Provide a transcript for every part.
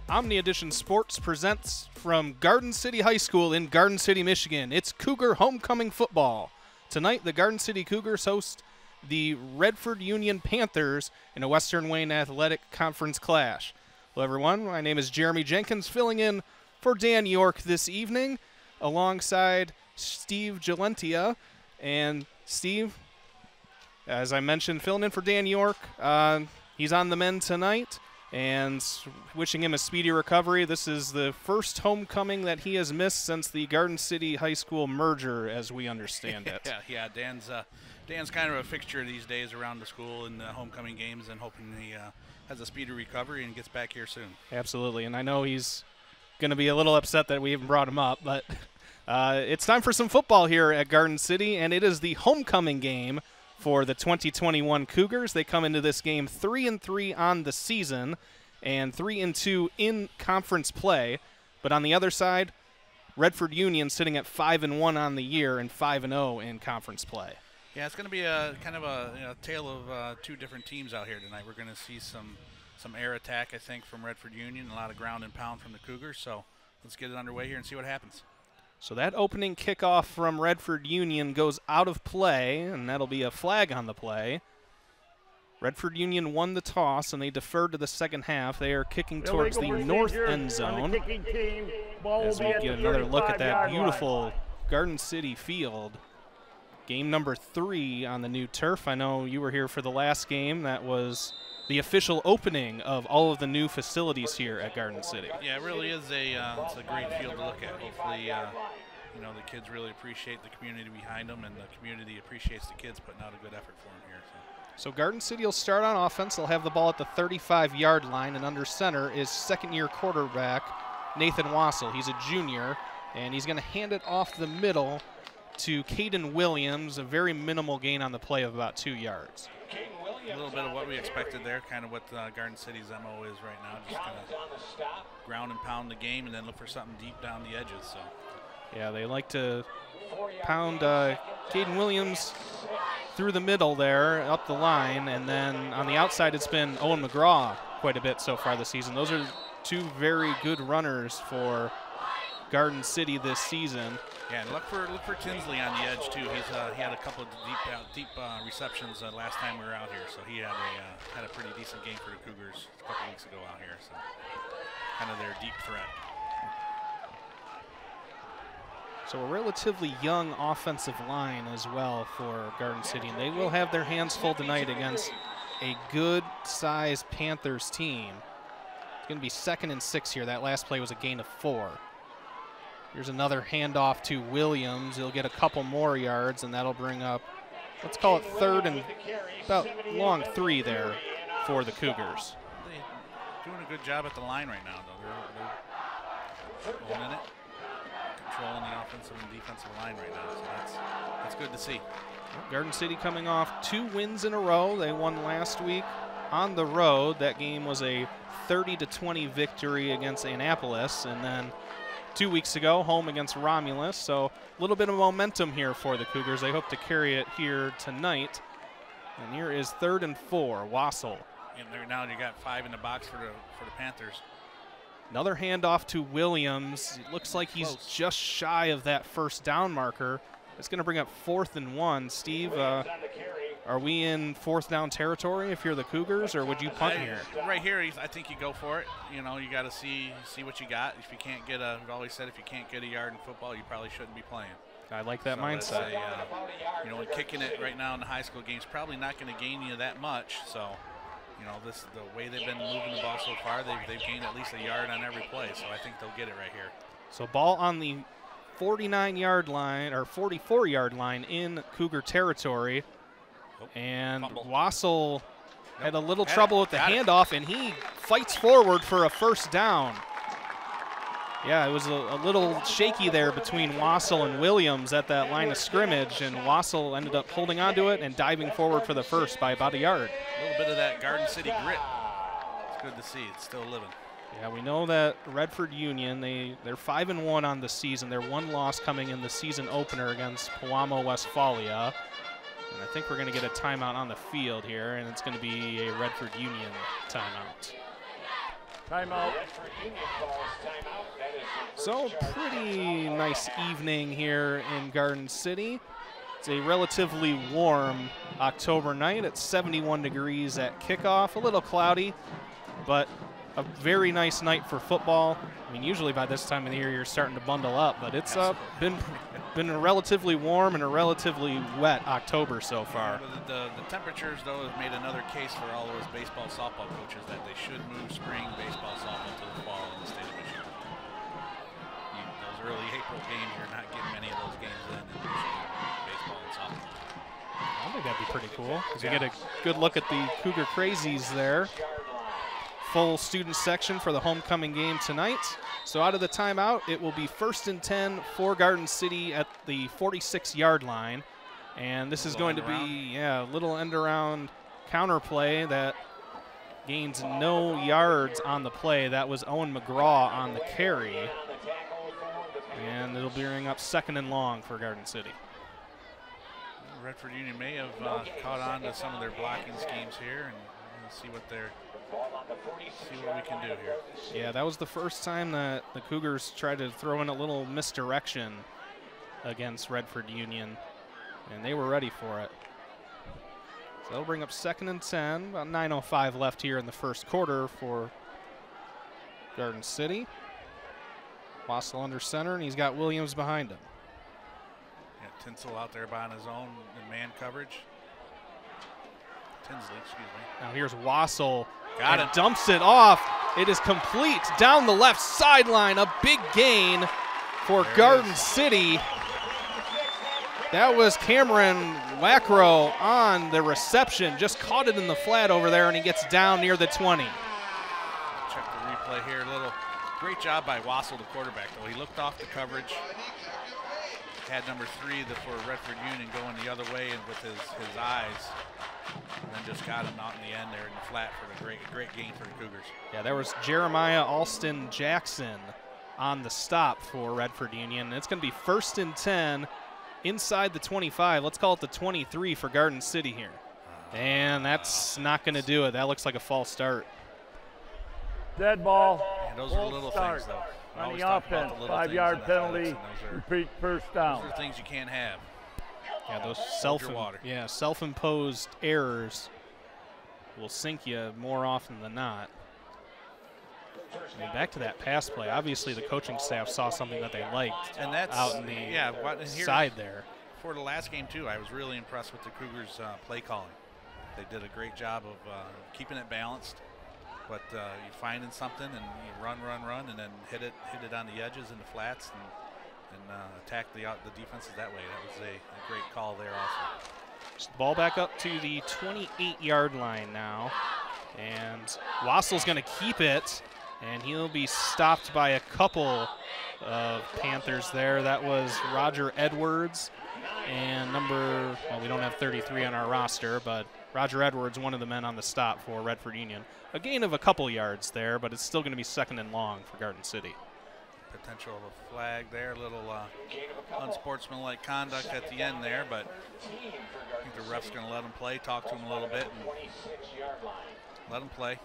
Omni Edition Sports presents from Garden City High School in Garden City, Michigan. It's Cougar homecoming football. Tonight, the Garden City Cougars host the Redford Union Panthers in a Western Wayne Athletic Conference clash. Hello, everyone. My name is Jeremy Jenkins, filling in for Dan York this evening, alongside Steve Galentia. And Steve, as I mentioned, filling in for Dan York. He's on the mend tonight, and wishing him a speedy recovery. This is the first homecoming that he has missed since the Garden City High School merger, as we understand it. Yeah. Dan's kind of a fixture these days around the school in the homecoming games, and hoping he has a speedy recovery and gets back here soon. Absolutely, and I know he's going to be a little upset that we even brought him up, but it's time for some football here at Garden City, and it is the homecoming game for the 2021 Cougars. They come into this game 3-3 on the season and 3-2 in conference play. But on the other side, Redford Union sitting at 5-1 on the year and 5-0 in conference play. Yeah, it's going to be a kind of a tale of two different teams out here tonight. We're going to see some air attack, I think, from Redford Union, a lot of ground and pound from the Cougars. So let's get it underway here and see what happens. So that opening kickoff from Redford Union goes out of play, and that'll be a flag on the play. Redford Union won the toss, and they deferred to the second half. They are kicking towards the north end zone. As we get another look at that beautiful Garden City field. Game number 3 on the new turf. I know you were here for the last game. That was the official opening of all of the new facilities here at Garden City. Yeah, it really is it's a great field to look at. Hopefully, the kids really appreciate the community behind them, and the community appreciates the kids putting out a good effort for them here. So Garden City will start on offense. They'll have the ball at the 35-yard line, and under center is second-year quarterback Nathan Wassel. He's a junior, and he's going to hand it off the middle to Caden Williams, a very minimal gain on the play of about 2 yards. A little bit of what we expected there, kind of what Garden City's MO is right now, just kind of ground and pound the game and then look for something deep down the edges. So, yeah, they like to pound Caden Williams through the middle there, up the line, and then on the outside it's been Owen McGraw quite a bit so far this season. Those are two very good runners for Garden City this season. Yeah, and look for Tinsley on the edge too. He had a couple of deep receptions last time we were out here, so he had a pretty decent game for the Cougars a couple weeks ago out here. So kind of their deep threat. So a relatively young offensive line as well for Garden City, and they will have their hands full tonight against a good-sized Panthers team. It's going to be 2nd and 6 here. That last play was a gain of 4. Here's another handoff to Williams. He'll get a couple more yards, and that'll bring up, let's call it 3rd and about long 3 there for the Cougars. They're doing a good job at the line right now, though. They're holding it, controlling the offensive and defensive line right now, so that's good to see. Garden City coming off 2 wins in a row. They won last week on the road. That game was a 30-20 victory against Annapolis, and then 2 weeks ago, home against Romulus. So a little bit of momentum here for the Cougars. They hope to carry it here tonight. And here is 3rd and 4, Wassel. And there now you got 5 in the box for the Panthers. Another handoff to Williams. It looks like he's just shy of that first down marker. It's going to bring up 4th and 1. Steve, are we in 4th down territory if you're the Cougars, or would you punt here? Right here, I think you go for it. You know, you got to see what you got. If you can't get we've always said if you can't get a yard in football, you probably shouldn't be playing. I like that mindset. And kicking it right now in the high school game's probably not going to gain you that much. So, the way they've been moving the ball so far, they've gained at least a yard on every play. So I think they'll get it right here. So ball on the 49-yard line or 44-yard line in Cougar territory. And Wassel had a little trouble with the handoff, and he fights forward for a first down. Yeah, it was a little shaky there between Wassel and Williams at that line of scrimmage, and Wassel ended up holding onto it and diving forward for the first by about a yard. A little bit of that Garden City grit. It's good to see. It's still living. Yeah, we know that Redford Union, they're 5-1 on the season. Their one loss coming in the season opener against Pewamo, Westphalia. And I think we're going to get a timeout on the field here, and it's going to be a Redford Union timeout. Timeout. So pretty nice evening here in Garden City. It's a relatively warm October night. It's 71 degrees at kickoff, a little cloudy, but a very nice night for football. I mean, usually by this time of the year you're starting to bundle up, but it's been a relatively warm and a relatively wet October so far. The temperatures, though, have made another case for all those baseball, softball coaches that they should move spring baseball, softball to the fall in the state of Michigan. Those early April games, you're not getting many of those games in Michigan, baseball and softball. I think that'd be pretty cool, because you get a good look at the Cougar Crazies there. Full student section for the homecoming game tonight. So out of the timeout, it will be 1st and 10 for Garden City at the 46-yard line. And this is going to be, a little end-around counter play that gains no yards on the play. That was Owen McGraw on the carry. And it'll bring up 2nd and long for Garden City. Redford Union may have caught on to some of their blocking schemes here, and we'll see what we can do here. Yeah, that was the first time that the Cougars tried to throw in a little misdirection against Redford Union, and they were ready for it. So they'll bring up 2nd and 10, about 9:05 left here in the first quarter for Garden City. Wassel under center, and he's got Williams behind him. Yeah, Tinsel out there by on his own in man coverage. Tinsley, excuse me. Now here's Wassel. Got it. Dumps it off. It is complete down the left sideline. A big gain for Garden City. That was Cameron Wackrow on the reception. Just caught it in the flat over there, and he gets down near the 20. Check the replay here. Great job by Wassel, the quarterback, though. He looked off the coverage. Had number 3 for Redford Union going the other way and with his eyes. And then just got him out in the end there in the flat for the great gain for the Cougars. Yeah, there was Jeremiah Alston Jackson on the stop for Redford Union. It's going to be 1st and 10 inside the 25. Let's call it the 23 for Garden City here. And that's not going to do it. That looks like a false start. Dead ball. Yeah, those are little things, though. On the offense, 5-yard penalty, repeat first down. Those are things you can't have. Yeah, those self-imposed errors will sink you more often than not. I mean, back to that pass play. Obviously, the coaching staff saw something that they liked, and that's out in the side there. For the last game too, I was really impressed with the Cougars' play calling. They did a great job of keeping it balanced. But you're finding something and you run, and then hit it on the edges and the flats and attack the defenses that way. That was a great call there also. Just ball back up to the 28-yard line now. And Wassel's going to keep it, and he'll be stopped by a couple of Panthers there. That was Roger Edwards and we don't have 33 on our roster, but Roger Edwards, one of the men on the stop for Redford Union. A gain of a couple yards there, but it's still going to be 2nd and long for Garden City. Potential of a flag there, a little unsportsmanlike conduct at the end there, but I think the ref's going to let him play, talk to him a little bit, and let him play.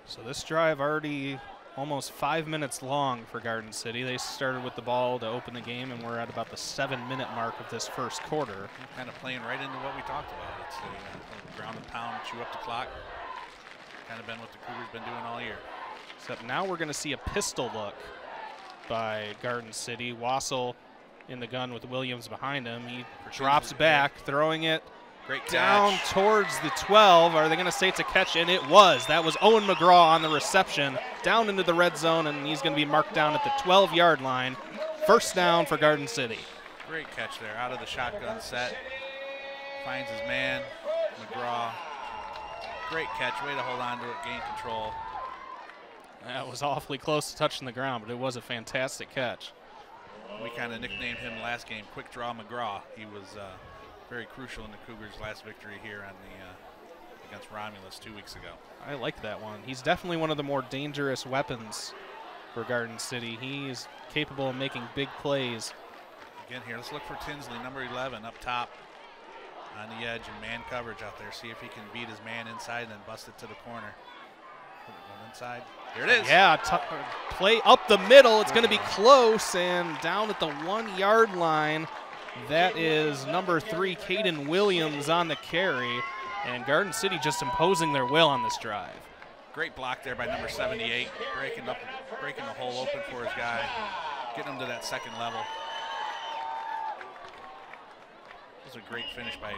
So this drive already almost 5 minutes long for Garden City. They started with the ball to open the game, and we're at about the 7-minute mark of this first quarter. Kind of playing right into what we talked about. It's a ground and pound, chew up the clock. Kind of been what the Cougars been doing all year. Except now we're going to see a pistol look by Garden City. Wassel in the gun with Williams behind him. He drops back, throwing it down towards the 12. Are they going to say it's a catch? And it was. That was Owen McGraw on the reception, down into the red zone, and he's going to be marked down at the 12-yard line. 1st down for Garden City. Great catch there, out of the shotgun set. Finds his man, McGraw. Great catch, way to hold on to it, gain control. That was awfully close to touching the ground, but it was a fantastic catch. We kind of nicknamed him last game Quick Draw McGraw. He was very crucial in the Cougars' last victory here on against Romulus 2 weeks ago. I like that one. He's definitely one of the more dangerous weapons for Garden City. He is capable of making big plays. Again here, let's look for Tinsley, number 11, up top. on the edge and man coverage out there. See if he can beat his man inside and then bust it to the corner. Going inside. There it is. Yeah, play up the middle. It's going to be close and down at the 1 yard line. That is number 3, Caden Williams on the carry. And Garden City just imposing their will on this drive. Great block there by number 78, breaking the hole open for his guy, getting him to that second level. This was a great finish by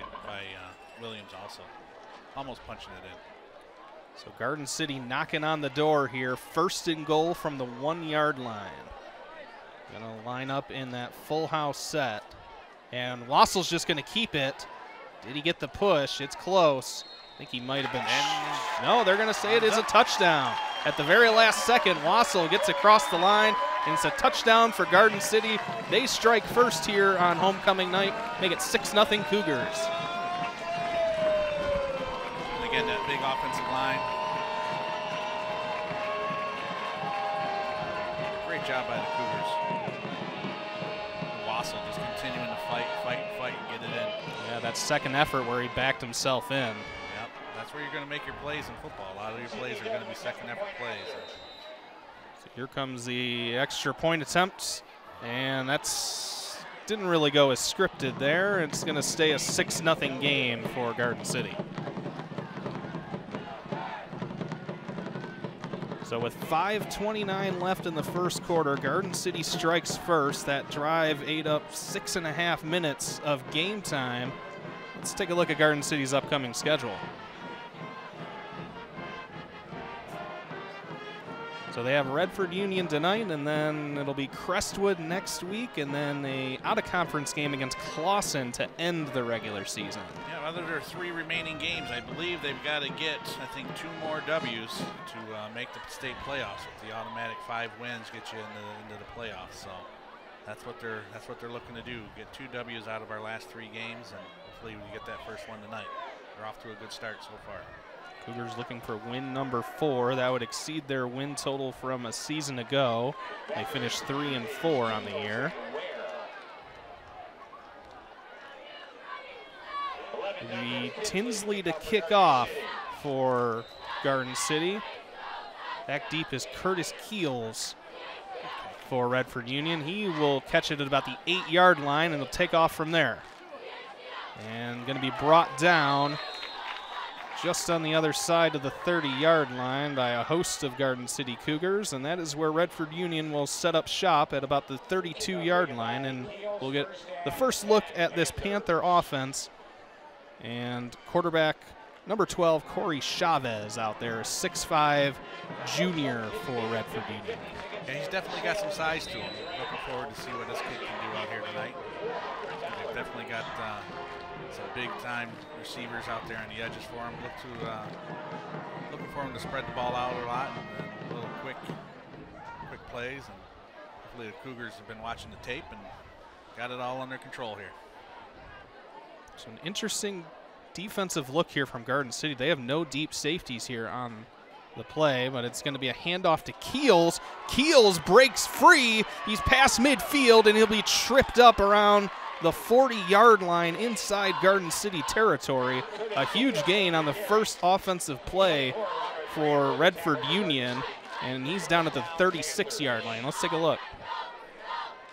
Williams also, almost punching it in. So Garden City knocking on the door here, 1st and goal from the 1 yard line. Gonna line up in that full house set. And Wassel's just gonna keep it. Did he get the push? It's close. I think he might have been. No, they're going to say it is a touchdown. At the very last second, Wassel gets across the line, and it's a touchdown for Garden City. They strike first here on homecoming night, make it 6-0 Cougars. And again, that big offensive line. Great job by the Cougars. Wassel just continuing to fight, and get it in. Yeah, that second effort where he backed himself in. That's where you're going to make your plays in football. A lot of your plays are going to be second effort plays. So here comes the extra point attempt, and that's didn't really go as scripted there. It's going to stay a 6-0 game for Garden City. So with 5:29 left in the first quarter, Garden City strikes first. That drive ate up 6.5 minutes of game time. Let's take a look at Garden City's upcoming schedule. So they have Redford Union tonight, and then it'll be Crestwood next week, and then a out-of-conference game against Clawson to end the regular season. Yeah, other than their 3 remaining games, I believe they've got to get, I think, 2 more W's to make the state playoffs. With the automatic 5 wins, get you into the playoffs. So that's what they're looking to do. Get 2 W's out of our last 3 games, and hopefully we get that first one tonight. They're off to a good start so far. Cougars looking for win number 4. That would exceed their win total from a season ago. They finished 3-4 on the year. The Tinsley to kick off for Garden City. Back deep is Curtis Keels for Redford Union. He will catch it at about the 8 yard line, and he'll take off from there. And going to be brought down just on the other side of the 30 yard line by a host of Garden City Cougars, and that is where Redford Union will set up shop at about the 32 yard line, and we'll get the first look at this Panther offense. And quarterback number 12, Corey Chavez out there, a 6'5" junior for Redford Union. Yeah, he's definitely got some size to him. Looking forward to see what this kid can do out here tonight. They've definitely got some big-time receivers out there on the edges for him. Looking for him to spread the ball out a lot and little quick plays. And hopefully the Cougars have been watching the tape and got it all under control here. So an interesting defensive look here from Garden City. They have no deep safeties here on the play, but it's going to be a handoff to Keels. Keels breaks free. He's past midfield, and he'll be tripped up around the 40 yard line inside Garden City territory. A huge gain on the first offensive play for Redford Union, and he's down at the 36 yard line. Let's take a look.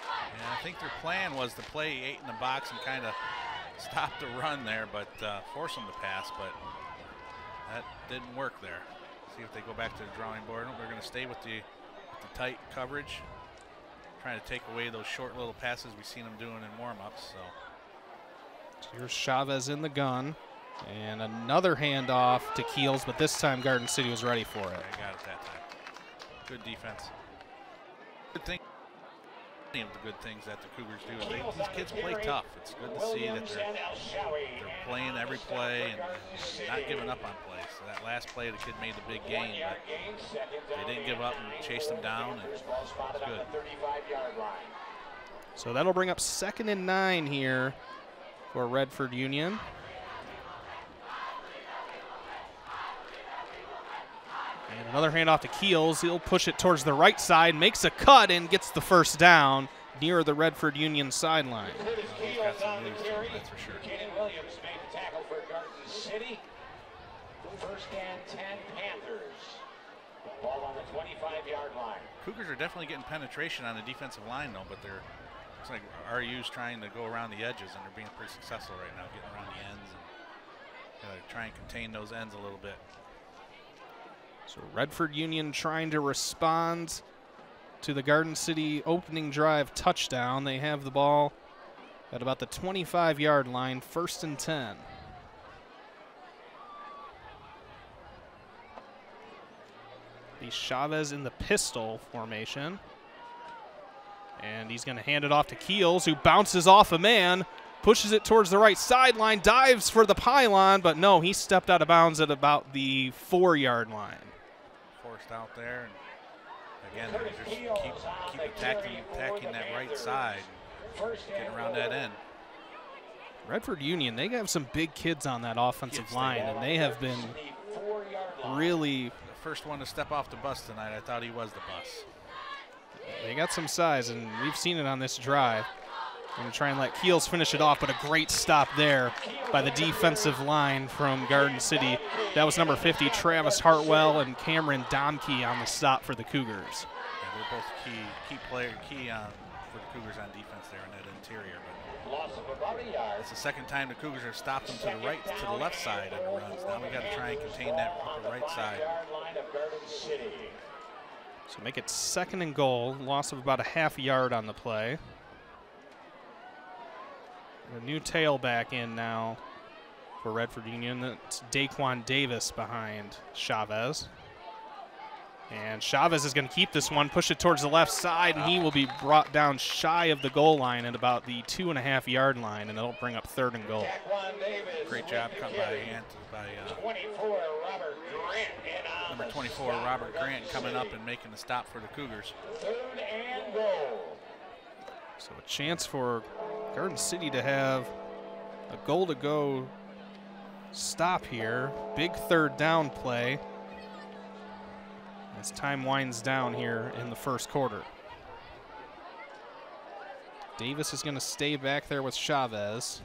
Yeah, I think their plan was to play 8 in the box and kind of stop the run there, but force them to pass, but that didn't work there. See if they go back to the drawing board. They're going to stay with the tight coverage, trying to take away those short little passes we've seen them doing in warm-ups. So here's Chavez in the gun, and another handoff to Keels, but this time Garden City was ready for it. They got it that time. Good defense. Good thing. Of the good things that the Cougars do. These kids play tough. It's good to see that they're playing every play and not giving up on plays. So that last play, the kid made the big gain, but they didn't give up and chased them down, and it's good. So that'll bring up 2nd and 9 here for Redford Union. And another handoff to Keels. He'll push it towards the right side, makes a cut, and gets the first down. near the Redford Union sideline. He's got some moves to him, that's for sure. Williams made the tackle for Garden City. First and 10 Panthers. Ball on the 25-yard line. Cougars are definitely getting penetration on the defensive line, though, but looks like RU's trying to go around the edges, and they're being pretty successful right now, getting around the ends and gotta try and contain those ends a little bit. So Redford Union trying to respond to the Garden City opening drive touchdown. They have the ball at about the 25-yard line, 1st and 10. The Chavez in the pistol formation. And he's going to hand it off to Keels, who bounces off a man, pushes it towards the right sideline, dives for the pylon, but no, he stepped out of bounds at about the 4-yard line. Forced out there. And again, they just keep attacking that right side, getting around that end. Redford Union, they have some big kids on that offensive line, and they have been really... The first one to step off the bus tonight, I thought he was the bus. They got some size, and we've seen it on this drive. I'm going to try and let Keels finish it off, but a great stop there by the defensive line from Garden City. That was number 50, Travis Hartwell, and Cameron Domke on the stop for the Cougars. Yeah, they're both key for the Cougars on defense there in that interior. But it's the second time the Cougars have stopped them to the left side on the runs. Now we got to try and contain that upper right side. So make it 2nd and goal, loss of about a half yard on the play. A new tailback in now for Redford Union. That's Daquan Davis behind Chavez. And Chavez is going to keep this one, push it towards the left side, and he will be brought down shy of the goal line at about the 2.5-yard line, and it'll bring up 3rd and goal. Great job cut by number 24, Robert Grant, coming up and making the stop for the Cougars. 3rd and goal. So a chance for Garden City to have a goal-to-go stop here. Big 3rd down play as time winds down here in the 1st quarter. Davis is going to stay back there with Chavez.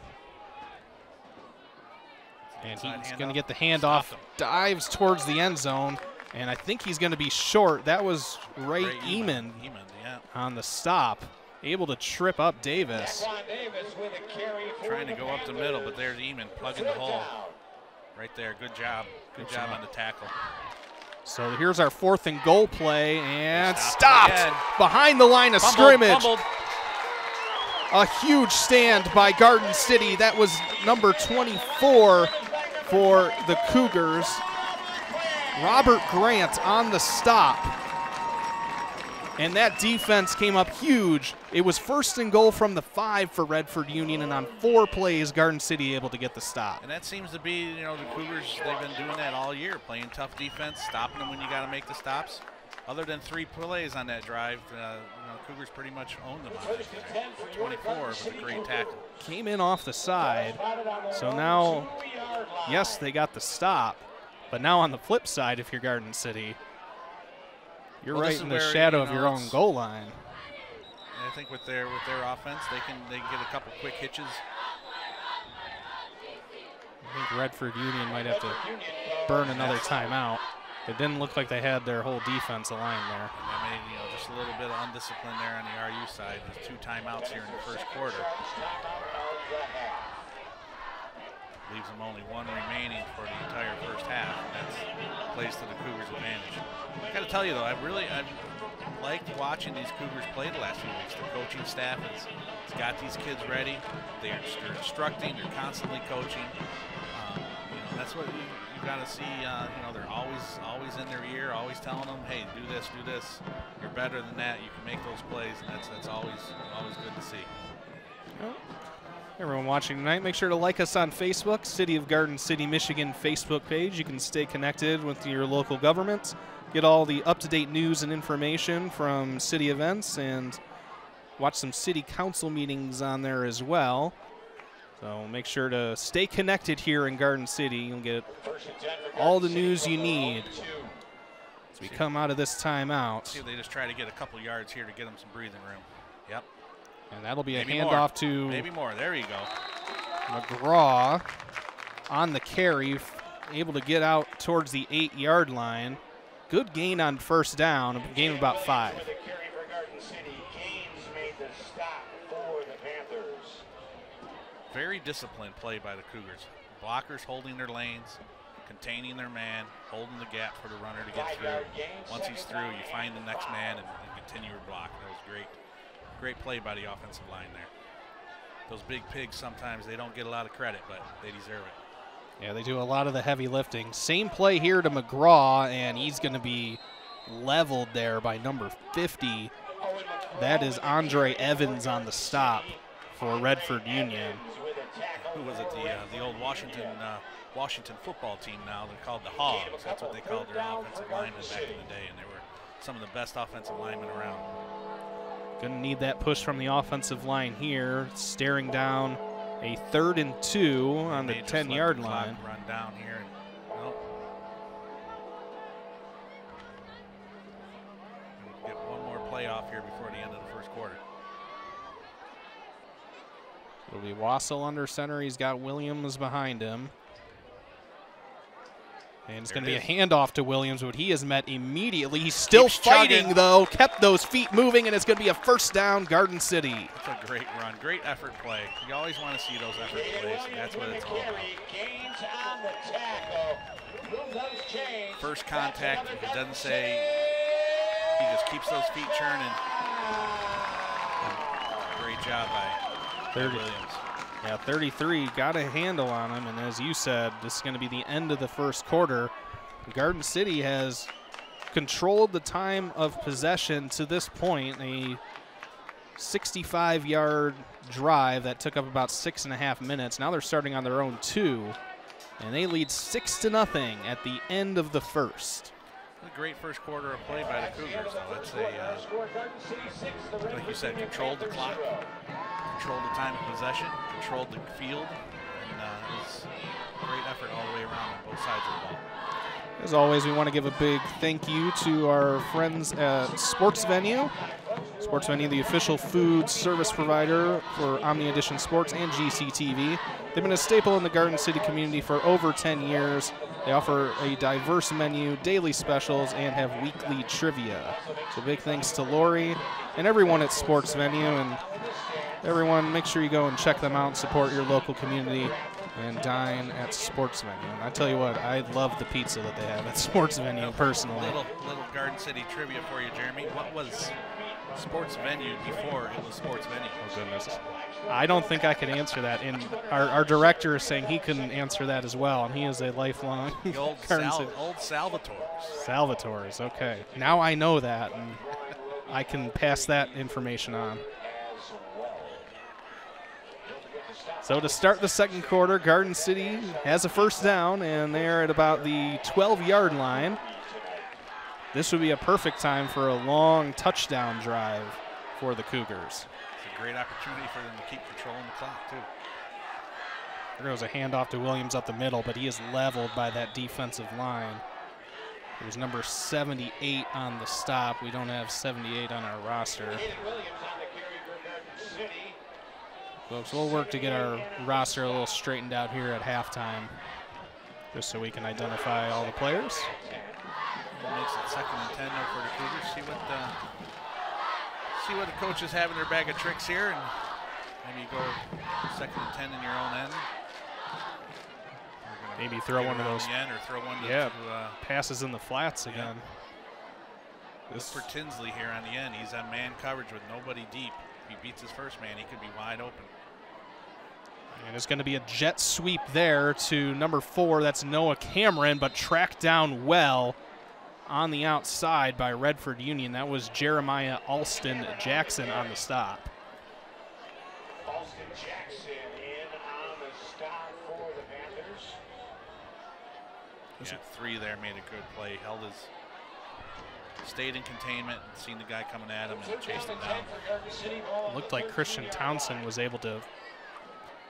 And he's going to get the handoff, dives towards the end zone, and I think he's going to be short. That was Ray Eamon on the stop, able to trip up Davis. Trying to go up the middle, but there's Eamon plugging the hole. Right there, good job. Good job on the tackle. So here's our 4th and goal play, and stopped behind the line of scrimmage. A huge stand by Garden City. That was number 24 for the Cougars. Robert Grant on the stop. And that defense came up huge. It was 1st and goal from the 5 for Redford Union, and on 4 plays, Garden City able to get the stop. And that seems to be, the Cougars, they've been doing that all year, playing tough defense, stopping them when you got to make the stops. Other than 3 plays on that drive, Cougars pretty much owned them on that. 24 with a great tackle. Came in off the side, so now, yes, they got the stop, but now on the flip side, if you're Garden City, you're right in the shadow of your own goal line. I think with their offense, they can get a couple quick hitches. I think Redford Union might have to burn another timeout. It didn't look like they had their whole defense aligned there. And they made just a little bit of undiscipline there on the RU side. There's 2 timeouts here in the 1st quarter. Leaves them only 1 remaining for the entire 1st half. And that plays to the Cougars' advantage. I got to tell you though, I've liked watching these Cougars play the last few weeks. The coaching staff has got these kids ready. They're instructing. They're constantly coaching. That's what you got to see. They're always in their ear, always telling them, "Hey, do this, do this. You're better than that. You can make those plays," and that's always good to see. Well, everyone watching tonight, make sure to like us on Facebook, City of Garden City, Michigan Facebook page. You can stay connected with your local government, get all the up-to-date news and information from city events, and watch some city council meetings on there as well. So make sure to stay connected here in Garden City. You'll get all the news you need as we come out of this timeout. See if they just try to get a couple yards here to get them some breathing room. Yep. And that'll be maybe a handoff to maybe more. There you go. McGraw on the carry, able to get out towards the 8-yard line. Good gain on first down, a gain of about 5. Very disciplined play by the Cougars. Blockers holding their lanes, containing their man, holding the gap for the runner to get through. Once he's through, you find the next man and continue your block. That was great. Great play by the offensive line there. Those big pigs, sometimes they don't get a lot of credit, but they deserve it. Yeah, they do a lot of the heavy lifting. Same play here to McGraw, and he's going to be leveled there by number 50. That is Andre Evans on the stop for Redford Union. Who was it? The old Washington football team now. They're called the Hogs. That's what they called their offensive linemen back in the day, and they were some of the best offensive linemen around. Going to need that push from the offensive line here. Staring down a 3rd and 2 on the 10-yard line. Run down here. We'll get one more play off here before the end of the first quarter. It'll be Wassel under center. He's got Williams behind him. And it's going to be a handoff to Williams, but he is met immediately. He's still fighting, though. Kept those feet moving, and it's going to be a first down, Garden City. That's a great run. Great effort play. You always want to see those effort plays, and that's what it's all about. First contact, it doesn't say. He just keeps those feet churning. Great job by Williams. Yeah, 33 got a handle on him, and as you said, this is going to be the end of the first quarter. Garden City has controlled the time of possession to this point, a 65-yard drive that took up about 6.5 minutes. Now they're starting on their own 2, and they lead 6-0 at the end of the first. A great first quarter of play by the Cougars, though. That's like you said, controlled the clock, controlled the time of possession, controlled the field, and it was a great effort all the way around on both sides of the ball. As always, we want to give a big thank you to our friends at Sports Venue. Sports Venue, the official food service provider for Omni Edition Sports and GCTV. They've been a staple in the Garden City community for over 10 years. They offer a diverse menu, daily specials, and have weekly trivia. So big thanks to Lori and everyone at Sports Venue. And everyone, make sure you go and check them out, support your local community, and dine at Sports Venue. And I tell you what, I love the pizza that they have at Sports Venue, personally. Little Garden City trivia for you, Jeremy. What was Sports Venue before it was Sports Venue? Oh, goodness. I don't think I could answer that. And our director is saying he couldn't answer that as well, and he is a lifelong the old Salvatores. Salvatores, okay. Now I know that, and I can pass that information on. So to start the second quarter, Garden City has a first down, and they're at about the 12-yard line. This would be a perfect time for a long touchdown drive for the Cougars. It's a great opportunity for them to keep controlling the clock, too. There goes a handoff to Williams up the middle, but he is leveled by that defensive line. There's number 78 on the stop. We don't have 78 on our roster. Folks, we'll work to get our roster a little straightened out here at halftime, just so we can identify all the players. It makes it 2nd and 10 now for the Cougars. See what the coaches have in their bag of tricks here, and maybe go 2nd and 10 in your own end. Maybe throw one of those. Or throw one passes in the flats again. This for Tinsley here on the end. He's on man coverage with nobody deep. If he beats his first man, he could be wide open. And it's going to be a jet sweep there to number 4. That's Noah Cameron, but tracked down well on the outside by Redford Union. That was Jeremiah Alston Jackson on the stop. Alston Jackson in on the stop for the Panthers. Yeah, 3 there, made a good play. Stayed in containment, seen the guy coming at him and chased him down. It looked like Christian Townsend was able to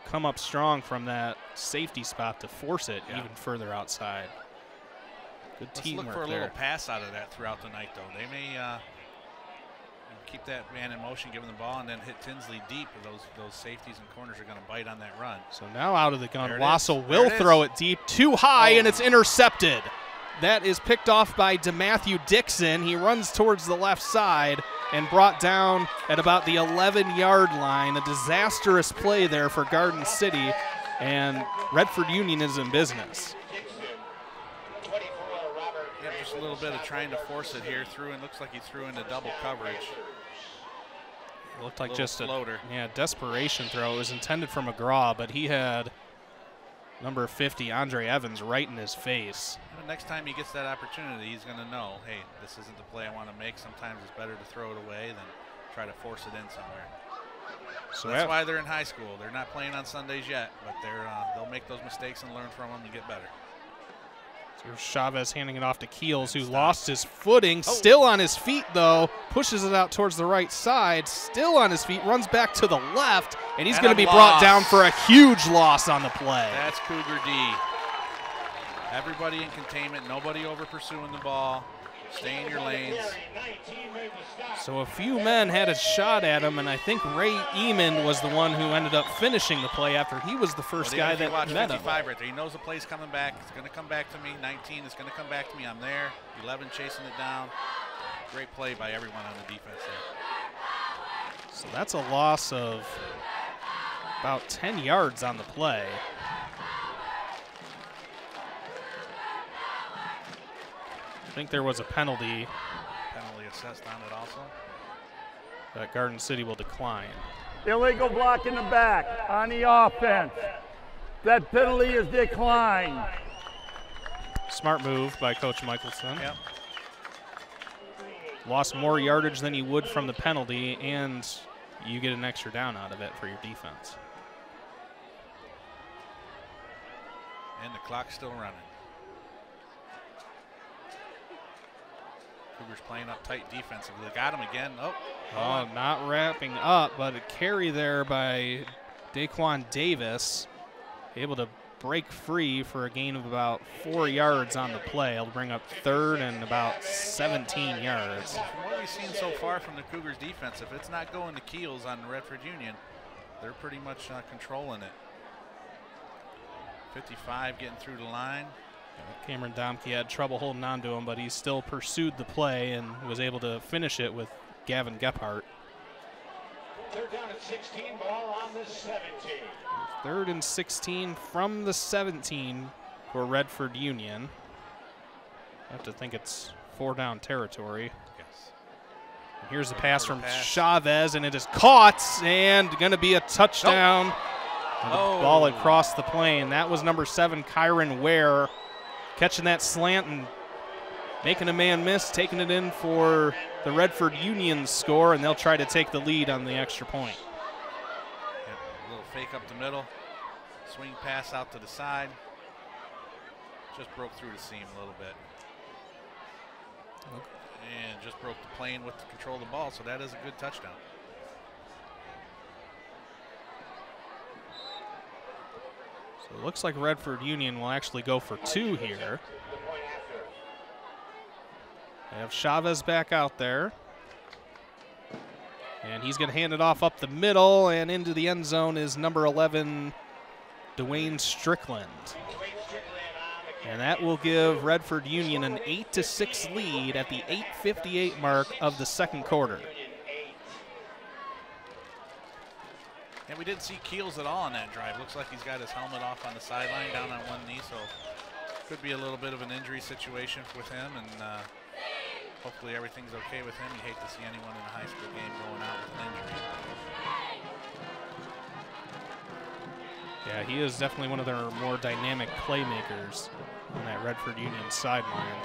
come up strong from that safety spot to force it even further outside. Good teamwork there. Let's look for a little pass out of that throughout the night, though. They may keep that man in motion, give him the ball, and then hit Tinsley deep. Those safeties and corners are going to bite on that run. So now out of the gun, There Wassel will throw it deep, too high, and it's intercepted. That is picked off by DeMatthew Dixon. He runs towards the left side and brought down at about the 11-yard line. A disastrous play there for Garden City, and Redford Union is in business. Yeah, just a little bit of trying to force it here. Looks like he threw into double coverage. It looked like just floater. a desperation throw. It was intended for McGraw, but he had number 50, Andre Evans, right in his face. Well, next time he gets that opportunity, he's going to know, hey, this isn't the play I want to make. Sometimes it's better to throw it away than try to force it in somewhere. So that's why they're in high school. They're not playing on Sundays yet, but they'll make those mistakes and learn from them and get better. So Chavez handing it off to Keels, who lost his footing. Still on his feet, though. Pushes it out towards the right side. Still on his feet. Runs back to the left. And he's going to be brought down for a huge loss on the play. That's Cougar D. Everybody in containment. Nobody over pursuing the ball. Stay in your lanes. So a few men had a shot at him, and I think Ray Eamon was the one who ended up finishing the play after he was the first guy that met him. 55 right there. He knows the play's coming back. It's going to come back to me. 19 is going to come back to me. I'm there. 11 chasing it down. Great play by everyone on the defense there. So that's a loss of about 10 yards on the play. I think there was a penalty. Penalty assessed on it also. That Garden City will decline. Illegal block in the back on the offense. That penalty is declined. Smart move by Coach Michelson. Yep. Lost more yardage than he would from the penalty, and you get an extra down out of it for your defense. And the clock's still running. Cougars playing up tight defensively. They got him again. Oh, not wrapping up, but a carry there by Daquan Davis. Able to break free for a gain of about 4 yards on the play. It'll bring up third and about 17 yards. From what we've seen so far from the Cougars defense, if it's not going to Keels on Redford Union, they're pretty much controlling it. 55 getting through the line. Cameron Domke had trouble holding on to him, but he still pursued the play and was able to finish it with Gavin Gephardt. Third down and 16, ball on the 17. Third and 16 from the 17 for Redford Union. I have to think it's 4-down territory. Yes. And here's the pass from Chavez, and it is caught and going to be a touchdown. And the ball across the plane. That was number 7, Kyron Ware, catching that slant and making a man miss, taking it in for the Redford Union score, and they'll try to take the lead on the extra point. Yep, a little fake up the middle, swing pass out to the side. Just broke through the seam a little bit. And just broke the plane with the control of the ball, so that is a good touchdown. So it looks like Redford Union will actually go for 2 here. They have Chavez back out there. And he's going to hand it off up the middle, and into the end zone is number 11, Dwayne Strickland. And that will give Redford Union an 8-6 lead at the 8:58 mark of the second quarter. And we didn't see Keels at all on that drive. Looks like he's got his helmet off on the sideline, down on one knee, so could be a little bit of an injury situation with him, and hopefully everything's okay with him. You hate to see anyone in a high school game going out with an injury. Yeah, he is definitely one of their more dynamic playmakers on that Redford Union sideline.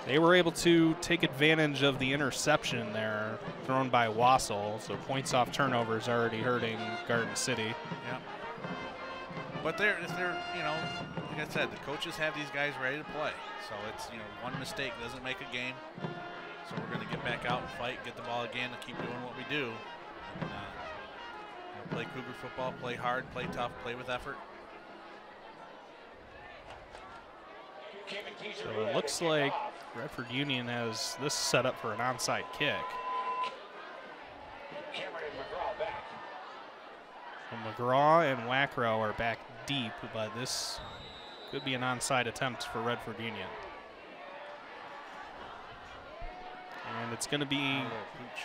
They were able to take advantage of the interception there thrown by Wassel, so points off turnovers already hurting Garden City. Yeah. But they're, you know, like I said, the coaches have these guys ready to play. So it's, you know, one mistake doesn't make a game. So we're going to get back out and fight, get the ball again, and keep doing what we do. And, you know, play Cougar football, play hard, play tough, play with effort. So it looks like Redford Union has this set up for an onside kick. And McGraw and Wackrow are back deep, but this could be an onside attempt for Redford Union. And it's going to be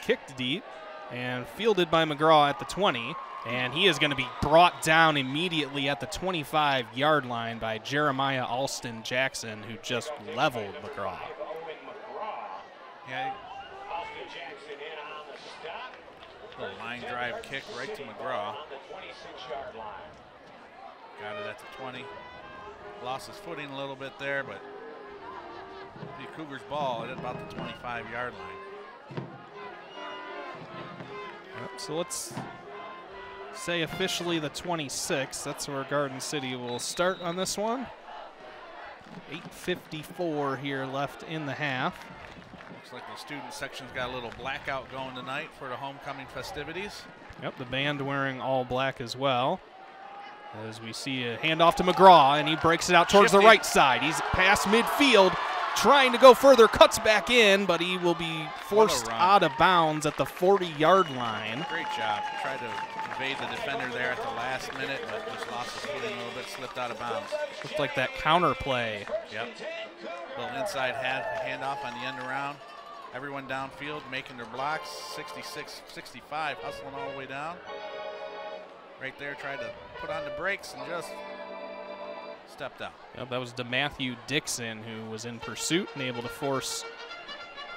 kicked deep and fielded by McGraw at the 20. And he is going to be brought down immediately at the 25-yard line by Jeremiah Alston Jackson, who just leveled McGraw. Yeah. Little line drive kick right to McGraw. Got it at the 20. Lost his footing a little bit there, but the Cougars ball at about the 25-yard line. Yep, so let's say officially the 26. That's where Garden City will start on this one. 8:54 here left in the half. Looks like the student section's got a little blackout going tonight for the homecoming festivities. Yep, the band wearing all black as well. As we see a handoff to McGraw, and he breaks it out towards the right side. He's past midfield, trying to go further, cuts back in, but he will be forced out of bounds at the 40-yard line. Great job. Tried to evade the defender there at the last minute, but just lost his footing a little bit, slipped out of bounds. Looked like that counter play. Yep. Little inside handoff on the end around. Everyone downfield making their blocks. 66, 65, hustling all the way down. Right there, tried to put on the brakes and just stepped out. Yep, that was DeMatthew Dixon who was in pursuit and able to force.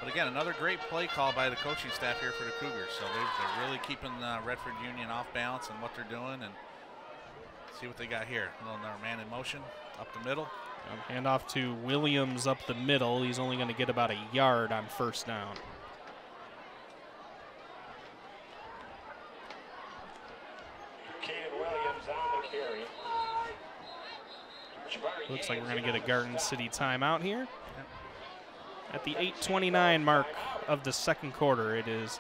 But again, another great play call by the coaching staff here for the Cougars. So they're really keeping Redford Union off balance and what they're doing. And see what they got here. A little man in motion up the middle. Hand off to Williams up the middle. He's only going to get about a yard on first down. Looks like we're going to get a Garden City timeout here. At the 8:29 mark of the second quarter, it is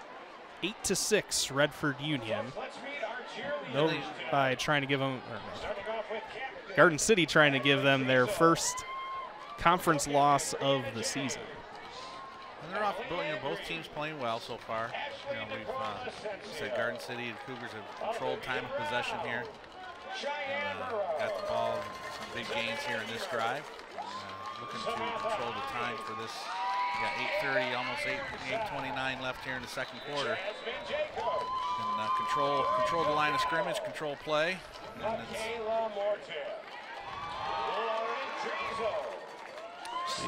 8-6 Redford Union. By trying to give them, Garden City trying to give them their first conference loss of the season. And they're off, both teams playing well so far. We've said Garden City and Cougars have controlled time of possession here. And got the ball, some big gains here in this drive. Looking to control the time for this. We got 8:30, almost 8:29 left here in the second quarter. And control the line of scrimmage, control play.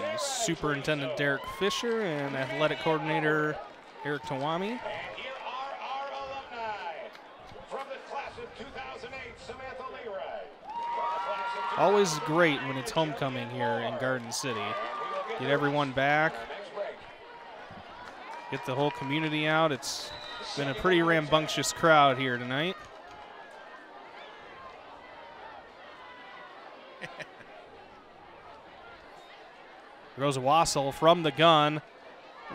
And Superintendent Derek Fisher and athletic coordinator Eric Tawami. Always great when it's homecoming here in Garden City. Get everyone back. Get the whole community out. It's been a pretty rambunctious crowd here tonight. Throws a Wassel from the gun.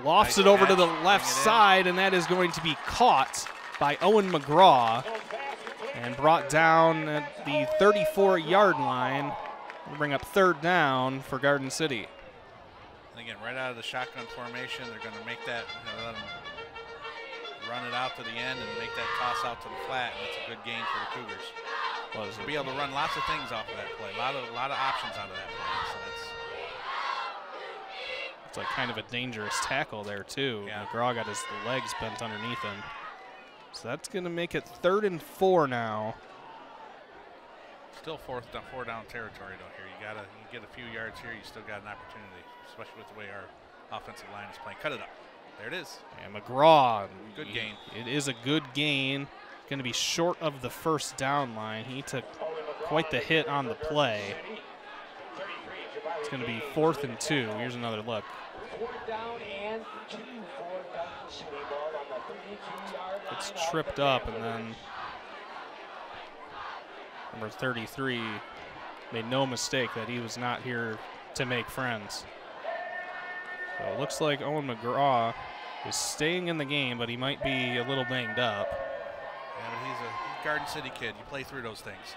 Lofts it over to the left side, and that is going to be caught by Owen McGraw and brought down at the 34-yard line. We'll bring up third down for Garden City. And again, right out of the shotgun formation, they're going to make that, let them run it out to the end and make that toss out to the flat, and that's a good gain for the Cougars. Well, to be able to run lots of things off of that play, a lot of options out of that play. So it's like kind of a dangerous tackle there too. Yeah. McGraw got his legs bent underneath him. So that's going to make it 3rd and 4 now. Still four down territory though here. You get a few yards here, you still got an opportunity, especially with the way our offensive line is playing. Cut it up. There it is. And McGraw. Good gain. It is a good gain. Going to be short of the first down line. He took quite the hit on the play. It's going to be 4th and 2. Here's another look. 4th down and 2 for Garden City. Ball on the 32-yard line. It's tripped up, and then number 33 made no mistake that he was not here to make friends. So it looks like Owen McGraw is staying in the game, but he might be a little banged up. Yeah, but he's a Garden City kid. You play through those things.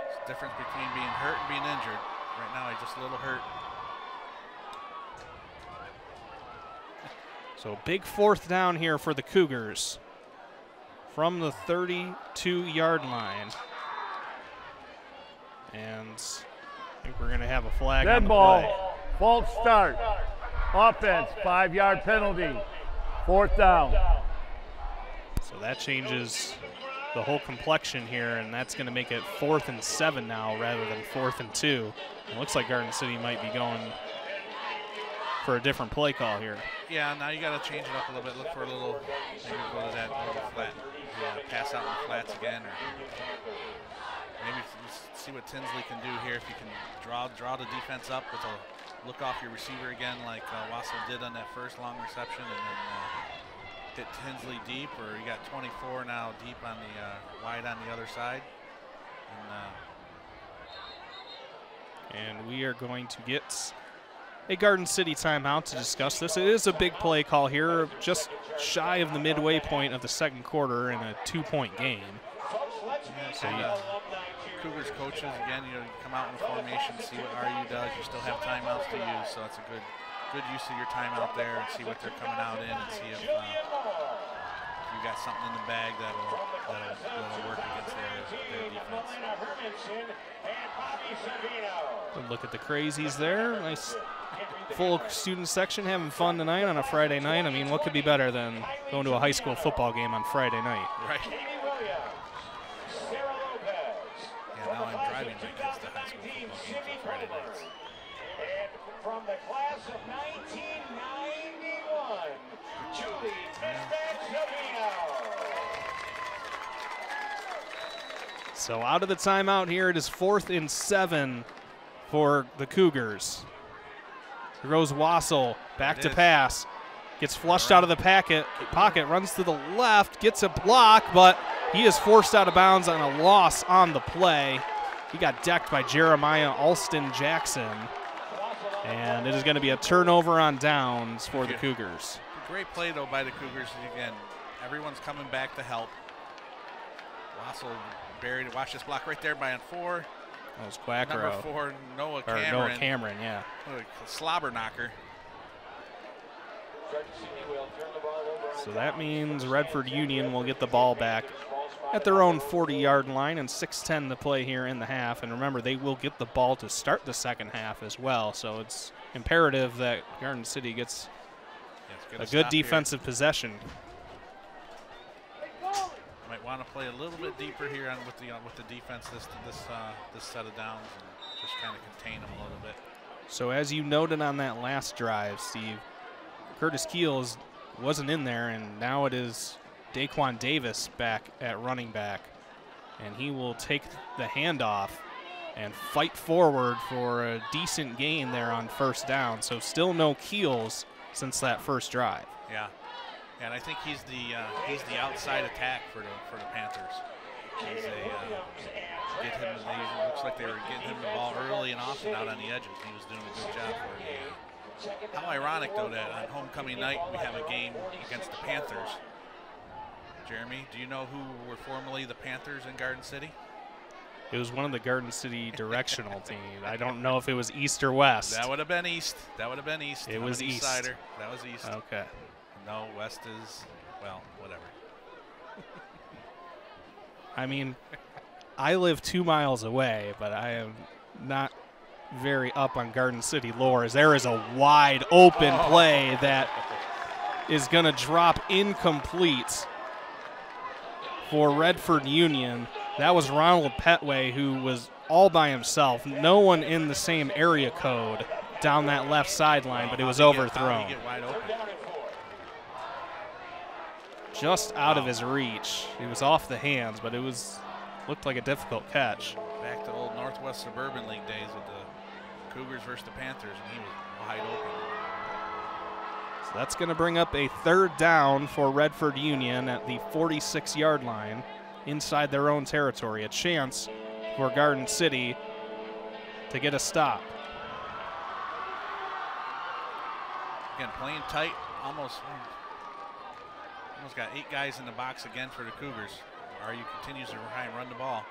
It's the difference between being hurt and being injured. Right now, he's just a little hurt. So big 4th down here for the Cougars from the 32-yard line. And I think we're going to have a flag on Dead the ball. play. False start. Offense, 5-yard penalty. 4th down. So that changes the whole complexion here, and that's going to make it 4th and 7 now rather than 4th and 2. It looks like Garden City might be going for a different play call here. Yeah, now you got to change it up a little bit. Look for a little, maybe go to that little flat. Pass out in the flats again, or maybe see what Tinsley can do here. If you can draw the defense up with a look off your receiver again, like Wassel did on that first long reception, and then hit Tinsley deep, or you got 24 now deep on the wide on the other side. And we are going to get a Garden City timeout to discuss this. It is a big play call here, just shy of the midway point of the second quarter in a 2-point game. So Cougars coaches, again, you come out in the formation, see what RU does. You still have timeouts to use, so it's a good use of your timeout there, and see what they're coming out in, and see if you got something in the bag that'll work against their defense. Good look at the crazies there. Nice full student section having fun tonight on a Friday night. I mean, what could be better than going to a high school football game on Friday night? Right. Yeah, now I'm driving my kids to high school football games on Friday nights. And from the class of 1991, Julie Savino. So out of the timeout here, it is 4th and 7 for the Cougars. Here goes Wassel, back to pass. Gets flushed out of the pocket, runs to the left, gets a block, but he is forced out of bounds on a loss on the play. He got decked by Jeremiah Alston Jackson. And it is going to be a turnover on downs for the Cougars. Great play, though, by the Cougars. Again, everyone's coming back to help. Wassel buried. Watch this block right there by on 4. That was Quackrow. Number 4, Noah Cameron. Noah Cameron, yeah. What a slobber knocker. So that means Redford Union will get the ball back at their own 40-yard line, and 6:10 to play here in the half. And remember, they will get the ball to start the second half as well. So it's imperative that Garden City gets a good defensive possession. Might want to play a little bit deeper here with the defense this set of downs, and just kind of contain them a little bit. So as you noted on that last drive, Steve, Curtis Keels wasn't in there, and now it is Daquan Davis back at running back, and he will take the handoff and fight forward for a decent gain there on first down. So still no Keels since that first drive. Yeah. And I think he's the outside attack for the Panthers. He's looks like they were getting him the ball early and often out on the edges. He was doing a good job for him. How ironic, though, that on homecoming night we have a game against the Panthers. Jeremy, do you know who were formerly the Panthers in Garden City? It was one of the Garden City directional teams. I don't know if it was East or West. That would have been East. It was East. Sider. That was East. Okay. No, West is, well, whatever. I mean, I live 2 miles away, but I am not very up on Garden City lore, as there is a wide open play that is going to drop incomplete for Redford Union. That was Ronald Petway, who was all by himself. No one in the same area code down that left sideline, but it was overthrown. Just out of his reach. It was off the hands, but it looked like a difficult catch. Back to old Northwest Suburban League days with the Cougars versus the Panthers, and he was wide open. So that's going to bring up a 3rd down for Redford Union at the 46-yard line inside their own territory. A chance for Garden City to get a stop. Again, playing tight, almost got 8 guys in the box again for the Cougars. RU continues to run the ball.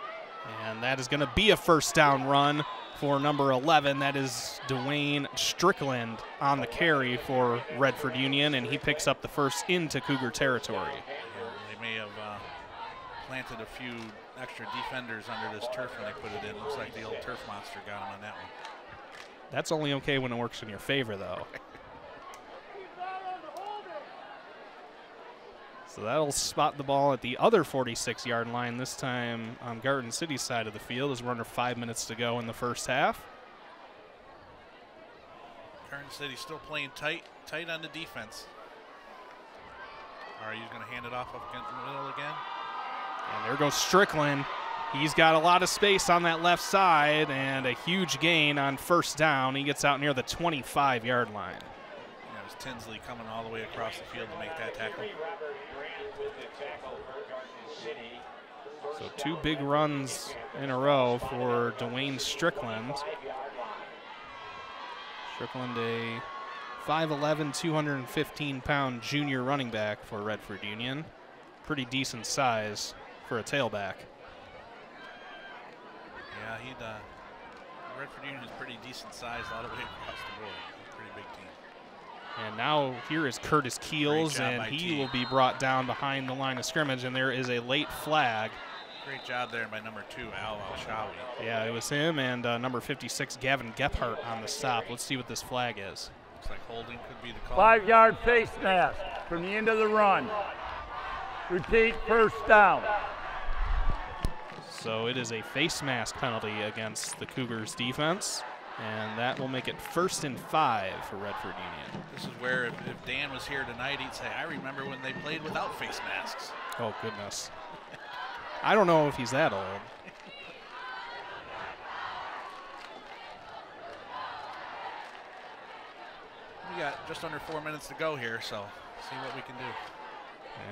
And that is going to be a first down run for number 11. That is Dwayne Strickland on the carry for Redford Union, and he picks up the first into Cougar territory. Yeah, they may have planted a few extra defenders under this turf when they put it in. Looks like the old turf monster got him on that one. That's only okay when it works in your favor, though. So that'll spot the ball at the other 46-yard line, this time on Garden City's side of the field, as we're under 5 minutes to go in the first half. Garden City still playing tight on the defense. Are you going to hand it off up against the middle again? And there goes Strickland. He's got a lot of space on that left side and a huge gain on first down. He gets out near the 25-yard line. That was Tinsley coming all the way across the field to make that tackle. So 2 big runs in a row for Dwayne Strickland. Strickland, a 5'11", 215-pound junior running back for Redford Union. Pretty decent size for a tailback. Yeah, Redford Union is pretty decent size all the way across the board. Pretty big team. And now here is Curtis Keels, and he will be brought down behind the line of scrimmage, and there is a late flag. Great job there by number 2, Al Alshawi. Yeah, it was him and number 56, Gavin Gephardt, on the stop. Let's see what this flag is. Looks like holding could be the call. 5-yard face mask from the end of the run. Repeat, first down. So it is a face mask penalty against the Cougars defense, and that will make it 1st and 5 for Redford Union. This is where if Dan was here tonight, he'd say, I remember when they played without face masks. Oh, goodness. I don't know if he's that old. We got just under 4 minutes to go here, so see what we can do.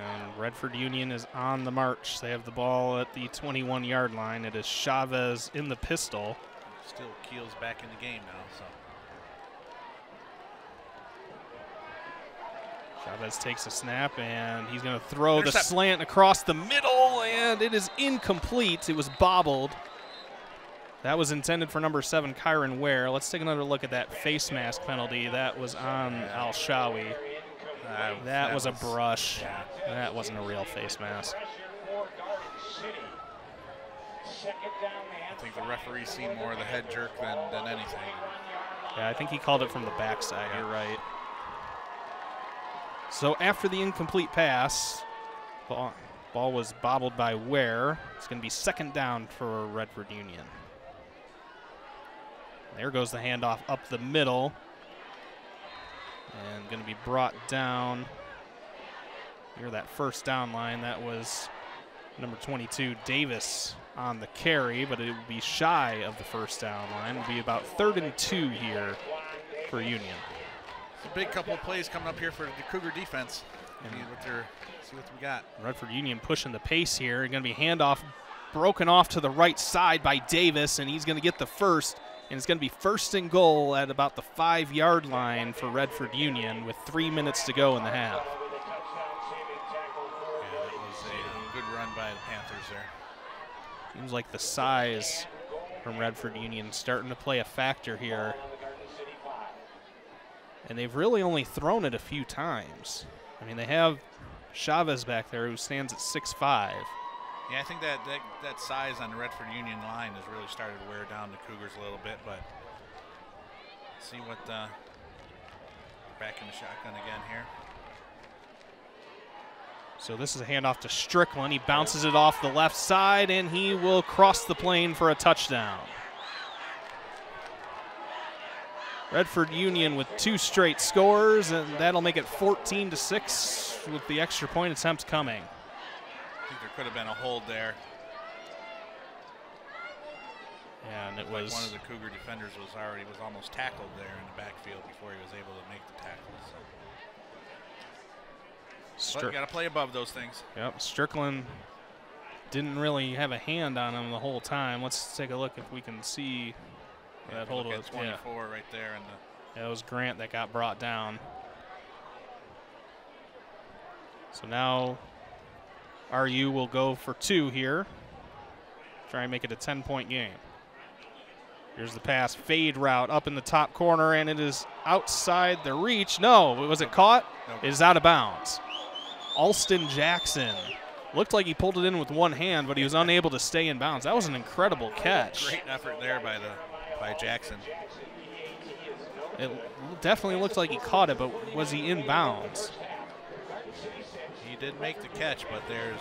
And Redford Union is on the march. They have the ball at the 21-yard line. It is Chavez in the pistol. Still Keels back in the game now, so. Chavez takes a snap, and he's going to throw the slant across the middle, and it is incomplete. It was bobbled. That was intended for number 7, Kyron Ware. Let's take another look at that face mask penalty. That was on Alshawi. That was a brush. Yeah. That wasn't a real face mask. I think the referee's seen more of the head jerk than anything. Yeah, I think he called it from the backside. You're right. So after the incomplete pass, ball was bobbled by Ware. It's going to be 2nd down for Redford Union. There goes the handoff up the middle. And going to be brought down near that first down line. That was number 22, Davis, on the carry, but it would be shy of the first down line. It would be about 3rd and 2 here for Union. It's a big couple of plays coming up here for the Cougar defense. See what we got. Redford Union pushing the pace here. Going to be handoff broken off to the right side by Davis, and he's going to get the first. And it's going to be 1st and goal at about the 5-yard line for Redford Union with 3 minutes to go in the half. Yeah, that was a good run by the Panthers there. Seems like the size from Redford Union starting to play a factor here. And they've really only thrown it a few times. I mean, they have Chavez back there who stands at 6'5". Yeah, I think that size on the Redford Union line has really started to wear down the Cougars a little bit, but see what back in the shotgun again here. So this is a handoff to Strickland. He bounces it off the left side, and he will cross the plane for a touchdown. Redford Union with 2 straight scores, and that'll make it 14-6 with the extra point attempts coming. I think there could have been a hold there. And it like was one of the Cougar defenders was almost tackled there in the backfield before he was able to make the tackle. So. But you got to play above those things. Yep, Strickland didn't really have a hand on him the whole time. Let's take a look if we can see that hold was. 24 right there, and it was Grant that got brought down. So now RU will go for 2 here. Try and make it a 10-point game. Here's the pass, fade route up in the top corner, and it is outside the reach. No, was it caught? Nope. It is out of bounds. Alston Jackson Looked like he pulled it in with one hand, but he was unable to stay in bounds. That was an incredible catch. Great effort there by Jackson. It definitely looked like he caught it, but was he in bounds? He did make the catch, but there's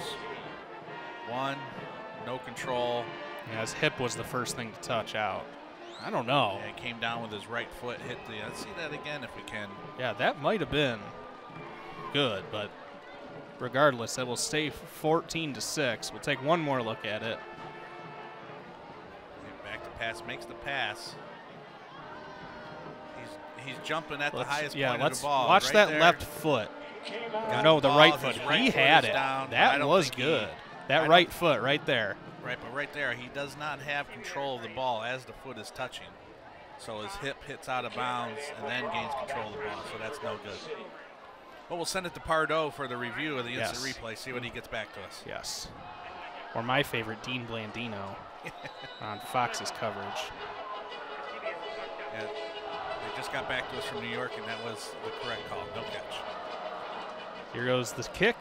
one, no control. Yeah, his hip was the first thing to touch out. I don't know. Yeah, he came down with his right foot, hit the. Let's see that again if we can. Yeah, that might have been good, but regardless, it will stay 14-6. We'll take one more look at it. Back to pass, makes the pass. He's jumping at the highest point of the ball. Watch right that there. left foot. Got No, the right his foot. right He foot had is it. down, That was good. That right foot right there. Right, but right there, he does not have control of the ball as the foot is touching. So his hip hits out of bounds and then gains control of the ball, so that's no good. But we'll send it to Pardo for the review of the instant replay, see what he gets back to us. Yes. Or my favorite, Dean Blandino, on Fox's coverage. Yeah, they just got back to us from New York, and that was the correct call, no catch. Here goes the kick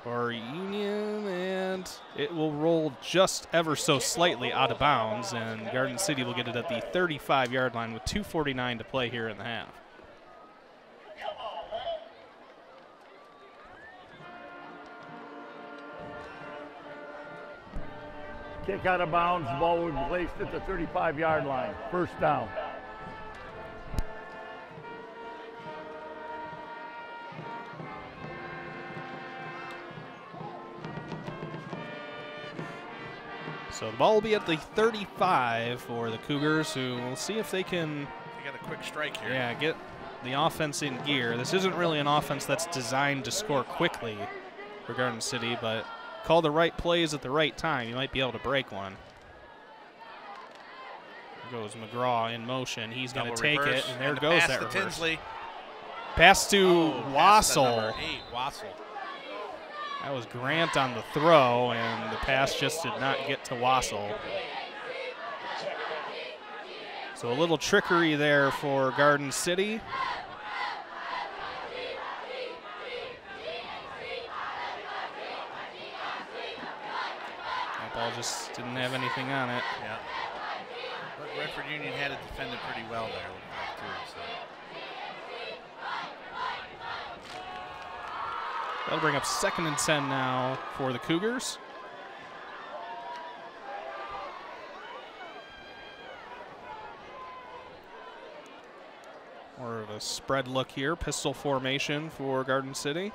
for Union, and it will roll just ever so slightly out of bounds, and Garden City will get it at the 35-yard line with 2:49 to play here in the half. Kick out of bounds, the ball will be placed at the 35-yard line. First down. So the ball will be at the 35 for the Cougars, who will see if they can They got a quick strike here. Yeah, get the offense in gear. This isn't really an offense that's designed to score quickly for Garden City, but call the right plays at the right time. You might be able to break one. There goes McGraw in motion. He's going to take it, and there goes that reverse. Tinsley. Pass to Wassel. Number 8, Wassel. That was Grant on the throw, and the pass just did not get to Wassel. So a little trickery there for Garden City. That ball just didn't have anything on it. Yeah. But Redford Union had it defended pretty well there, too. So. That'll bring up 2nd and 10 now for the Cougars. More of a spread look here, pistol formation for Garden City.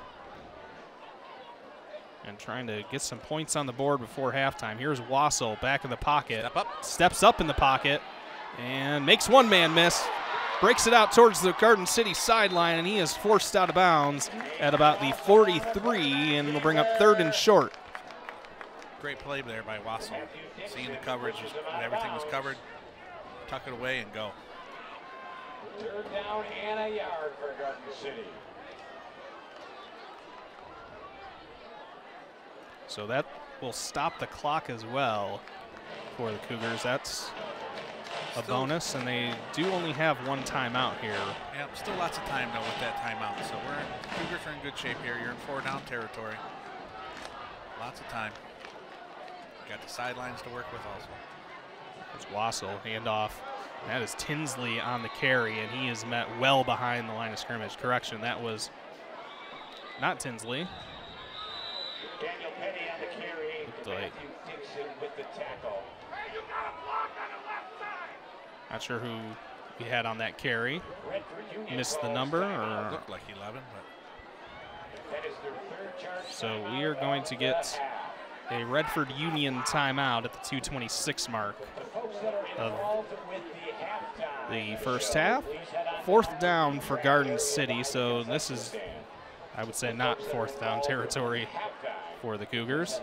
And trying to get some points on the board before halftime. Here's Wassel back in the pocket. Step up. Steps up in the pocket and makes one man miss. Breaks it out towards the Garden City sideline, and he is forced out of bounds at about the 43, and will bring up 3rd and short. Great play there by Wassel. Seeing the coverage, everything was covered. Tuck it away and go. 3rd down and a yard for Garden City. So that will stop the clock as well for the Cougars. That's a bonus, and they do only have one timeout here. Yeah, still lots of time though with that timeout. So Cougars are in good shape here. You're in 4-down territory. Lots of time. Got the sidelines to work with also. It's Wassel, handoff. That is Tinsley on the carry, and he is met well behind the line of scrimmage. Correction, that was not Tinsley. Daniel Petty on the carry. Like, Matthew Dixon with the tackle. not sure who we had on that carry. Redford Union Missed the number, It or looked like 11, but that is their 3rd charge. so we are going to get a Redford Union timeout at the 2:26 mark of the first half. 4th down for Garden City, so this is, I would say, not 4th down territory for the Cougars.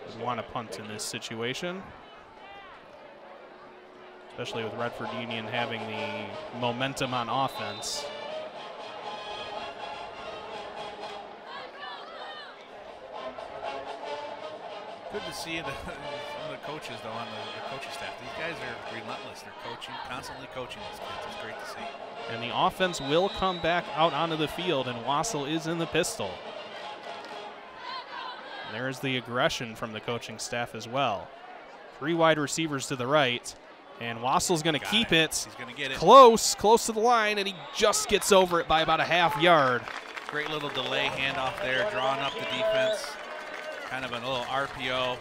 Would want to punt in this situation, especially with Redford Union having the momentum on offense. good to see some of the coaches, though, on the coaching staff. These guys are relentless. They're coaching, constantly coaching these kids. It's great to see. And the offense will come back out onto the field, and Wassel is in the pistol. There's the aggression from the coaching staff as well. 3 wide receivers to the right, and Wassel's going to keep it. He's going to get it. Close to the line, and he just gets over it by about a half yard. Great little delay handoff there, drawing up the defense. Kind of a little RPO.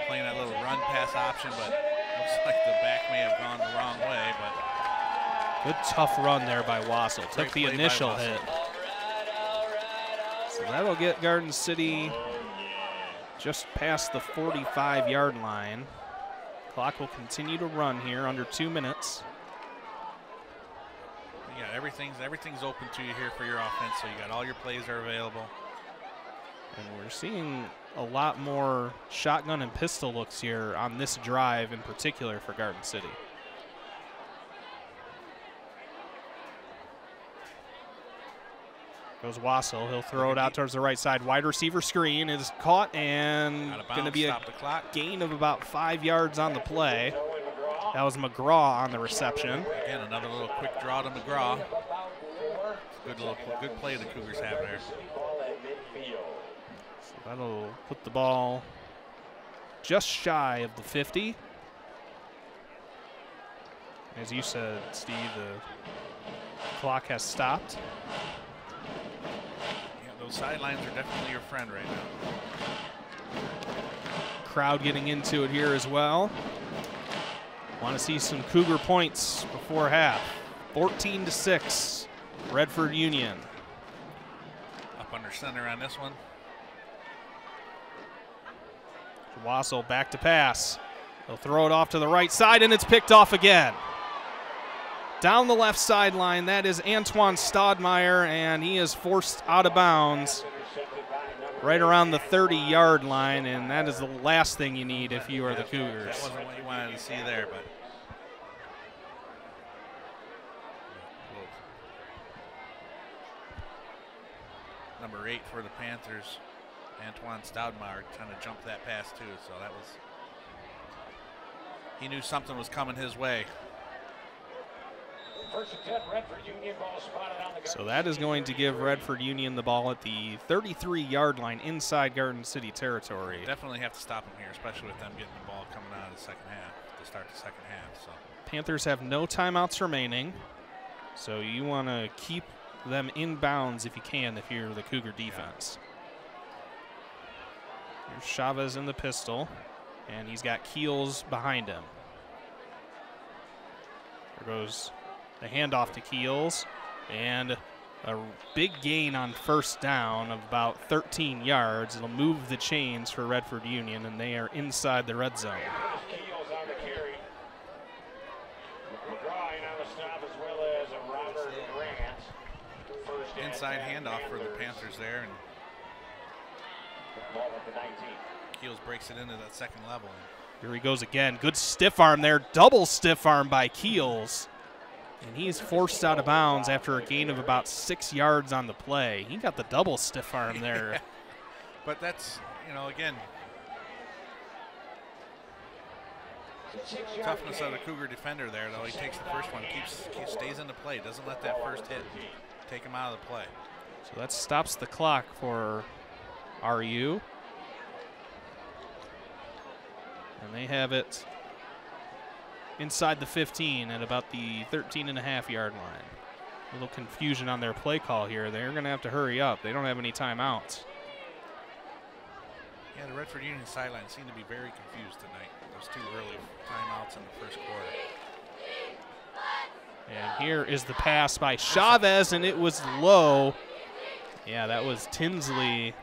Playing that little run pass option, but looks like the back may have gone the wrong way. But good tough run there by Wassel. Took the initial hit. So that'll get Garden City just past the 45-yard line. Clock will continue to run here under 2 minutes. Yeah, everything's open to you here for your offense, so you got all your plays are available. And we're seeing a lot more shotgun and pistol looks here on this drive in particular for Garden City. Goes Wassel. He'll throw it out towards the right side. Wide receiver screen is caught and going to be a gain of about 5 yards on the play. That was McGraw on the reception. Again, another little quick draw to McGraw. Good play the Cougars have there. So that'll put the ball just shy of the 50. As you said, Steve, the clock has stopped. Those sidelines are definitely your friend right now. Crowd getting into it here as well. Want to see some Cougar points before half. 14-6, Redford Union. Up under center on this one. Wassel back to pass. He'll throw it off to the right side, and it's picked off again. Down the left sideline, that is Antoine Stodmeyer, and he is forced out of bounds right around the 30-yard line, and that is the last thing you need if you are the Cougars. That wasn't what you wanted to see there, but number 8 for the Panthers, Antoine Stodmeyer, trying to jump that pass too, so that was, he knew something was coming his way. So that is going to give Redford Union the ball at the 33-yard line inside Garden City territory. Definitely have to stop them here, especially with them getting the ball coming out of the second half, to start the second half. So Panthers have no timeouts remaining, so you want to keep them in bounds if you can, if you're the Cougar defense. Here's Chavez in the pistol, and he's got Keels behind him. There goes the handoff to Keels, and a big gain on first down of about 13 yards. It'll move the chains for Redford Union, and they are inside the red zone. Inside handoff for the Panthers there, and Keels breaks it into that second level. Here he goes again. Good stiff arm there. Double stiff arm by Keels. And he's forced out of bounds after a gain of about 6 yards on the play. He got the double stiff arm there. But that's, you know, again, toughness of the Cougar defender there, though. He takes the first one, stays in the play, doesn't let that first hit take him out of the play. So that stops the clock for RU. And they have it inside the 15 at about the 13.5-yard line. A little confusion on their play call here. They're going to have to hurry up. They don't have any timeouts. Yeah, the Redford Union sideline seemed to be very confused tonight. Those 2 early timeouts in the first quarter. And here is the pass by Chavez, and it was low. Yeah, that was Tinsley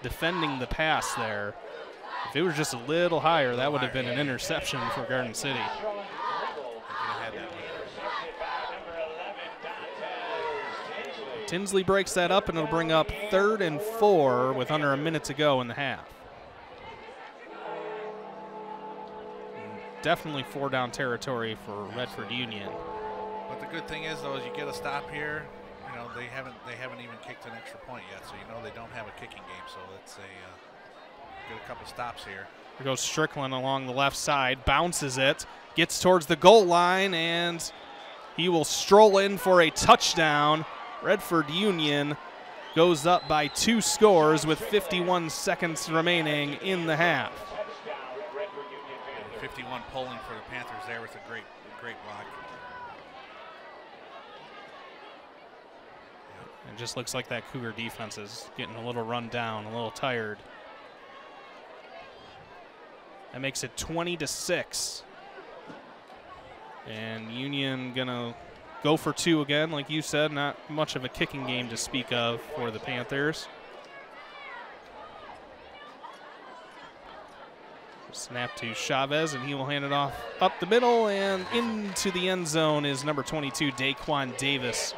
defending the pass there. If it was just a little higher, that would have been an interception for Garden City. Tinsley breaks that up, and it'll bring up 3rd and 4 with under a minute to go in the half. Definitely 4-down territory for Redford Union. But the good thing is, though, is you get a stop here. You know, they haven't even kicked an extra point yet, so you know they don't have a kicking game. So let's say get a couple stops here. Here goes Strickland along the left side, bounces it, gets towards the goal line, and he will stroll in for a touchdown. Redford Union goes up by 2 scores with 51 seconds remaining in the half. 51 polling for the Panthers there with a great block. It just looks like that Cougar defense is getting a little run down, a little tired. That makes it 20-6. And Union gonna go for 2 again, like you said. Not much of a kicking game to speak of for the Panthers. Snap to Chavez, and he will hand it off up the middle, and into the end zone is number 22, Daquan Davis,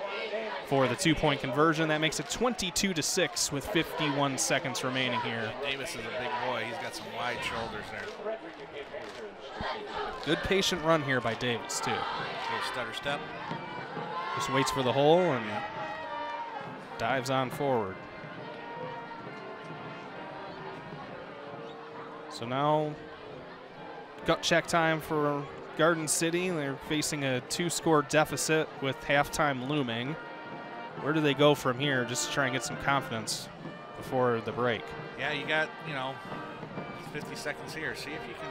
for the 2-point conversion. That makes it 22-6 with 51 seconds remaining here. Davis is a big boy. He's got some wide shoulders there. Good patient run here by Davis, too. Little stutter step. Just waits for the hole and dives on forward. So now, gut check time for Garden City. They're facing a 2-score deficit with halftime looming. Where do they go from here just to try and get some confidence before the break? Yeah, you got, 50 seconds here. See if you can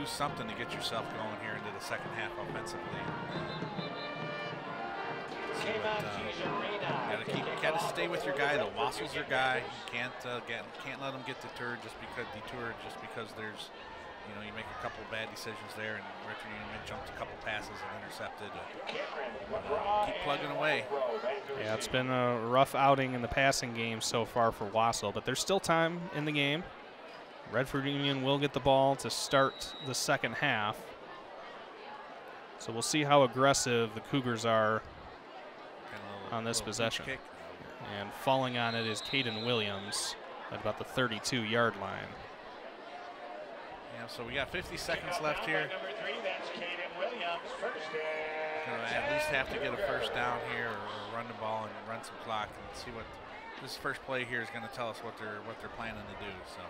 do something to get yourself going here into the second half offensively. Gotta stay with your guy though. Wassel's your guy. You can't let him get detoured just because there's, you make a couple bad decisions there, and Redford Union jumped a couple passes and intercepted. Keep plugging away. Yeah, it's been a rough outing in the passing game so far for Wassel, but there's still time in the game. Redford Union will get the ball to start the second half. So we'll see how aggressive the Cougars are on this possession. And falling on it is Caden Williams at about the 32-yard line. Yeah, so we got 50 seconds left here. At least have to get a first down here, or run the ball and run some clock, and see what this first play here is going to tell us what they're planning to do. So.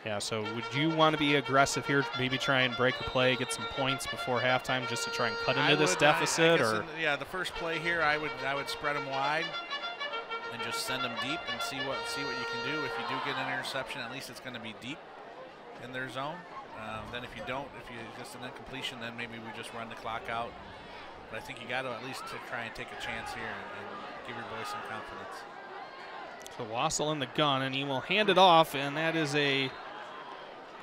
Yeah, so would you want to be aggressive here, maybe try and break a play, get some points before halftime just to try and cut into this deficit? Yeah, the first play here, I would spread them wide and just send them deep and see what you can do. If you do get an interception, at least it's going to be deep in their zone. Then if you don't, if you just an incompletion, then maybe we just run the clock out. But I think you got to at least try and take a chance here and give your boys some confidence. So Wassel in the gun, and he will hand it off, and that is a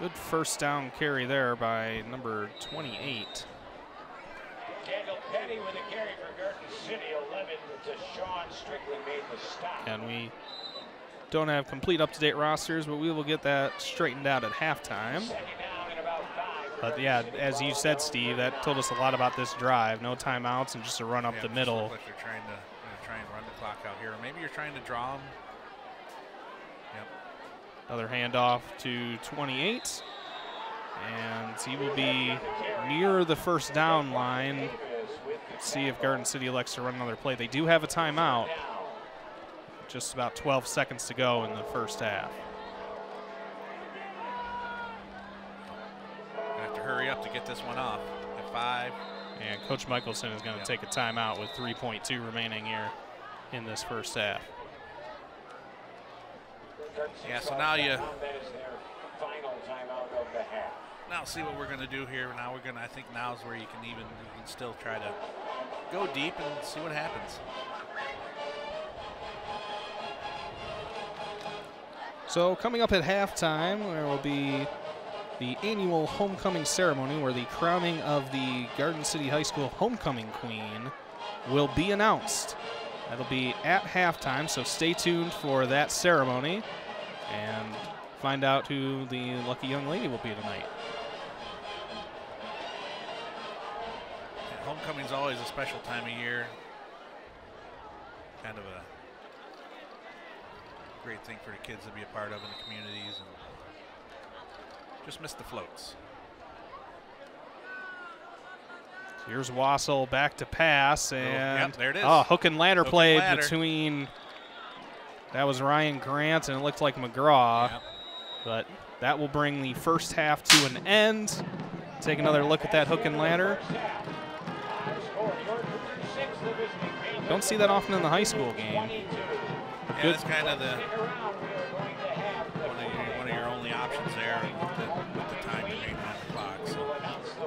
good first down carry there by number 28. Daniel Petty with a carry for Garden City, 11 to Sean Strickland made the stop. And we don't have complete up-to-date rosters, but we will get that straightened out at halftime. But yeah, as you said, Steve, that told us a lot about this drive. No timeouts and just a run up the middle. Like you're trying to try and run the clock out here, or maybe you're trying to draw them. Yep. Another handoff to 28, and he will be near the first down line. Let's see if Garden City elects to run another play. They do have a timeout. Just about 12 seconds to go in the first half. Have to hurry up to get this one off at 5. And Coach Michelson is going to take a timeout with 3.2 remaining here in this first half. Yeah, so now now see what we're going to do here. Now I think now is where you can still try to go deep and see what happens. So coming up at halftime, there will be the annual homecoming ceremony where the crowning of the Garden City High School homecoming queen will be announced. That'll be at halftime, so stay tuned for that ceremony and find out who the lucky young lady will be tonight. Yeah, homecoming's always a special time of year. Kind of a great thing for the kids to be a part of in the communities, and just missed the floats. Here's Wassel back to pass, and yep, there it is. Oh, hook and ladder play ladder between, that was Ryan Grant, and it looked like McGraw. Yep. But that will bring the first half to an end. Take another look at that hook and ladder. Don't see that often in the high school game. Yeah, that's kind of one of your only options there with the time remaining on the clock.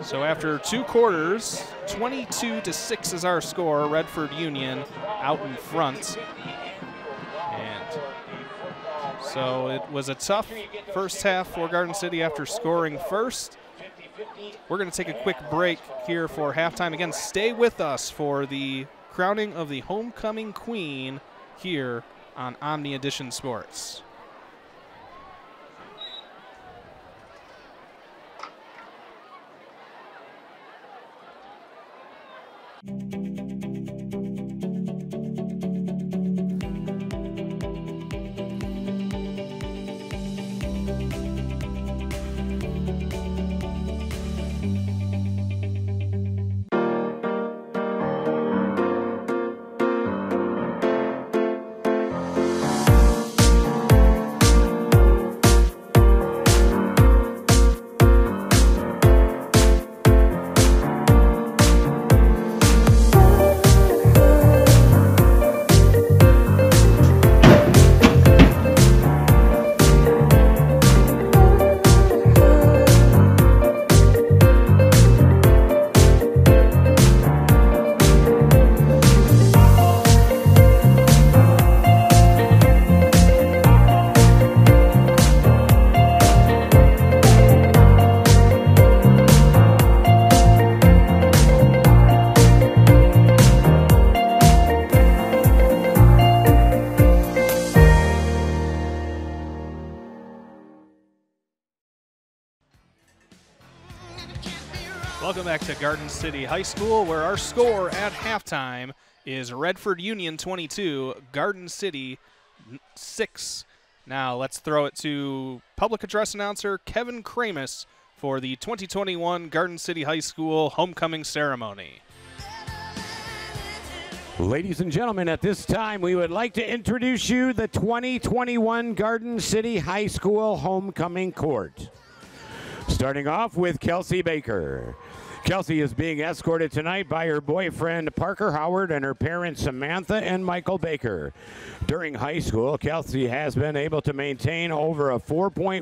So after 2 quarters, 22-6 is our score. Redford Union out in front. And so it was a tough first half for Garden City after scoring first. We're going to take a quick break here for halftime. Again, stay with us for the crowning of the homecoming queen here on Omni Edition Sports. Welcome back to Garden City High School, where our score at halftime is Redford Union 22, Garden City 6. Now let's throw it to public address announcer Kevin Kramus for the 2021 Garden City High School homecoming ceremony. Ladies and gentlemen, at this time we would like to introduce you the 2021 Garden City High School homecoming court. Starting off with Kelsey Baker. Kelsey is being escorted tonight by her boyfriend Parker Howard and her parents Samantha and Michael Baker. During high school, Kelsey has been able to maintain over a 4.1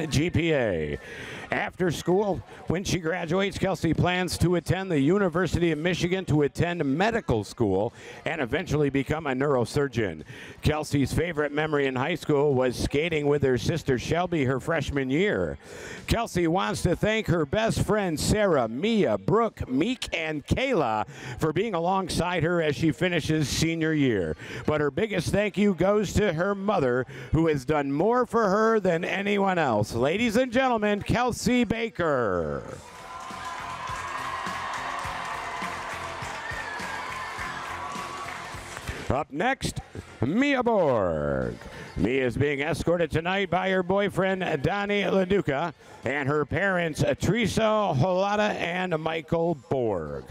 GPA. After school, when she graduates, Kelsey plans to attend the University of Michigan to attend medical school and eventually become a neurosurgeon. Kelsey's favorite memory in high school was skating with her sister Shelby her freshman year. Kelsey wants to thank her best friends Sarah, Mia, Brooke, Meek, and Kayla for being alongside her as she finishes senior year. But her biggest thank you goes to her mother, who has done more for her than anyone else. Ladies and gentlemen, Kelsey Baker. Up next, Mia Borg. Mia is being escorted tonight by her boyfriend, Donnie LaDuca, and her parents, Teresa Holada and Michael Borg.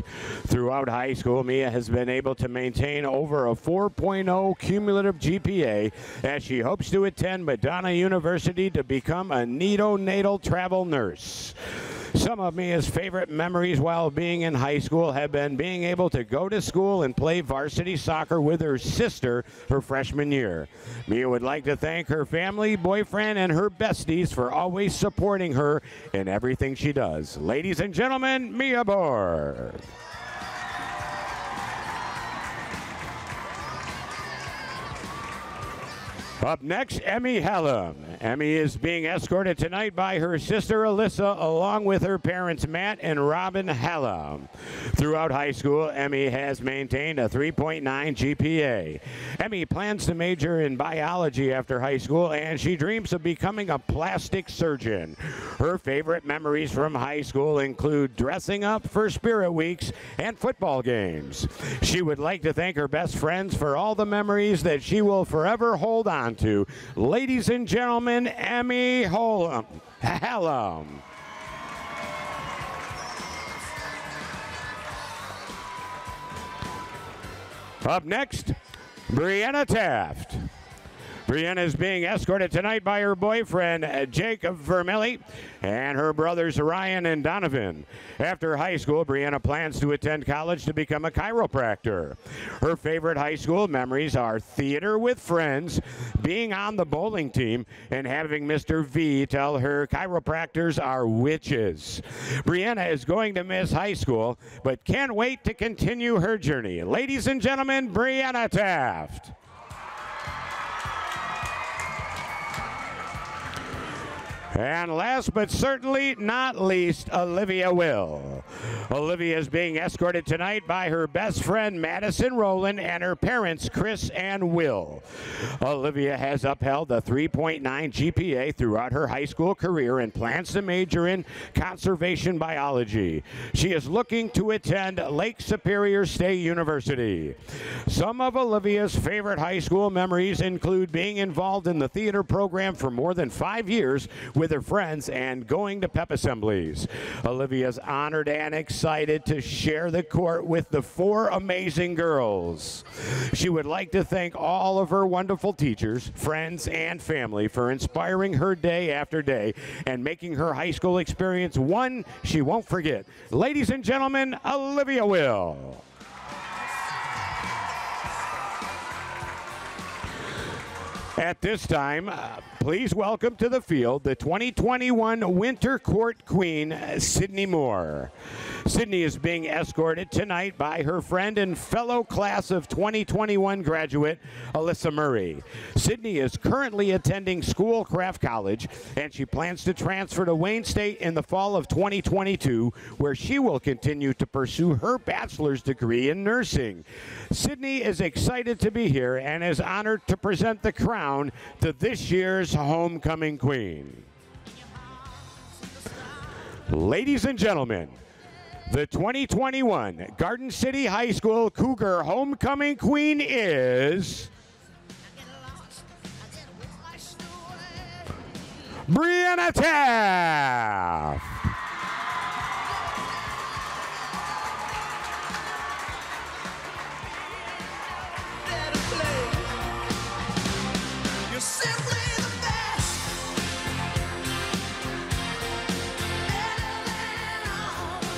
Throughout high school, Mia has been able to maintain over a 4.0 cumulative GPA as she hopes to attend Madonna University to become a neonatal travel nurse. Some of Mia's favorite memories while being in high school have been being able to go to school and play varsity soccer with her sister her freshman year. Mia would like to thank her family, boyfriend, and her besties for always supporting her in everything she does. Ladies and gentlemen, Mia Borg. Up next, Emmy Hallam. Emmy is being escorted tonight by her sister Alyssa, along with her parents Matt and Robin Hallam. Throughout high school, Emmy has maintained a 3.9 GPA. Emmy plans to major in biology after high school, and she dreams of becoming a plastic surgeon. Her favorite memories from high school include dressing up for Spirit Weeks and football games. She would like to thank her best friends for all the memories that she will forever hold on to. Ladies and gentlemen, Emmy Hallam. Up next, Brianna Taft. Brianna is being escorted tonight by her boyfriend, Jacob Vermilli, and her brothers, Ryan and Donovan. After high school, Brianna plans to attend college to become a chiropractor. Her favorite high school memories are theater with friends, being on the bowling team, and having Mr. V tell her chiropractors are witches. Brianna is going to miss high school, but can't wait to continue her journey. Ladies and gentlemen, Brianna Taft. And last but certainly not least, Olivia Will. Olivia is being escorted tonight by her best friend, Madison Rowland, and her parents, Chris and Will. Olivia has upheld a 3.9 GPA throughout her high school career and plans to major in conservation biology. She is looking to attend Lake Superior State University. Some of Olivia's favorite high school memories include being involved in the theater program for more than 5 years with her friends and going to pep assemblies. Olivia's honored and excited to share the court with the 4 amazing girls. She would like to thank all of her wonderful teachers, friends, and family for inspiring her day after day and making her high school experience one she won't forget. Ladies and gentlemen, Olivia Will. At this time, please welcome to the field the 2021 Winter Court Queen, Sydney Moore. Sydney is being escorted tonight by her friend and fellow class of 2021 graduate, Alyssa Murray. Sydney is currently attending Schoolcraft College, and she plans to transfer to Wayne State in the fall of 2022, where she will continue to pursue her bachelor's degree in nursing. Sydney is excited to be here and is honored to present the crown to this year's homecoming queen. Ladies and gentlemen, the 2021 Garden City High School Cougar homecoming queen is Brianna Taft.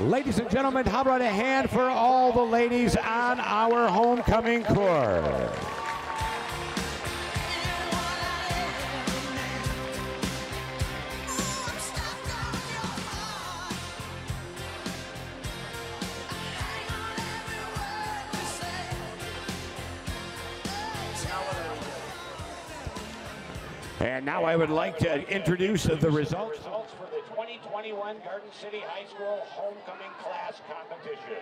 Ladies and gentlemen, how about a hand for all the ladies on our homecoming court? And now I would like to introduce the results. For the 2021 Garden City High School Homecoming Class Competition.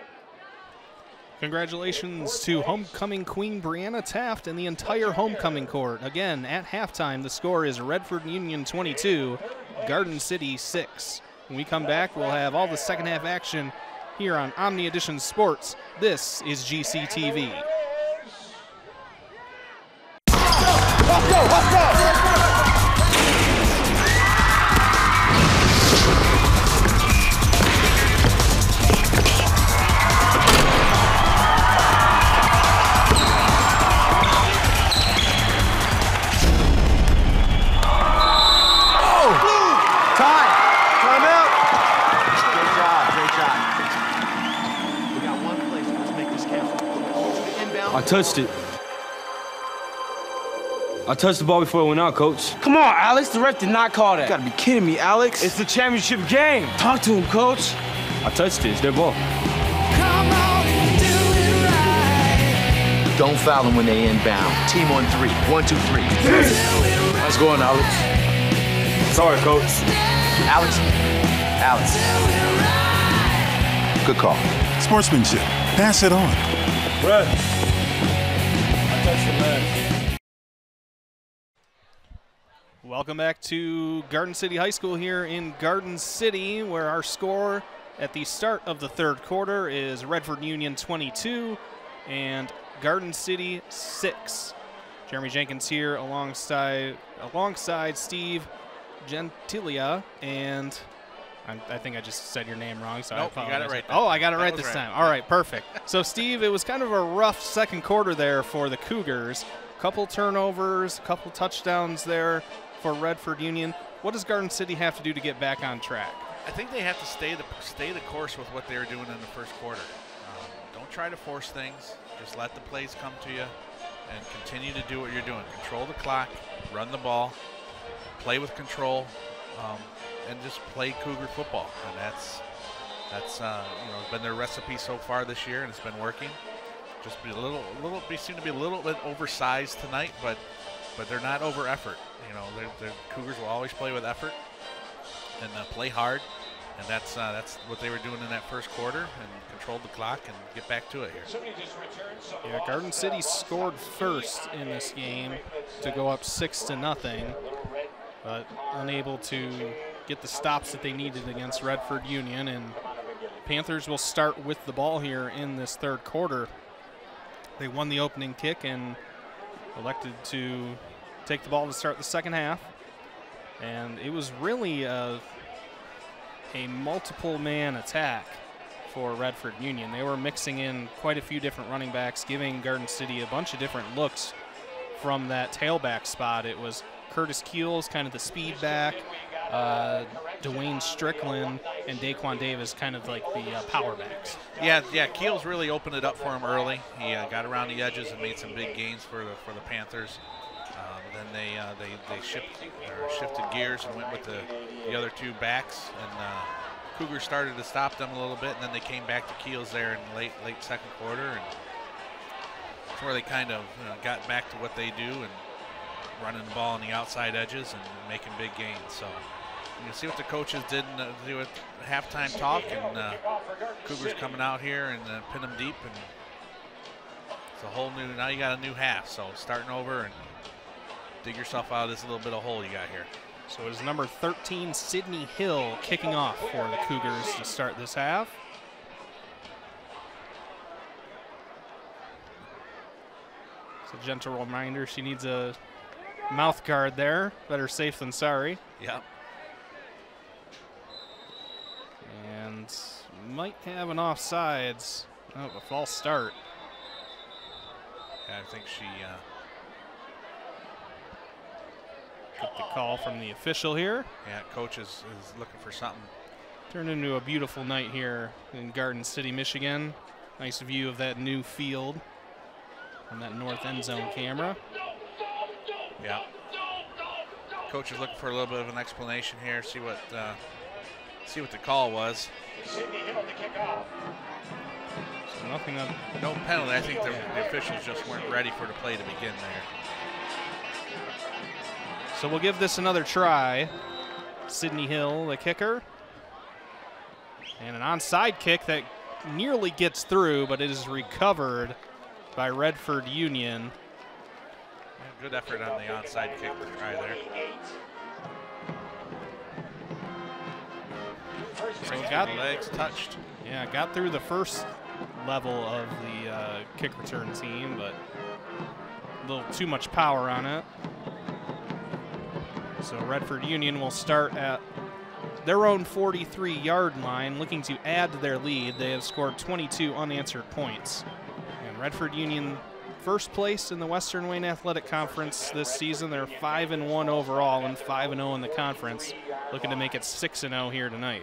Congratulations to homecoming queen Brianna Taft and the entire homecoming court. Again, at halftime, the score is Redford Union 22, Garden City 6. When we come back, we'll have all the second half action here on Omni Edition Sports. This is GCTV. Let's go, let's go! I touched it. I touched the ball before it went out, Coach. Come on, Alex. The ref did not call that. You gotta be kidding me, Alex. It's the championship game. Talk to him, Coach. I touched it. It's their ball. Come on, do it right. Don't foul them when they inbound. Team on 3. 1, 2, 3. Nice going, Alex. Sorry, Coach. Alex. Good call. Sportsmanship. Pass it on. Red. I touched the man. Welcome back to Garden City High School here in Garden City, where our score at the start of the third quarter is Redford Union 22 and Garden City 6. Jeremy Jenkins here alongside Steve Gentilia, and I think I just said your name wrong, so nope, I you got it right. Oh, I got it right this right. time. All right, perfect. So, Steve, it was kind of a rough second quarter there for the Cougars. Couple turnovers, a couple touchdowns there for Redford Union. What does Garden City have to do to get back on track? I think they have to stay the course with what they were doing in the first quarter. Don't try to force things. Just let the plays come to you and continue to do what you're doing. Control the clock, run the ball, play with control, and just play Cougar football. And that's been their recipe so far this year, and it's been working. Just be they seem to be a little bit oversized tonight, but they're not over effort. The Cougars will always play with effort and play hard, and that's what they were doing in that first quarter, and controlled the clock and get back to it here. Yeah, Garden City scored first in this game to go up 6-0, but unable to get the stops that they needed against Redford Union, and Panthers will start with the ball here in this third quarter. They won the opening kick and elected to take the ball to start the second half. And it was really a multiple-man attack for Redford Union. They were mixing in quite a few different running backs, giving Garden City a bunch of different looks from that tailback spot. It was Curtis Keels, kind of the speed back, Dwayne Strickland, and Daquan Davis, kind of like the power backs. Yeah, Keels really opened it up for him early. He got around the edges and made some big gains for the Panthers. Then they shifted gears and went with the other two backs, and Cougars started to stop them a little bit, and then they came back to Keels there in late second quarter, and that's where they kind of got back to what they do and running the ball on the outside edges and making big gains. So you can see what the coaches did do at halftime talk, and Cougars coming out here and pin them deep, and it's a whole new. Now you got a new half, so starting over and dig yourself out of this little bit of hole you got here. So it's number 13, Sydney Hill, kicking off for the Cougars to start this half. It's a gentle reminder she needs a mouth guard there. Better safe than sorry. Yep. And might have an offsides. Oh, a false start. Yeah, I think she get the call from the official here. Yeah, coach is looking for something. Turned into a beautiful night here in Garden City, Michigan. Nice view of that new field from that north end zone camera. Yeah. Coach is looking for a little bit of an explanation here. See what the call was. So nothing. No penalty. I think the officials just weren't ready for the play to begin there. So we'll give this another try. Sydney Hill, the kicker. And an onside kick that nearly gets through, but it is recovered by Redford Union. Yeah, good effort on the onside kick try there. So got legs touched. Yeah, got through the first level of the kick return team, but a little too much power on it. So Redford Union will start at their own 43-yard line, looking to add to their lead. They have scored 22 unanswered points. And Redford Union, first place in the Western Wayne Athletic Conference this season. They're 5-1 overall and 5-0 in the conference, looking to make it 6-0 here tonight.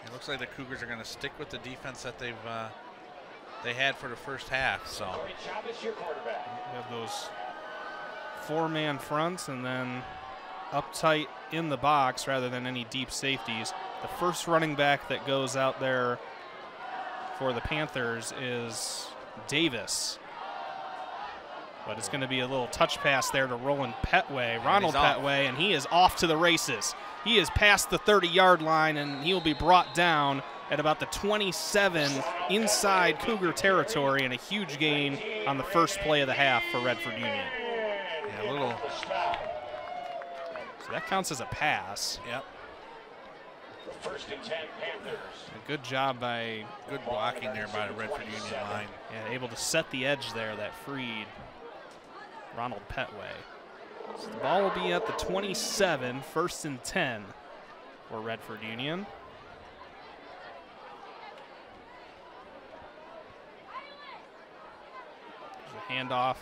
It looks like the Cougars are going to stick with the defense that they had for the first half. So we have those four-man fronts and then up tight in the box rather than any deep safeties. The first running back that goes out there for the Panthers is Davis. But it's going to be a little touch pass there to Ronald Petway, and he is off to the races. He is past the 30-yard line, and he will be brought down at about the 27 inside Cougar territory, and a huge gain on the first play of the half for Redford Union. Yeah, a little. So that counts as a pass. Yep. First and 10 Panthers. A good job by good blocking there by the Redford Union line. Yeah, able to set the edge there that freed Ronald Petway. So the ball will be at the 27, first and 10 for Redford Union. handoff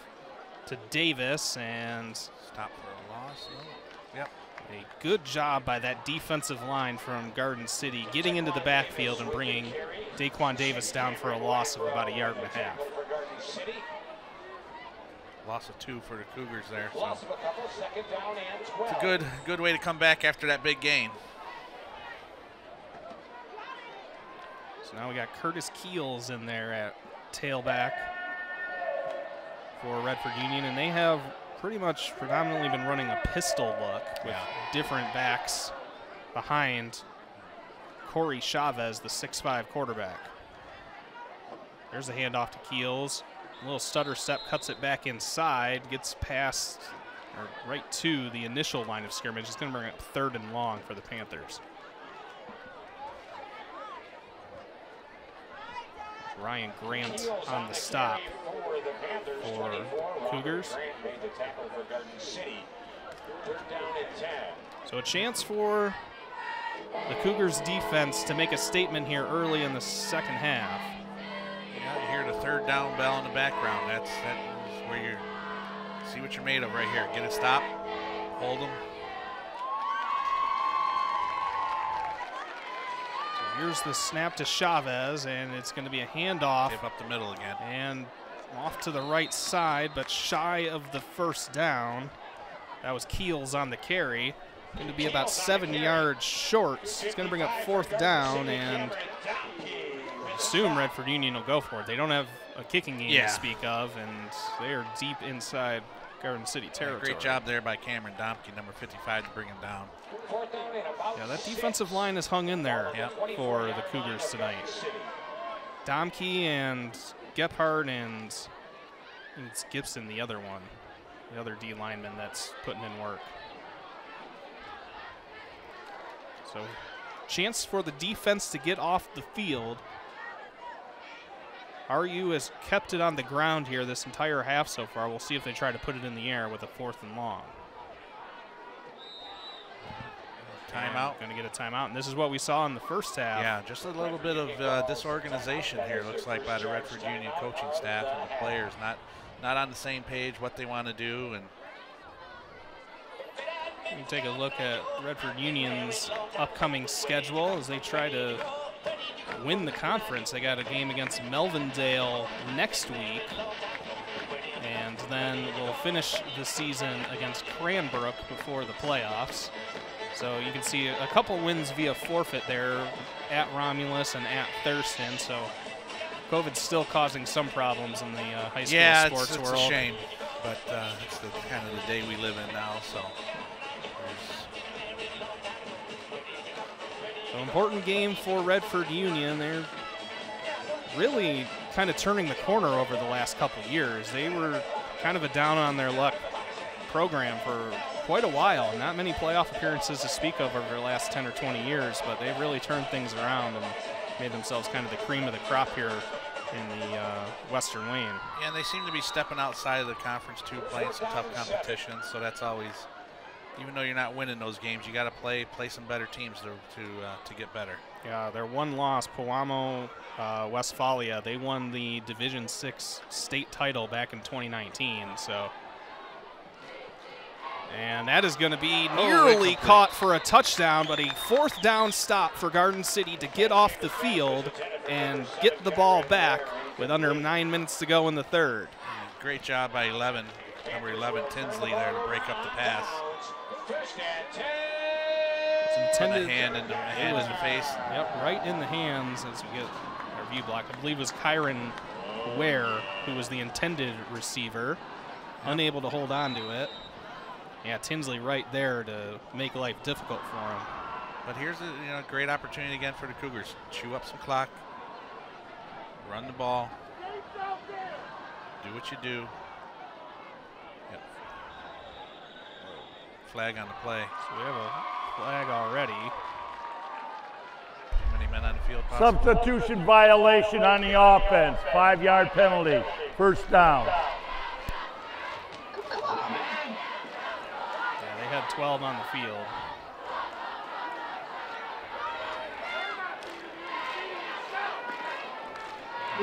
to Davis, and stop for a loss. No. Yep. A good job by that defensive line from Garden City getting into the backfield and bringing Daquan Davis down for a loss of about 1.5 yards. Loss of 2 for the Cougars there. So. It's a good way to come back after that big gain. So now we got Curtis Keels in there at tailback for Redford Union, and they have pretty much predominantly been running a pistol look with different backs behind Corey Chavez, the 6'5" quarterback. There's a handoff to Keels. A little stutter step, cuts it back inside, gets past, or right to the initial line of scrimmage. It's going to bring up 3rd and long for the Panthers. Ryan Grant on the stop for Cougars. So a chance for the Cougars defense to make a statement here early in the second half. Yeah, you hear the 3rd down bell in the background. That is where you see what you're made of right here. Get a stop, hold them. Here's the snap to Chavez, and it's going to be a handoff. Give up the middle again. And off to the right side, but shy of the 1st down. That was Keels on the carry. Going to be about 7 yards short. It's going to bring up 4th down, and I assume Redford Union will go for it. They don't have a kicking game to speak of, and they are deep inside Garden City territory. Great job there by Cameron Domke, number 55, to bring him down. Yeah, that defensive line has hung in there for the Cougars tonight. Domke and Gephardt, and it's Gibson, the other one, the other D lineman that's putting in work. So, chance for the defense to get off the field. RU has kept it on the ground here this entire half so far. We'll see if they try to put it in the air with a 4th and long. Timeout. Going to get a timeout, and this is what we saw in the first half. Yeah, just a little bit of disorganization here, looks like, by the Redford Union coaching staff and the players. Not on the same page what they want to do. And you can take a look at Redford Union's upcoming schedule as they try to win the conference. They got a game against Melvindale next week, and then we'll finish the season against Cranbrook before the playoffs. So you can see a couple wins via forfeit there at Romulus and at Thurston. So COVID's still causing some problems in the high school sports world. Yeah, it's a shame, but it's the kind of the day we live in now. So important game for Redford Union. They're really kind of turning the corner over the last couple years. They were kind of a down on their luck program for quite a while. Not many playoff appearances to speak of over the last 10 or 20 years, but they've really turned things around and made themselves kind of the cream of the crop here in the Western Wayne. Yeah, and they seem to be stepping outside of the conference too, playing some tough competition. So that's always, even though you're not winning those games, you got to play some better teams to get better. Yeah, their one loss, Pewamo Westphalia, they won the Division VI state title back in 2019. So. And that is going to be nearly caught for a touchdown, but a 4th down stop for Garden City to get off the field and get the ball back with under 9 minutes to go in the 3rd. Great job by number 11, Tinsley there to break up the pass. It's intended. Put a hand in the face. Yep, right in the hands as we get our view block. I believe it was Kyron Ware who was the intended receiver, unable to hold on to it. Yeah, Tinsley right there to make life difficult for him. But here's a great opportunity again for the Cougars. Chew up some clock, run the ball, do what you do. Yep. Flag on the play. So we have a flag already. Too many men on the field possible. Substitution violation on the offense. 5-yard penalty. 1st down. Had 12 on the field.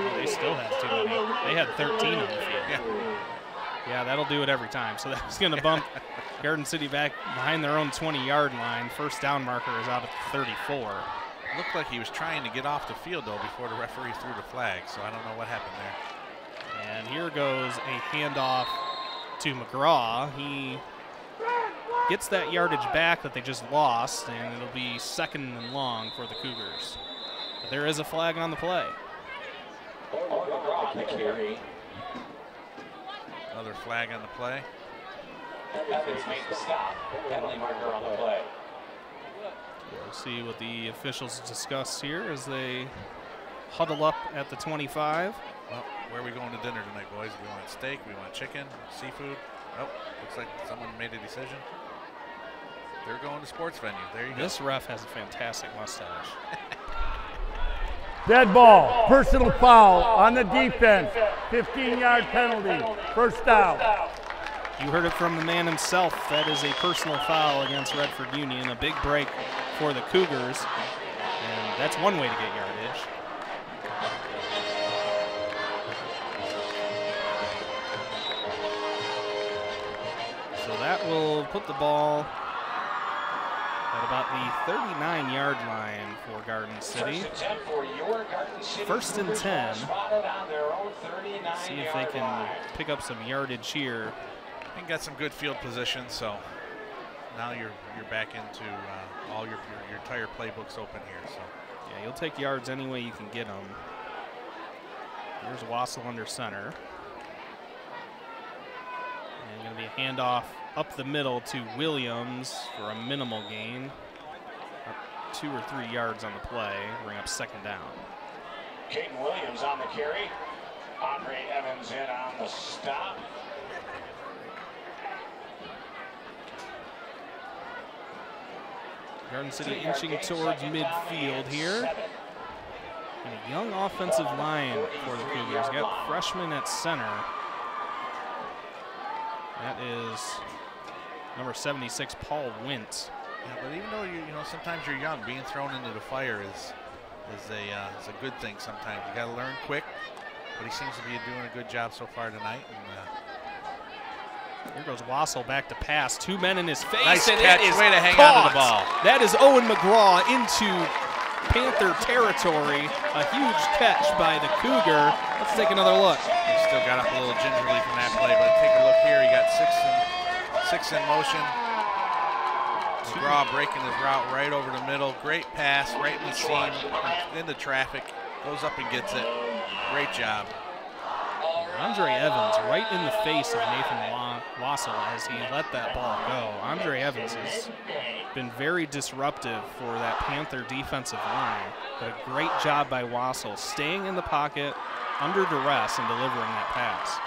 Oh, they still had too many. They had 13 on the field. Yeah, that'll do it every time. So that's going to bump Garden City back behind their own 20-yard line. First down marker is out at 34. Looked like he was trying to get off the field, though, before the referee threw the flag, so I don't know what happened there. And here goes a handoff to McGraw. He gets that yardage back that they just lost, and it'll be 2nd and long for the Cougars. But there is a flag on the play. McGraw on the carry. Another flag on the play. Evans made the stop. Penalty marker on the play. We'll see what the officials discuss here as they huddle up at the 25. Well, where are we going to dinner tonight, boys? We want steak, we want chicken, seafood. Oh, looks like someone made a decision. They're going to sports venue. There you go. This ref has a fantastic mustache. Dead ball, personal foul on the defense, 15-yard penalty, first down. You heard it from the man himself. That is a personal foul against Redford Union. A big break for the Cougars. And that's one way to get yardage. So that will put the ball at about the 39-yard line for Garden City. First and 10. See if they can pick up some yardage here. And got some good field position, so now you're back into all your entire playbooks open here. So yeah, you'll take yards any way you can get them. Here's Wassel under center. And going to be a handoff up the middle to Williams for a minimal gain. Up 2 or 3 yards on the play, bring up 2nd down. Caden Williams on the carry. Andre Evans in on the stop. Garden City inching towards midfield here. And a young offensive line for the Cougars. Got freshman at center. That is number 76, Paul Wint. Yeah, but even though you know sometimes you're young, being thrown into the fire is a good thing. Sometimes you got to learn quick. But he seems to be doing a good job so far tonight. And, here goes Wassel back to pass. 2 men in his face. Nice and catch. it is Way to hang caught. on to the ball. That is Owen McGraw into Panther territory. A huge catch by the Cougar. Let's take another look. He still got up a little gingerly from that play, but take a look here. He got six in motion. McGraw breaking his route right over the middle. Great pass, right in the seam, into traffic. Goes up and gets it. Great job. Andre Evans right in the face of Nathan Wassel as he let that ball go. Andre Evans has been very disruptive for that Panther defensive line. But a great job by Wassel, staying in the pocket under duress and delivering that pass.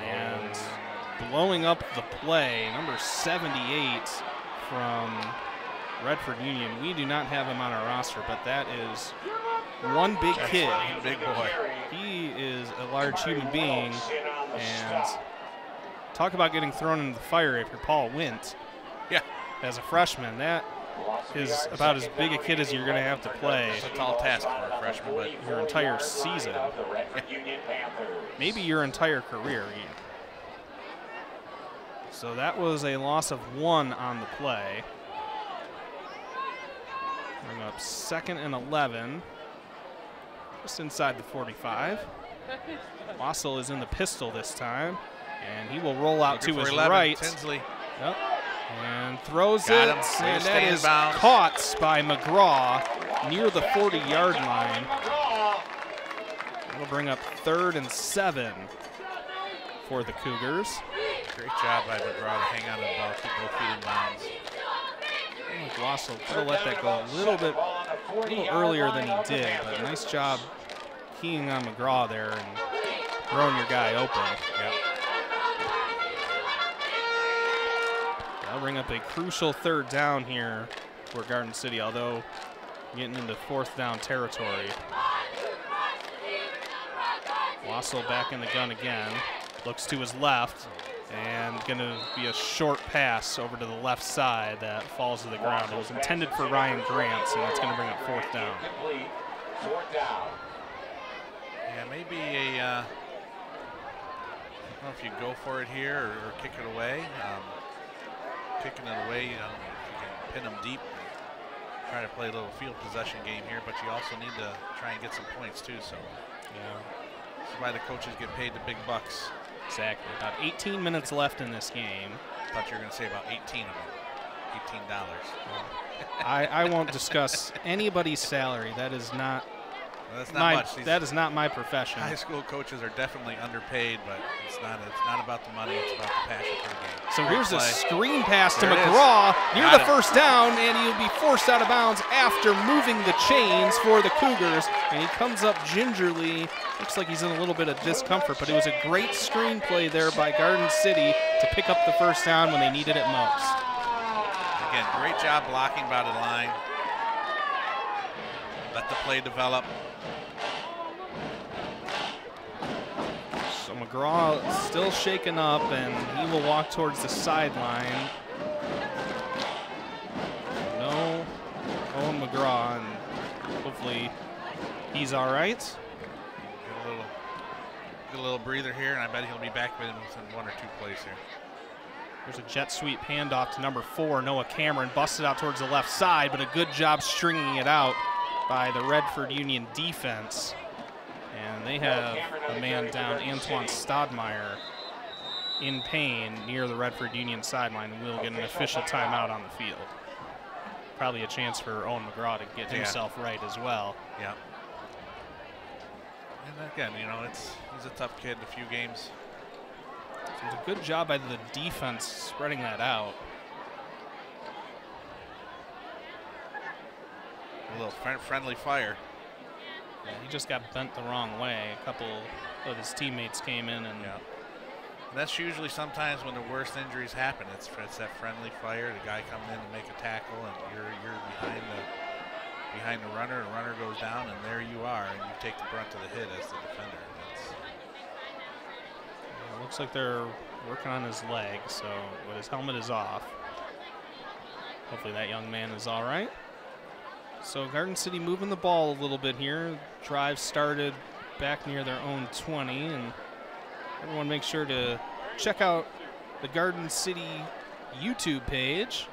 And blowing up the play, number 78 from Redford Union. We do not have him on our roster, but that is one big kid. Big boy. He is a large human being, and talk about getting thrown into the fire if you're Paul Wint. Yeah. As a freshman, that is about as big a kid as you're going to have to play. It's a tall task for a freshman, but your entire season. Maybe your entire career. So that was a loss of 1 on the play. Bring up 2nd and 11. Just inside the 45. Wassel is in the pistol this time, and he will roll out to his 11, right. Tinsley. Yep. And throws Got it, him. and Stay that in is bounds. caught by McGraw near the 40-yard line. That'll bring up 3rd and 7 for the Cougars. Great job by McGraw to hang on to the ball, keep both feet in bounds. Wassel could have let that go a little earlier than he did, but nice job keying on McGraw there and throwing your guy open. Yep. That'll bring up a crucial 3rd down here for Garden City, although getting into 4th down territory. Wassel back in the gun again, looks to his left, and going to be a short pass over to the left side that falls to the ground. It was intended for Ryan Grant, and it's going to bring up 4th down. 4th down. Yeah, maybe a, I don't know if you go for it here or kick it away. Kicking it away, you can pin them deep and try to play a little field possession game here, but you also need to try and get some points too. So yeah, that's why the coaches get paid the big bucks. Exactly. About 18 minutes left in this game. I thought you were going to say about 18 of them. $18. I won't discuss anybody's salary. That is not. Well, that's not much. That is not my profession. High school coaches are definitely underpaid, but it's not about the money. It's about the passion for the game. So Great here's play. a screen pass to There it is. McGraw near Got the it. first down, and he'll be forced out of bounds after moving the chains for the Cougars. And he comes up gingerly. Looks like he's in a little bit of discomfort, but it was a great screen play there by Garden City to pick up the first down when they needed it most. Again, great job blocking by the line. Let the play develop. So McGraw still shaken up, and he will walk towards the sideline. No Owen McGraw, and hopefully he's all right. Get a little breather here, and I bet he'll be back within 1 or 2 plays here. There's a jet sweep handoff to number 4, Noah Cameron, busted out towards the left side, but a good job stringing it out by the Redford Union defense. And they have a man down, Antoine Stodmeyer, in pain near the Redford Union sideline, and we'll get an official timeout on the field. Probably a chance for Owen McGraw to get himself right as well. Yeah. And again, you know, he's a tough kid, a few games. So it's a good job by the defense spreading that out. A little friendly fire. Yeah, he just got bent the wrong way. A couple of his teammates came in and. Yeah. And that's usually sometimes when the worst injuries happen. It's that friendly fire, the guy coming in to make a tackle, and you're behind the runner goes down, and there you are, and you take the brunt of the hit as the defender. It looks like they're working on his leg, so but his helmet is off. Hopefully that young man is all right. So Garden City moving the ball a little bit here. Drive started back near their own 20, and everyone make sure to check out the Garden City YouTube page,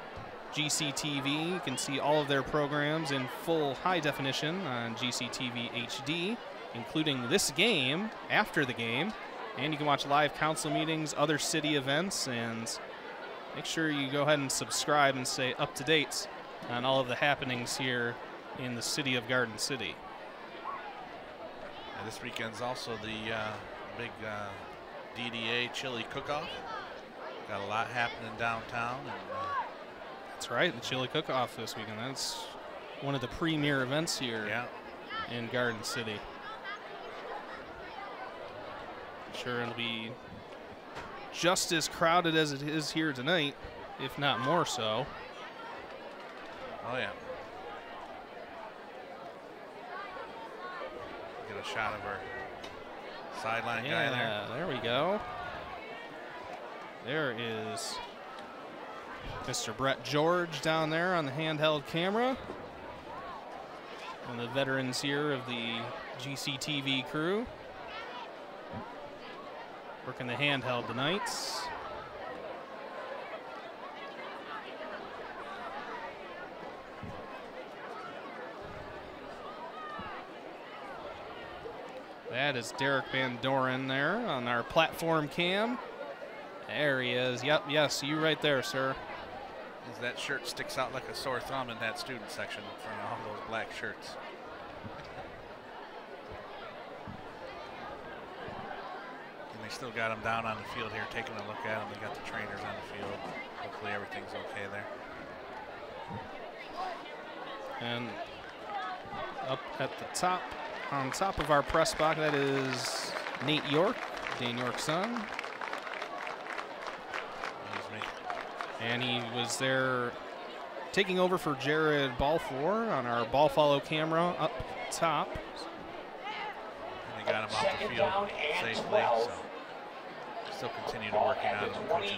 GCTV. You can see all of their programs in full high definition on GCTV HD, including this game, after the game, and you can watch live council meetings, other city events, and make sure you go ahead and subscribe and stay up to date on all of the happenings here in the city of Garden City. And this weekend's also the big DDA chili cook-off. Got a lot happening downtown. And, that's right, the chili cook-off this weekend. That's one of the premier events here in Garden City. Sure, it'll be just as crowded as it is here tonight, if not more so. Oh, yeah. Get a shot of our sideline guy there. Yeah, there we go. There is Mr. Brett George down there on the handheld camera. One of the veterans here of the GCTV crew. Working the handheld tonight. That is Derek Van Doren there on our platform cam. There he is. Yep, yes, you right there, sir. That shirt sticks out like a sore thumb in that student section in front of all those black shirts. And they still got him down on the field here, taking a look at him. They got the trainers on the field. Hopefully everything's okay there. And up at the top, on top of our press box, that is Nate York, Dane York's son. And he was there taking over for Jared Balfour on our ball follow camera up top. And they got him off the field safely, so still continue to working on him. Coaches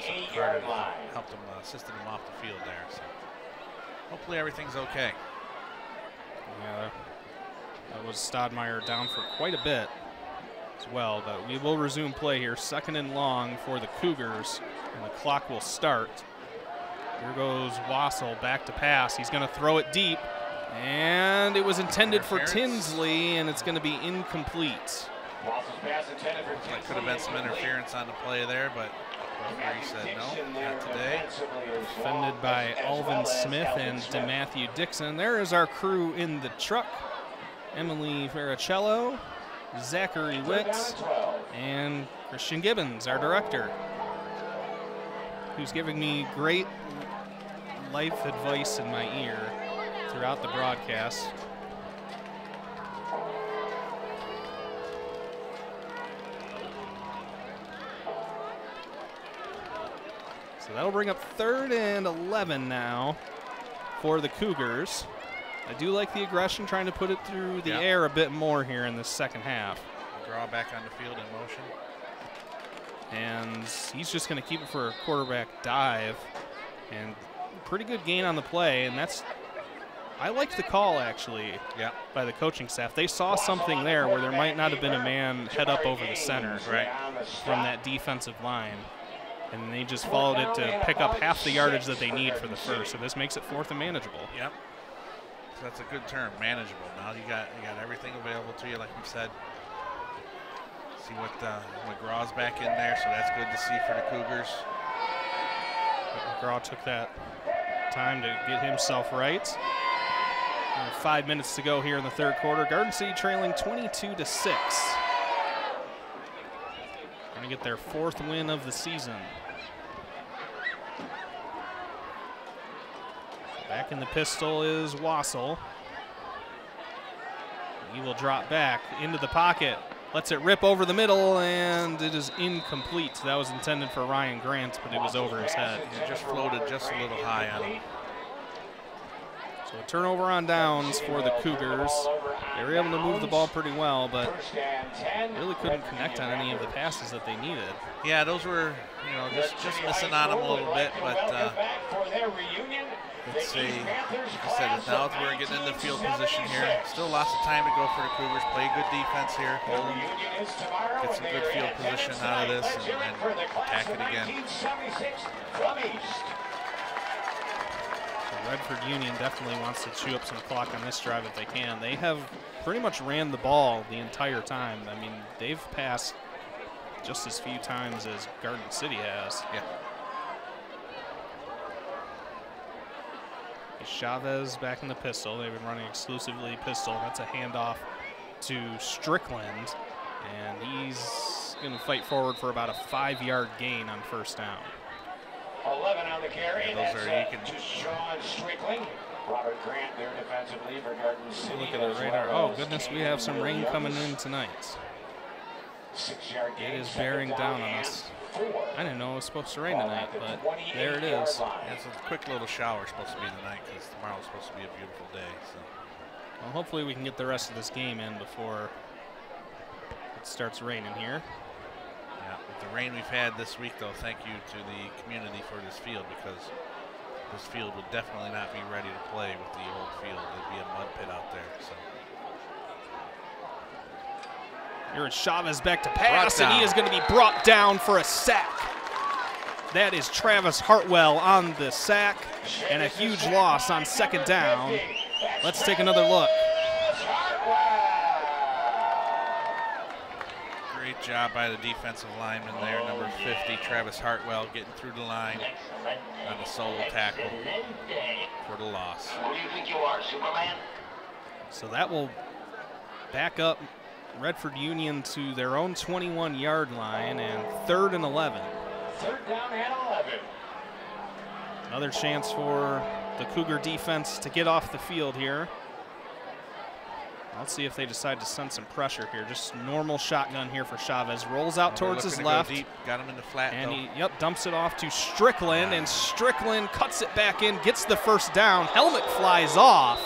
helped him, assisted him off the field there. So hopefully everything's okay. Yeah, that was Stodmeyer down for quite a bit. as well, but we will resume play here. 2nd and long for the Cougars, and the clock will start. Here goes Wassel back to pass. He's going to throw it deep, and it was intended for Tinsley, and it's going to be incomplete. That could have been some interference on the play there, but referee said no, not today. Defended by Alvin Smith and DeMatthew Dixon. There is our crew in the truck. Emily Faricello, Zachary Witz, and Christian Gibbons, our director, who's giving me great life advice in my ear throughout the broadcast. So that'll bring up 3rd and 11 now for the Cougars. I do like the aggression, trying to put it through the air a bit more here in the second half. Draw back on the field in motion. And he's just going to keep it for a quarterback dive. And pretty good gain on the play, and that's, I liked the call actually by the coaching staff. They saw something there where there might not have been a man head up over the center from that defensive line. And they just followed it to pick up half the yardage that they need for the first. So this makes it 4th and manageable. Yep. So that's a good term, manageable. Now you got everything available to you, like we said. See what McGraw's back in there, so that's good to see for the Cougars. McGraw took that time to get himself right. 5 minutes to go here in the 3rd quarter. Garden City trailing 22-6. Going to get their 4th win of the season. Back in the pistol is Wassel. He will drop back into the pocket. Lets it rip over the middle, and it is incomplete. That was intended for Ryan Grant, but it was over his head. It just floated just a little high on him. So a turnover on downs for the Cougars. They were able to move the ball pretty well, but really couldn't connect on any of the passes that they needed. Yeah, those were, just missing on them a little bit, but let's see. Like I said, now we're getting into field position here. Still lots of time to go for the Cougars. Play good defense here. Get some good field position out of this and attack it again. Redford Union definitely wants to chew up some clock on this drive if they can. They have pretty much ran the ball the entire time. I mean, they've passed just as few times as Garden City has. Yeah. Chavez back in the pistol. They've been running exclusively pistol. That's a handoff to Strickland, and he's going to fight forward for about a 5-yard gain on 1st down. 11 on the carry. Yeah, those are to Sean Strickland. Robert Grant there defensively for Garden City. Look at the radar. Oh, goodness, we have some rain coming in tonight. 6-yard gain. It is bearing down on us. I didn't know it was supposed to rain tonight, but there it is. Yeah, it's a quick little shower supposed to be tonight because tomorrow's supposed to be a beautiful day. So. Well, hopefully we can get the rest of this game in before it starts raining here. Yeah, with the rain we've had this week, though, thank you to the community for this field, because this field would definitely not be ready to play with the old field. There'd be a mud pit out there. So. Here is Chavez back to pass, and he is going to be brought down for a sack. That is Travis Hartwell on the sack, and a huge loss on 2nd down. Let's take another look. Great job by the defensive lineman there, number 50, Travis Hartwell, getting through the line on a solo tackle for the loss. Who do you think you are, Superman? So that will back up Redford Union to their own 21-yard line, and 3rd and 11. 3rd down and 11. Another chance for the Cougar defense to get off the field here. Let's see if they decide to send some pressure here. Just normal shotgun here for Chavez. Rolls out towards his left. Deep. Got him in the flat, and though. he dumps it off to Strickland, and Strickland cuts it back in, gets the 1st down. Helmet flies off.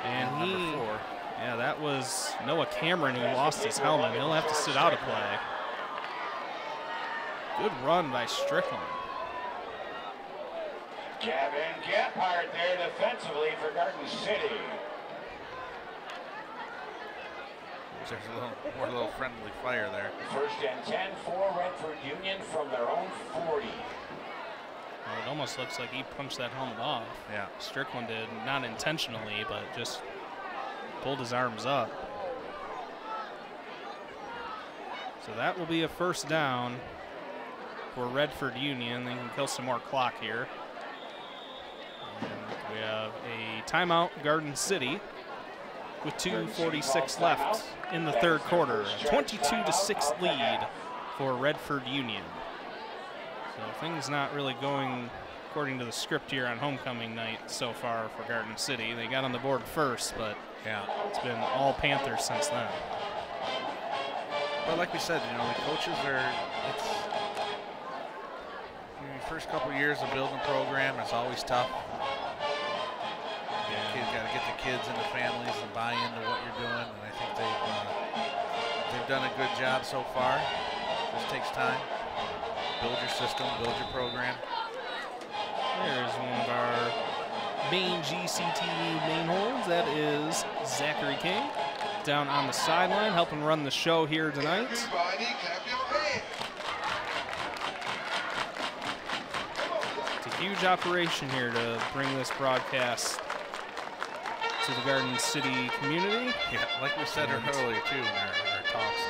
And number 4. Yeah, that was Noah Cameron who lost his helmet. He'll have to sit out a play. Good run by Strickland. Gavin Gephardt there defensively for Garden City. There's a little friendly fire there. First and 10 for Redford Union from their own 40. Well, it almost looks like he punched that helmet off. Yeah. Strickland did, not intentionally, but just pulled his arms up. So that will be a first down for Redford Union. They can kill some more clock here. And we have a timeout, Garden City, with 2:46 left in the third quarter. 22-6 lead for Redford Union. So things not really going according to the script here on homecoming night so far for Garden City. They got on the board first, but yeah, it's been all Panthers since then. But like we said, you know, the coaches are, it's, you know, your first couple of years of building a program, it's always tough. You got to get the kids and the families to buy into what you're doing, and I think they've done a good job so far. Just takes time. Build your system, build your program. There's one of our main GCTV main horns. That is Zachary King down on the sideline, helping run the show here tonight. Everybody clap your hands. It's a huge operation here to bring this broadcast to the Garden City community. Yeah, like we said earlier too in our talks,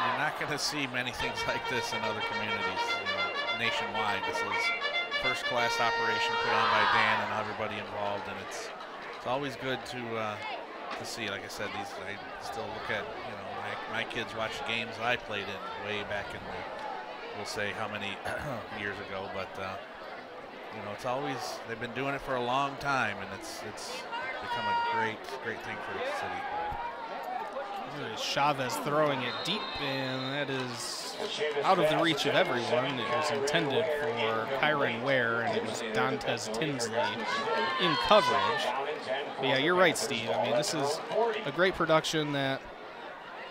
you're not going to see many things like this in other communities, you know, nationwide. This is first-class operation put on by Dan and everybody involved, and it's always good to see. Like I said, I still look at, you know, my kids watch the games I played in way back in the, we'll say how many years ago, but you know, it's always, they've been doing it for a long time, and it's become a great thing for the city. Chavez throwing it deep, and that is out of the reach of everyone. It was intended for Kyron Ware, and it was Dantes Tinsley in coverage. But yeah, you're right, Steve. I mean, this is a great production that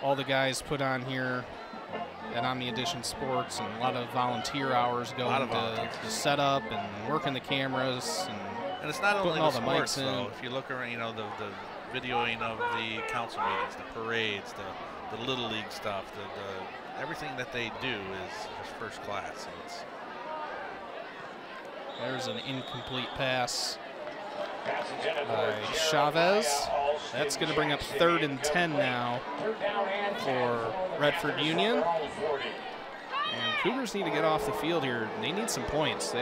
all the guys put on here at Omni Edition Sports, and a lot of volunteer hours go into the setup and working the cameras and it's not only all the the sports, mics in. though. If you look around, you know, the videoing of the council meetings, the parades, the Little League stuff, the everything that they do is just first class. So there's an incomplete pass by Chavez. That's going to bring up 3rd and 10 now for Redford Union. And Cougars need to get off the field here. They need some points.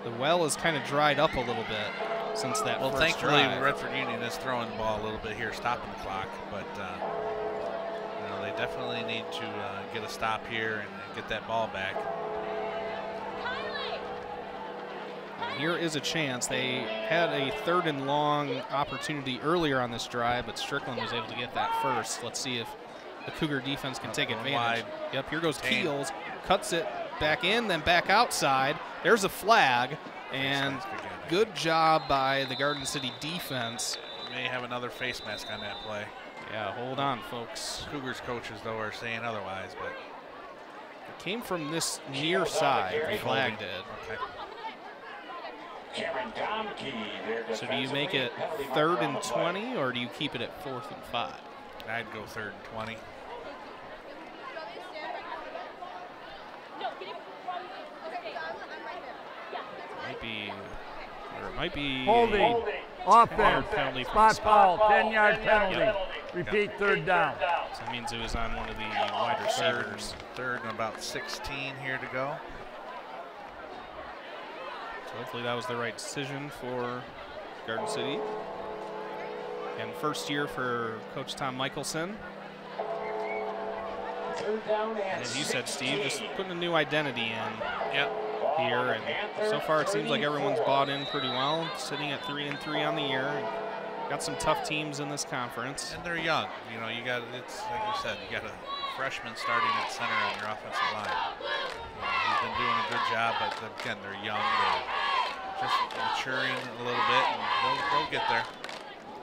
The well has kind of dried up a little bit since that first thankfully, drive. Redford Union is throwing the ball a little bit here, stopping the clock. But you know, they definitely need to get a stop here and get that ball back. And here is a chance. They had a 3rd and long opportunity earlier on this drive, but Strickland was able to get that first. Let's see if the Cougar defense can take advantage. Wide. Yep, here goes Keels, cuts it back in, then back outside. There's a flag, and good job by the Garden City defense. May have another face mask on that play. Yeah, hold on, folks. Cougars coaches, though, are saying otherwise, but it came from this near side. The flag did. Okay. So do you make it 3rd and 20, or do you keep it at 4th and 5? I'd go 3rd and 20. Might be holding, offense, penalty spot foul, 10-yard penalty. Yep. Repeat, 3rd down. So that means it was on one of the wide receivers. 3rd and about 16 here to go. So hopefully that was the right decision for Garden City. And first year for Coach Tom Michelson. And as you said, Steve, just putting a new identity in. Yep. Here, and so far it seems like everyone's bought in pretty well, sitting at 3-3 on the year. Got some tough teams in this conference. And they're young. You know, you got, it's like you said, you got a freshman starting at center on your offensive line. He's been doing a good job, but again, they're young. They're just maturing a little bit, and they'll get there.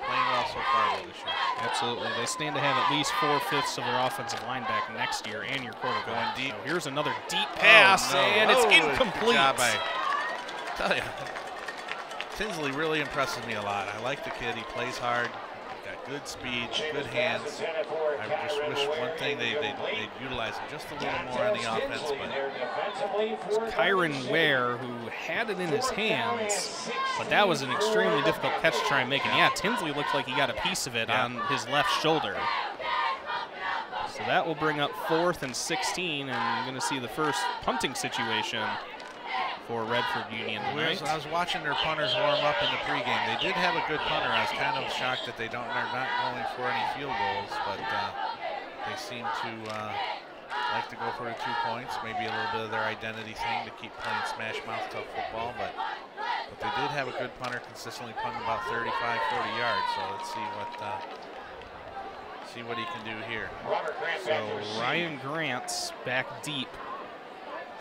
Playing well so far this year. Absolutely. They stand to have at least 4/5 of their offensive line back next year, and your quarterback. Going deep. So here's another deep pass, and it's incomplete. Good job by, I tell you, Tinsley really impresses me a lot. I like the kid. He plays hard. He's got good speed, good hands. I just wish one thing they'd utilize him just a little more on the offense. But Kyron Ware, who had it in his hands, but that was an extremely difficult catch to try and make. And yeah, Tinsley looked like he got a piece of it on his left shoulder. So that will bring up 4th and 16, and you're going to see the first punting situation for Redford Union tonight. I was watching their punters warm up in the pregame. They did have a good punter. I was kind of shocked that they're not going for any field goals, but they seem to like to go for the 2 points. Maybe a little bit of their identity thing to keep playing smash mouth tough football, but they did have a good punter, consistently punting about 35, 40 yards. So let's see what he can do here. So Ryan Grant's back deep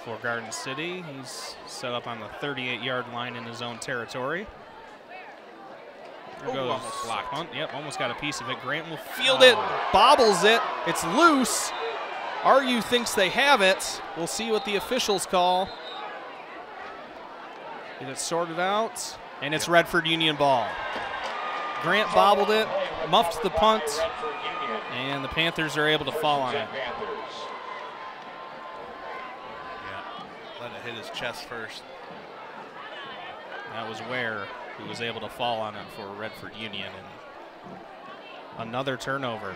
for Garden City. He's set up on the 38-yard line in his own territory. There goes almost blocked. Punt. Yep, almost got a piece of it. Grant will field it, bobbles it. It's loose. RU thinks they have it. We'll see what the officials call. Get it sorted out, and it's Redford Union ball. Grant bobbled it, muffed the punt, and the Panthers are able to fall on it. Let it hit his chest first. That was Ware who was able to fall on it for Redford Union. And another turnover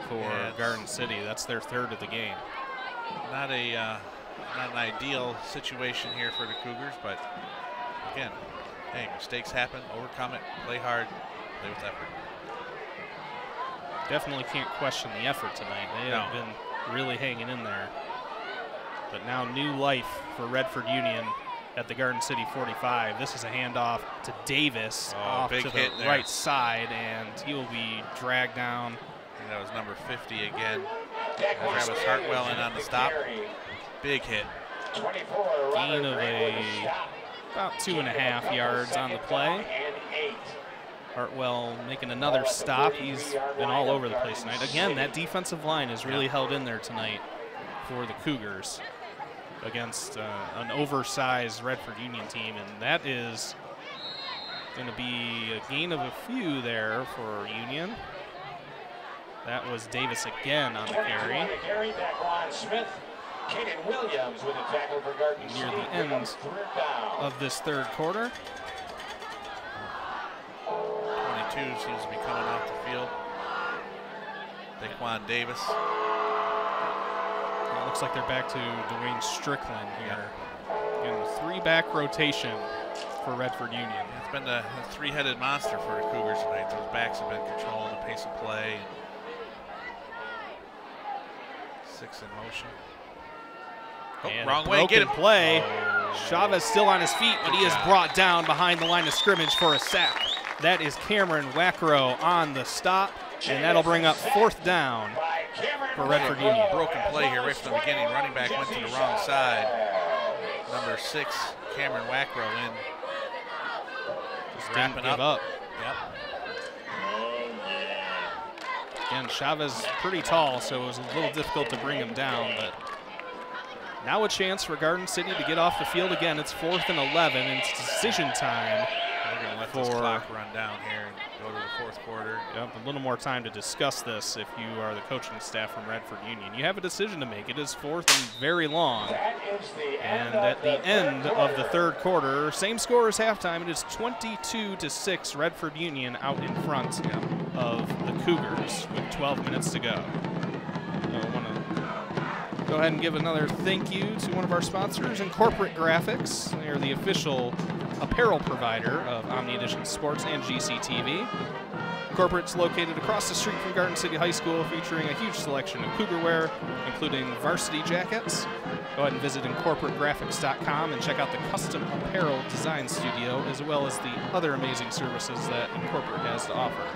for Garden City. That's their 3rd of the game. Not an ideal situation here for the Cougars, but again, hey, mistakes happen, overcome it, play hard, play with effort. Definitely can't question the effort tonight. They have been really hanging in there. But now new life for Redford Union at the Garden City 45. This is a handoff to Davis off to the right side, and he will be dragged down. And that was number 50 again. Travis Hartwell in on the stop. Big hit. Gain of about 2.5 yards on the play. Hartwell making another stop. He's been all over the place tonight. Again, that defensive line has really held in there tonight for the Cougars against an oversized Redford Union team, and that is going to be a gain of a few there for Union. That was Davis again on the carry. Near the end of this 3rd quarter. 22 seems to be coming off the field. Daquan Davis. It looks like they're back to Dwayne Strickland here. In the 3-back rotation for Redford Union. It's been a 3-headed monster for the Cougars tonight. Those backs have been controlling the pace of play. 6 in motion. And wrong way, get him. Play. Chavez still on his feet, but he is brought down behind the line of scrimmage for a sack. That is Cameron Wackrow on the stop, and that'll bring up 4th down for Redford Union. Broken play here right from the beginning. Running back went to the wrong side. Number 6, Cameron Wackrow in. Just didn't give up. Yep. Again, Chavez pretty tall, so it was a little difficult to bring him down, but now a chance for Garden City to get off the field again. It's 4th and 11, and it's decision time. We're going to let this clock run down here and go to the 4th quarter. Yep, a little more time to discuss this if you are the coaching staff from Redford Union. You have a decision to make. It is 4th and very long. And at the end of the 3rd quarter, same score as halftime. It is 22-6, Redford Union out in front of the Cougars with 12 minutes to go. So I want to go ahead and give another thank you to one of our sponsors, Corporate Graphics. They are the official apparel provider of Omni Edition Sports and GCTV. Corporate's located across the street from Garden City High School, featuring a huge selection of Cougar wear, including varsity jackets. Go ahead and visit incorporategraphics.com and check out the custom apparel design studio, as well as the other amazing services that Incorporate has to offer.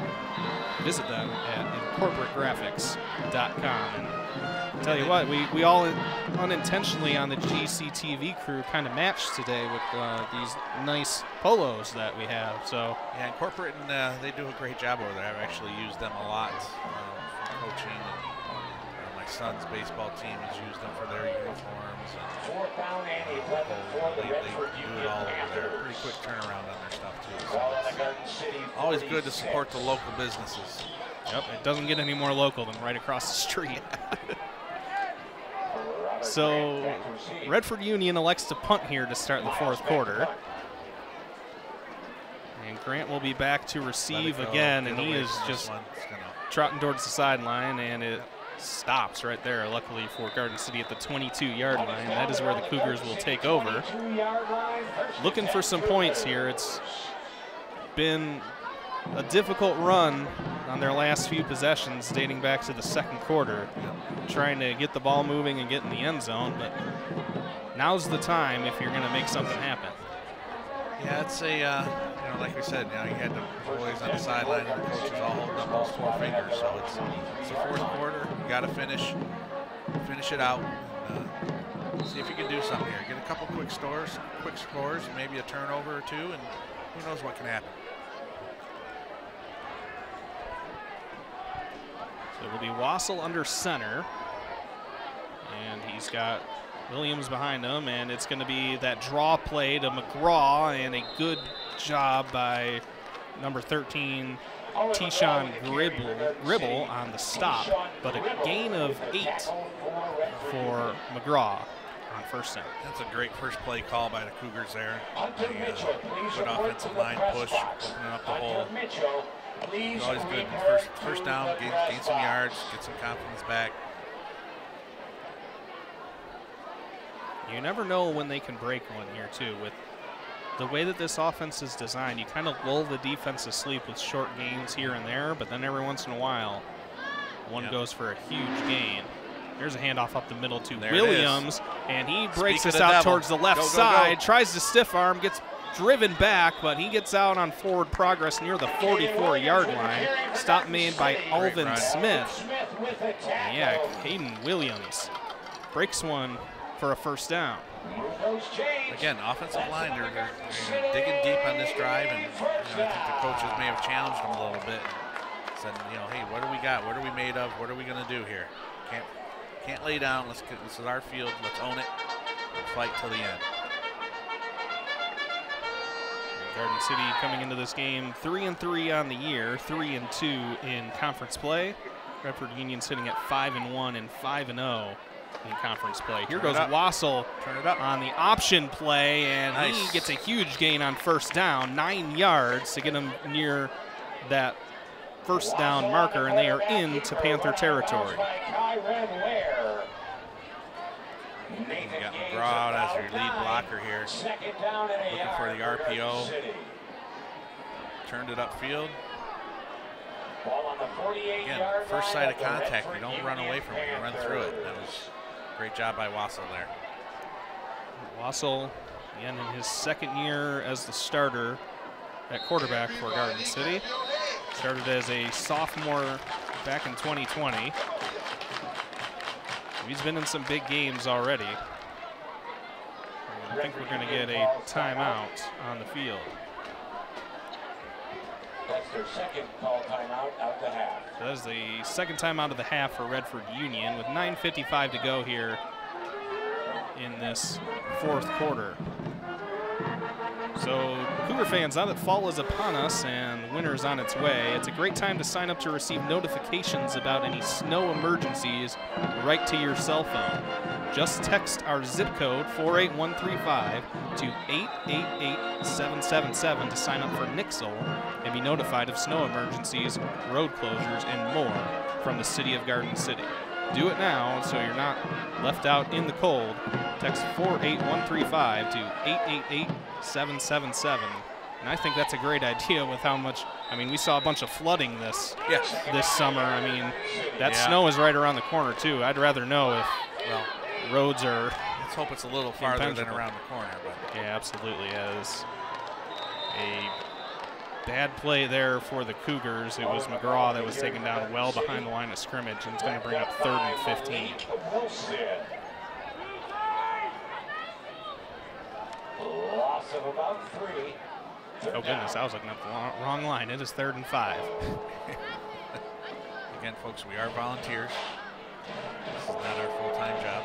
Visit them at incorporategraphics.com. And tell you what, we all unintentionally on the GCTV crew kind of matched today with these nice polos that we have. So yeah, Corporate, and they do a great job over there. I've actually used them a lot for coaching. And my my son's baseball team has used them for their uniforms. And, Fourth down and 11 for the they Redford do Union it all over there. Panthers. Pretty quick turnaround on their stuff too. So Ball on it's the Garden City always good to 46. support the local businesses. Yep, it doesn't get any more local than right across the street. So Redford Union elects to punt here to start the fourth quarter. And Grant will be back to receive again, and he is just trotting towards the sideline, and it stops right there, luckily for Garden City at the 22-yard line. That is where the Cougars will take over. Looking for some points here. It's been a difficult run on their last few possessions dating back to the second quarter, trying to get the ball moving and get in the end zone, but now's the time if you're going to make something happen. Yeah, it's a, you know, like we said, you know, you had the boys on the sideline and the coaches all holding up those 4 fingers, so it's the fourth quarter. You got to finish it out, and see if you can do something here. Get a couple quick scores, maybe a turnover or two, and who knows what can happen. So it'll be Wassel under center, and he's got Williams behind him, and it's going to be that draw play to McGraw, and a good job by number 13, Tishon Gribble on the stop, but a gain of 8 for McGraw on first down. That's a great first play call by the Cougars there. Good offensive line push, opening up the hole. It's always good. First down, gain some yards, get some confidence back. You never know when they can break one here, too. With the way that this offense is designed, you kind of lull the defense to sleep with short gains here and there, but then every once in a while, one goes for a huge gain. Here's a handoff up the middle to Williams, and he breaks us out towards the left side, tries to stiff arm, gets driven back, but he gets out on forward progress near the 44-yard line. Stop made by Alvin Smith. And yeah, Caden Williams breaks one for a first down. Again, offensive line, they're digging deep on this drive, and you know, I think the coaches may have challenged them a little bit. Said, you know, hey, what do we got? What are we made of? What are we going to do here? Can't lay down. This is our field. Let's own it and fight till the end. Garden City coming into this game 3-3 on the year, 3-2 in conference play. Redford Union sitting at 5-1 and 5-0 in conference play. Here goes Wassel on the option play, and he gets a huge gain on first down, 9 yards to get him near that first down marker, and they are into Panther territory. You got McGraw out as your lead blocker here, looking for the RPO. Turned it upfield. Again, first sight of contact, you don't run away from it, you run through it. That was a great job by Wassel there. Wassel, again, in his second year as the starter at quarterback for Garden City. Started as a sophomore back in 2020. He's been in some big games already. I think we're going to get a timeout on the field. That's their second call timeout out the half. So that is the second timeout of the half for Redford Union with 9:55 to go here in this fourth quarter. So Cougar fans, now that fall is upon us and winter's on its way, it's a great time to sign up to receive notifications about any snow emergencies right to your cell phone. Just text our zip code 48135 to 888777 to sign up for Nixle and be notified of snow emergencies, road closures, and more from the city of Garden City. Do it now so you're not left out in the cold. Text 48135 to 888777. And I think that's a great idea with how much, I mean, we saw a bunch of flooding this summer. I mean, that snow is right around the corner too. I'd rather know if roads are. Let's hope it's a little farther than around the corner. But yeah, absolutely. As a bad play there for the Cougars. It was McGraw that was taken down well behind the line of scrimmage, and it's going to bring up 3rd and 15. Loss of about 3. Oh goodness, I was looking up the wrong line. It is 3rd and 5. Again, folks, we are volunteers. This is not our full-time job.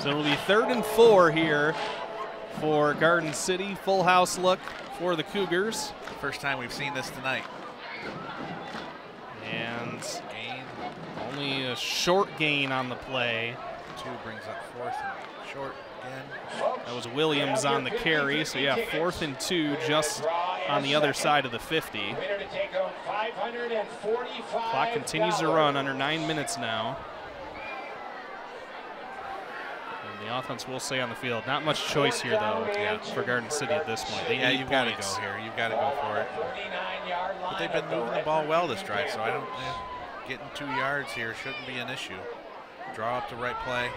So it'll be 3rd and 4 here for Garden City. Full house look for the Cougars. First time we've seen this tonight. And only a short gain on the play. 2 brings up 4th and short again. That was Williams on the carry. So yeah, 4th and 2 just on the other side of the 50. Clock continues to run, under 9 minutes now. And the offense will stay on the field. Not much choice here, though, for Garden City at this point. They need you've got to points. go here. You've got to go for it. But they've been moving the ball well this drive, so I don't. Getting 2 yards here shouldn't be an issue. Draw up the right play.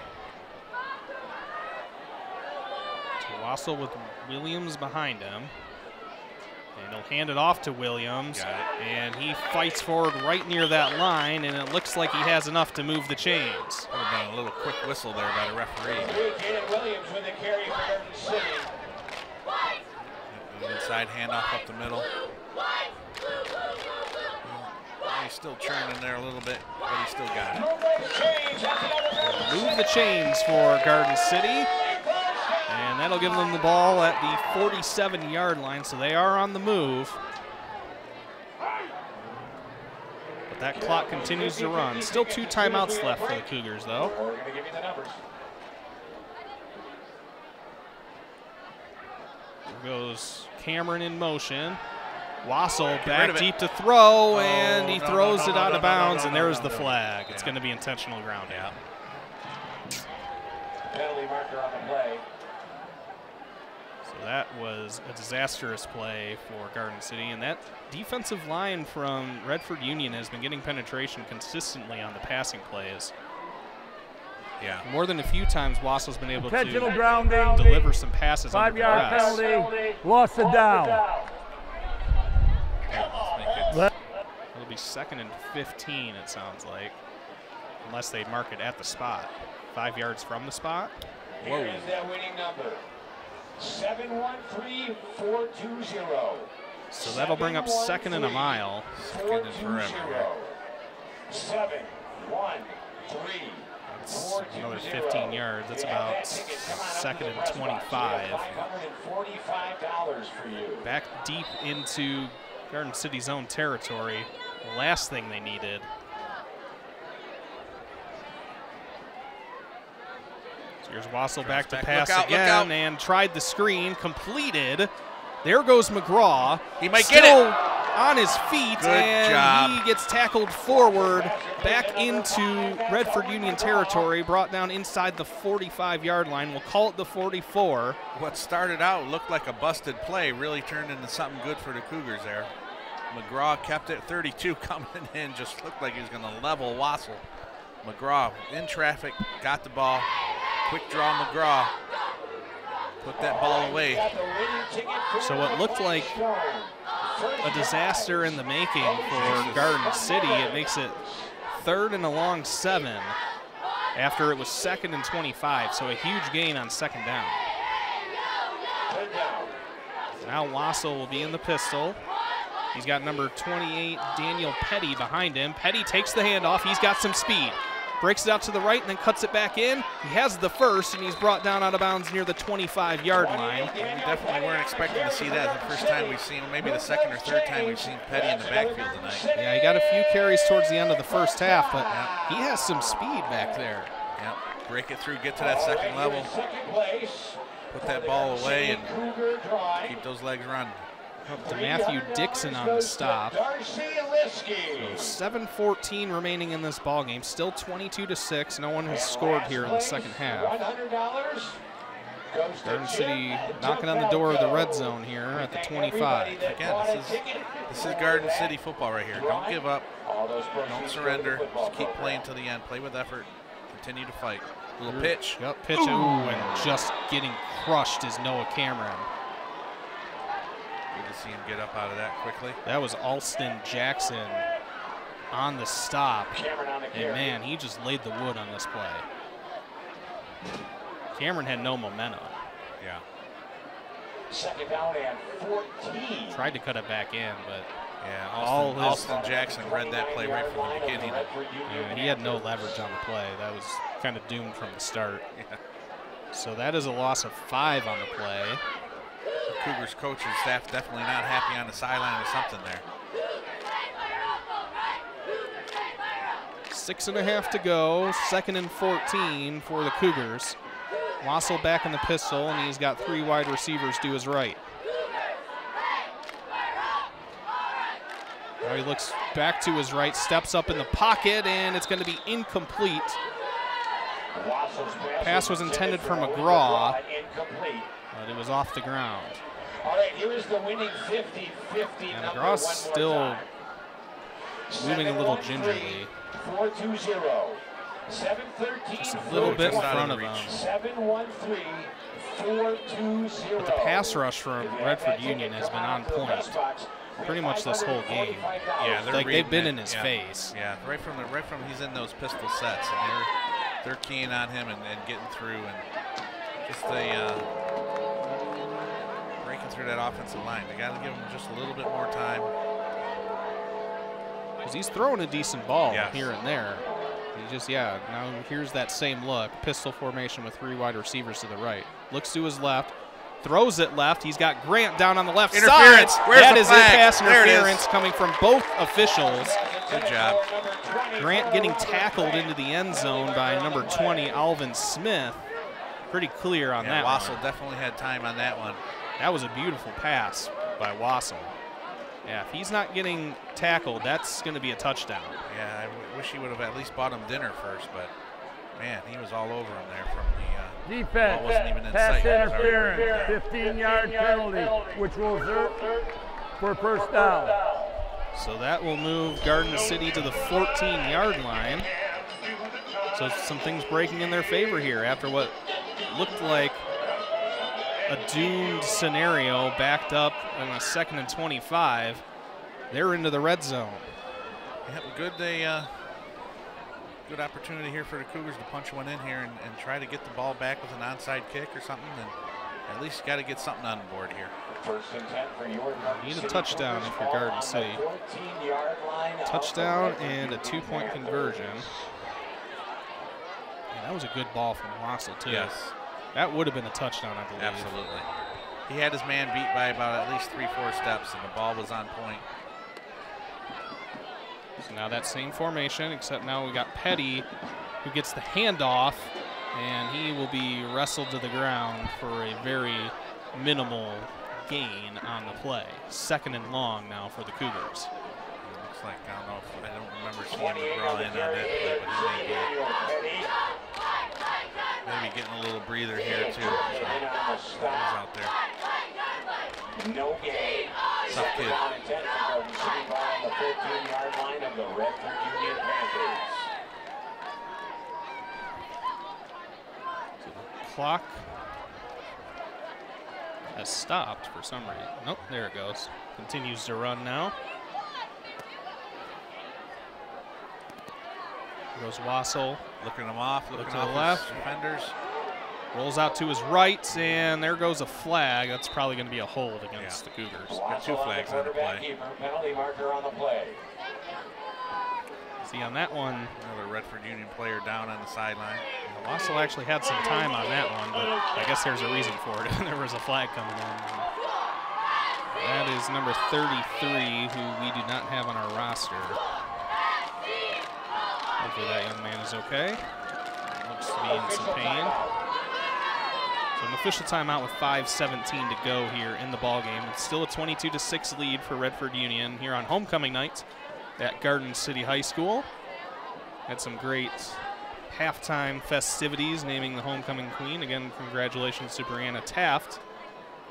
So Wassel with Williams behind him. And he'll hand it off to Williams. And he fights forward right near that line, and it looks like he has enough to move the chains. Would have been a little quick whistle there by the referee. Williams with the carry for Garden City. An inside handoff up the middle. He's still churning there a little bit, but he still got it. Move the chains for Garden City. And that'll give them the ball at the 47-yard line, so they are on the move. But that clock continues to run. Still 2 timeouts left for the Cougars, though. We're going to give you the numbers. There goes Cameron in motion. Wassel back deep to throw, and he throws it out of bounds, and there's the flag. It's going to be intentional grounding. Penalty marker on the play. So that was a disastrous play for Garden City, and that defensive line from Redford Union has been getting penetration consistently on the passing plays. Yeah. More than a few times, Wassel's been able to grounding. deliver some passes under 5-yard press. penalty. Lost it down. It'll be 2nd and 15, it sounds like, unless they mark it at the spot. 5 yards from the spot. Here is that winning number. 713420. So that'll bring up 2nd and a mile. 2nd and forever. 713. That's another 15 yards. That's about 2nd and 25. $545 for you. Back deep into Garden City's own territory. The last thing they needed. So here's Wassel back to pass again and tried the screen, completed. There goes McGraw. He might get it. On his feet, and he gets tackled forward back into Redford Union territory, brought down inside the 45-yard line. We'll call it the 44. What started out looked like a busted play really turned into something good for the Cougars there. McGraw kept it 32 coming in, just looked like he was going to level Wassel. McGraw in traffic, got the ball. Quick draw McGraw. Put that ball away. So it looked like a disaster in the making for Garden City. It makes it 3rd and a long 7 after it was 2nd and 25. So a huge gain on 2nd down. Now Wassel will be in the pistol. He's got number 28, Daniel Petty, behind him. Petty takes the handoff. He's got some speed. Breaks it out to the right and then cuts it back in. He has the first, and he's brought down out of bounds near the 25-yard line. We definitely weren't expecting to see that. The first time we've seen, maybe the 2nd or 3rd time we've seen Petty in the backfield tonight. Yeah, he got a few carries towards the end of the first half, but he has some speed back there. Yep. Break it through, get to that 2nd level. Put that ball away and keep those legs running. Up to Matthew Dixon on the stop. So 7:14 remaining in this ball game. Still 22-6. No one has scored here in the second half. Garden City knocking on the door of the red zone here at the 25. Again, this is Garden City football right here. Don't give up. Don't surrender. Just keep playing to the end. Play with effort. Continue to fight. Little pitch. Yep, pitch. Ooh, and just getting crushed is Noah Cameron. Good to see him get up out of that quickly. That was Alston Jackson on the stop. And man, he just laid the wood on this play. Cameron had no momentum. Yeah. 2nd down and 14. Tried to cut it back in, but Yeah, Austin Jackson read that play right from the beginning. Yeah, he had no leverage on the play. That was kind of doomed from the start. Yeah. So that is a loss of 5 on the play. The Cougars coaching staff definitely not happy on the sideline with something there. 6.5 to go. 2nd and 14 for the Cougars. Wassel back in the pistol, and he's got 3 wide receivers to his right. Now he looks back to his right, steps up in the pocket, and it's going to be incomplete. Pass was intended for McGraw, but it was off the ground. All right, here is the winning 50-50. And McGraw's still moving a little gingerly. 4-2-0. 7-13. Just a little bit in front of him. 7-1-3. 4-2-0. But the pass rush from Redford Union has been on point pretty much this whole game. Yeah, they've been in his face. Yeah, right from he's in those pistol sets, and they're keying on him and getting through, and just breaking through that offensive line. They got to give him just a little bit more time. Because he's throwing a decent ball here and there. He just, now here's that same look. Pistol formation with 3 wide receivers to the right. Looks to his left. Throws it left. He's got Grant down on the left interference. side. Where's that the is flag? pass There it interference is. coming from both officials. Good job. Grant getting tackled into the end zone by number 20, Alvin Smith. Pretty clear on that Wassel one. definitely had time on that one. That was a beautiful pass by Wassel. Yeah, if he's not getting tackled, that's going to be a touchdown. Yeah, I wish he would have at least bought him dinner first, but man, he was all over him there from the defense. wasn't even in Pass sight. interference, 15-yard penalty, which will serve for first down. So that will move Garden City to the 14-yard line. So some things breaking in their favor here after what looked like a doomed scenario, backed up in a 2nd and 25. They're into the red zone. Yeah, good opportunity here for the Cougars to punch one in here and try to get the ball back with an onside kick or something, and at least got to get something on the board here. Need a touchdown if you're Garden City. Touchdown and a 2-point conversion. And that was a good ball from Wassel, too. Yes. That would have been a touchdown, I believe. Absolutely. He had his man beat by about at least 3-4 steps, and the ball was on point. So now that same formation, except now we got Petty, who gets the handoff, and he will be wrestled to the ground for a very minimal gain on the play. 2nd and long now for the Cougars. Looks like, I don't remember seeing him draw in on that play, but he maybe getting a little breather here too. So he's out there. No gain. Tough kid. Down and 10 for Garden City, ball on the 14-yard line of the Redford Union Panthers. So the clock has stopped for some reason. Nope, there it goes. Continues to run now. Goes Wassel. Looking him off, looking to off the left. his defenders. Rolls out to his right, and there goes a flag. That's probably going to be a hold against the Cougars. Got 2 flags on the play. Penalty marker on the play. See, on that one, another Redford Union player down on the sideline. Wassel actually had some time on that one, but I guess there's a reason for it. There was a flag coming in. That is number 33, who we do not have on our roster. Hopefully that young man is okay. Looks to be in some pain. So an official timeout with 5:17 to go here in the ballgame. It's still a 22-6 lead for Redford Union here on homecoming night at Garden City High School. Had some great halftime festivities naming the homecoming queen. Again, congratulations to Brianna Taft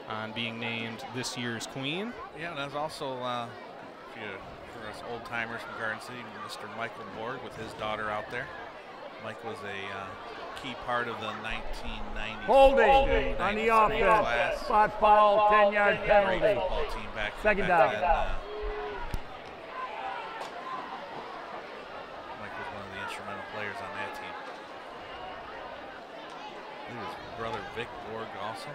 on being named this year's queen. Yeah, and there's also, for us old timers from Garden City, Mr. Michael Borg with his daughter out there. Mike was a key part of the 1990s Holding on the offense. class. Spot foul, 10-yard Great penalty. football team back Second back down. then. Mike was one of the instrumental players on that team. I think his brother Vic Borg also.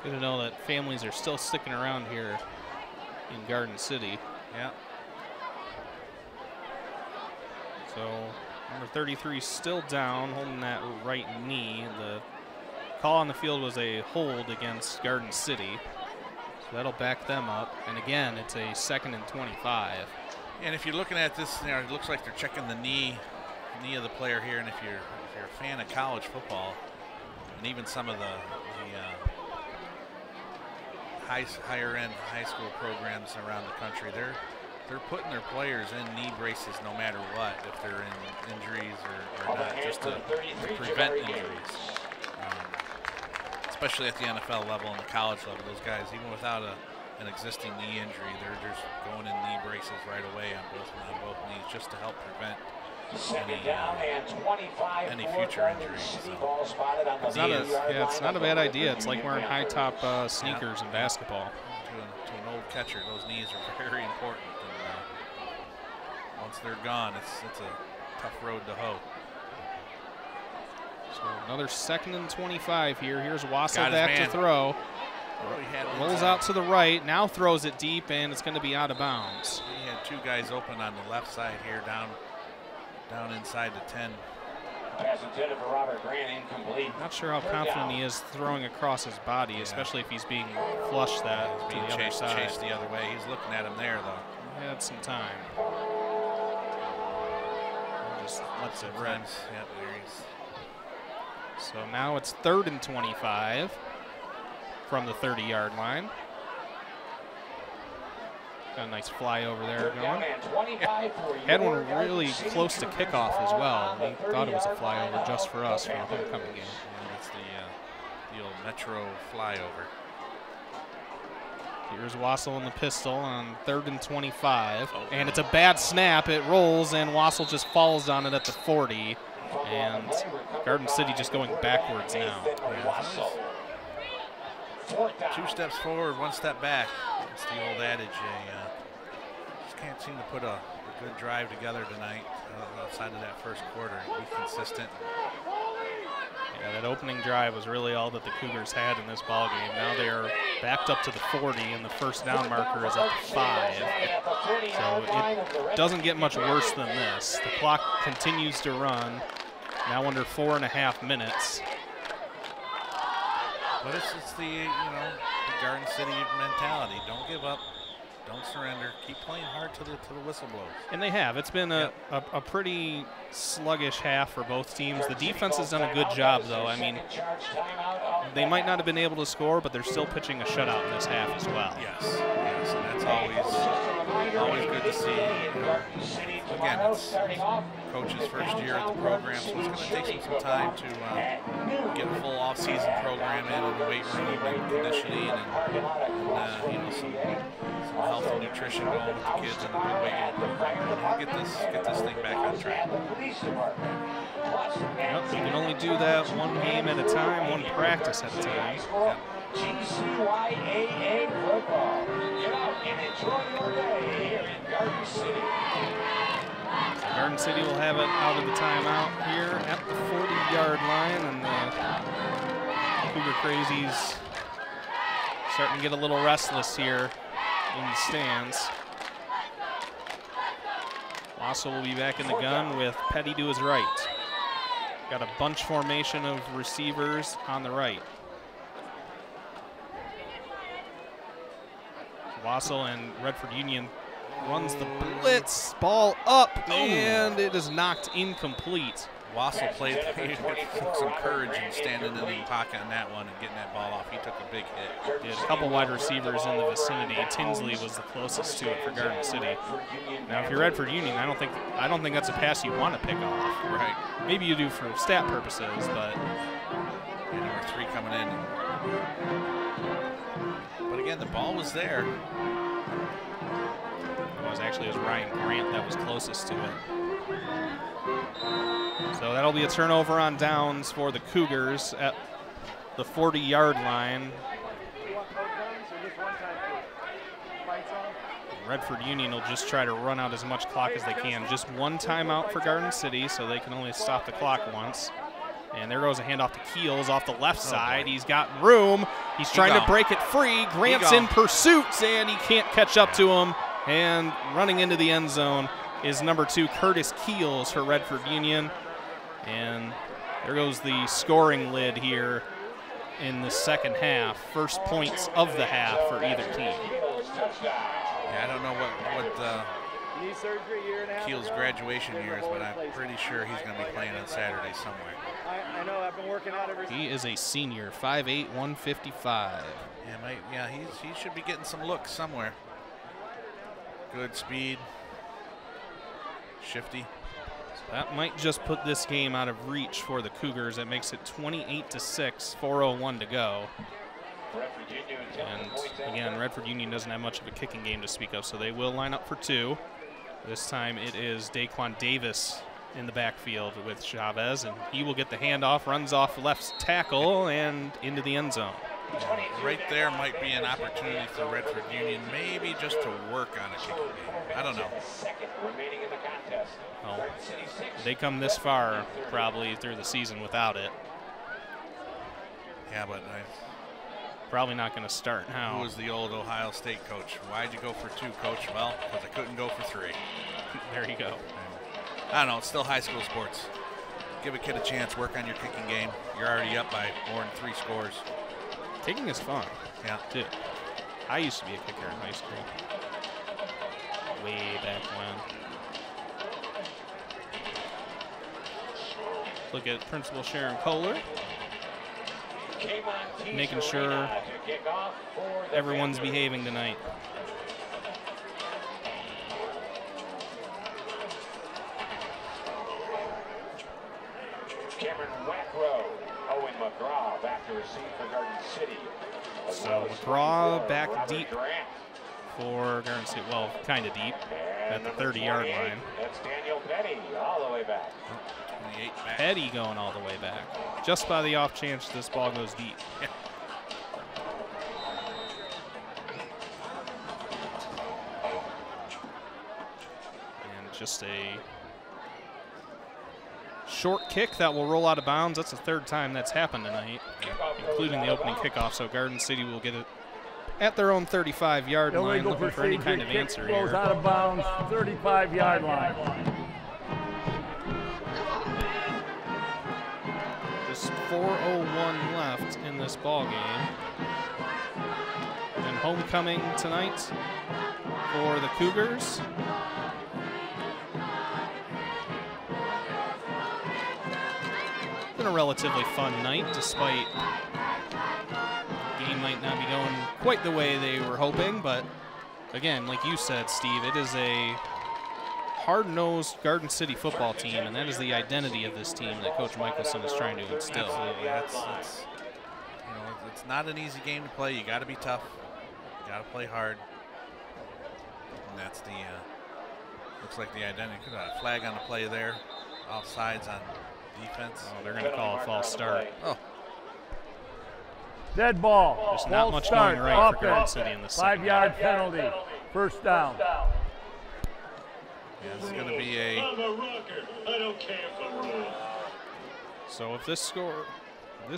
Good to know that families are still sticking around here in Garden City. Yeah. So number 33 still down, holding that right knee. The call on the field was a hold against Garden City. So that'll back them up. And again, it's a 2nd and 25. And if you're looking at this, it looks like they're checking the knee of the player here. And if you're a fan of college football, and even some of the higher end high school programs around the country, they're putting their players in knee braces no matter what, if they're in injuries or not, just to prevent injuries. Especially at the NFL level and the college level, those guys, even without an existing knee injury, they're just going in knee braces right away on both knees, just to help prevent any future injuries. It's not a bad idea. It's like wearing high top sneakers in basketball. To an old catcher, those knees are very important. And once they're gone, it's a tough road to hoe. So another 2nd and 25 here. Here's Wassel back to throw. Rolls out to the right, now throws it deep, and it's going to be out of bounds. He had 2 guys open on the left side here, down inside the 10. Pass intended for Robert Grant, incomplete. Not sure how confident he is throwing across his body, especially if he's being flushed to the other side. Chased the other way. He's looking at him there, though. He had some time. Just lets it run. Yep, there he is. So now it's 3rd and 25 from the 30-yard line. Got a nice fly over there going. Had one really close to kickoff as well. We thought it was a flyover just for us for a homecoming game. Yeah, it's the old Metro flyover. Here's Wassel in the pistol on 3rd and 25. And it's a bad snap. It rolls, and Wassel just falls on it at the 40. And Garden City just going backwards now. Yeah. 2 steps forward, 1 step back. It's the old adage. Just can't seem to put a good drive together tonight outside of that first quarter. Be consistent. Yeah, that opening drive was really all that the Cougars had in this ball game. Now they are backed up to the 40, and the first down marker is at the 5. So it doesn't get much worse than this. The clock continues to run, now under 4.5 minutes. But it's the Garden City mentality. Don't give up. Don't surrender. Keep playing hard till the whistle blows. And they have. It's been a pretty sluggish half for both teams. The defense has done a good job, though. I mean, they might not have been able to score, but they're still pitching a shutout in this half as well. Yes, and that's always good to see. Again, it's coach's first year at the program, so it's going to take some time to get a full off-season program in the weight room and conditioning and some health and nutrition going with the kids in the weight room program. Get this thing back on track. Yep, you can only do that one game at a time, one practice at a time. Yep. GCYAA football. Get out and enjoy your day here in Garden City. Garden City will have it out of the timeout here at the 40-yard line, and the Cougar Crazies starting to get a little restless here in the stands. Wassel will be back in the gun with Petty to his right. Got a bunch formation of receivers on the right. Wassel and Redford Union runs the blitz, ball up, and it is knocked incomplete. Wassel played some courage in standing in the pocket on that one and getting that ball off. He took a big hit. Did a couple wide receivers in the vicinity. Tinsley was the closest to it for Garden City. Now, if you're Redford Union, I don't think that's a pass you want to pick off. Right. Maybe you do for stat purposes, but number 3 coming in. But again, the ball was there. It was Ryan Grant that was closest to it. So that'll be a turnover on downs for the Cougars at the 40-yard line. Redford Union will just try to run out as much clock as they can. Just one timeout for Garden City, so they can only stop the clock once. And there goes a handoff to Keels off the left side. He's got room. He's trying to break it free. Grant's in pursuit, and he can't catch up to him. And running into the end zone is number 2, Curtis Keels for Redford Union. And there goes the scoring lid here in the second half. First points of the half for either team. Yeah, I don't know what Keel's graduation year is, but I'm pretty sure he's going to be playing on Saturday somewhere. I know, I've been working out ever since. He is a senior, 5'8", 155. Yeah, he should be getting some looks somewhere. Good speed, shifty. So that might just put this game out of reach for the Cougars. That makes it 28-6, 4:01 to go. And again, Redford Union doesn't have much of a kicking game to speak of, so they will line up for 2. This time it is Daquan Davis in the backfield with Chavez, and he will get the handoff, runs off left tackle and into the end zone. Right there might be an opportunity for Redford Union, maybe just to work on a kicking game. I don't know. Well, they come this far probably through the season without it. Yeah, but probably not going to start now. Who was the old Ohio State coach? Why'd you go for 2, coach? Well, because I couldn't go for 3. There you go. I don't know. It's still high school sports. Give a kid a chance. Work on your kicking game. You're already up by more than 3 scores. Kicking is fun. Yeah. Too. I used to be a kicker in high school. Way back when. Look at Principal Sharon Kohler. Making sure everyone's behaving tonight. Cameron Wackrow, Owen McGraw back to receive for Garden City. So McGraw back deep for Garden City. Well, kind of deep at the 30-yard line. That's Daniel Petty all the way back. 28 back. Petty going all the way back. Just by the off chance this ball goes deep. Yeah. And just a short kick that will roll out of bounds. That's the 3rd time that's happened tonight, including the opening kickoff. So Garden City will get it at their own 35-yard line, looking for any kind of answer here. Goes out of bounds, 35-yard line. Just 4:01 left in this ball game. And homecoming tonight for the Cougars. Been a relatively fun night, despite the game might not be going quite the way they were hoping. But again, like you said, Steve, it is a hard-nosed Garden City football team, and that is the identity of this team that Coach Michelson is trying to instill. Absolutely. It's not an easy game to play. You got to be tough. You got to play hard. And that's the looks like the identity. Could have a flag on the play there, offsides on defense. Oh, they're going to call a false start. Oh. Dead ball. There's not much going right for Garden City in the second. 5-yard penalty. First down. Yeah, this is going to be a. So if this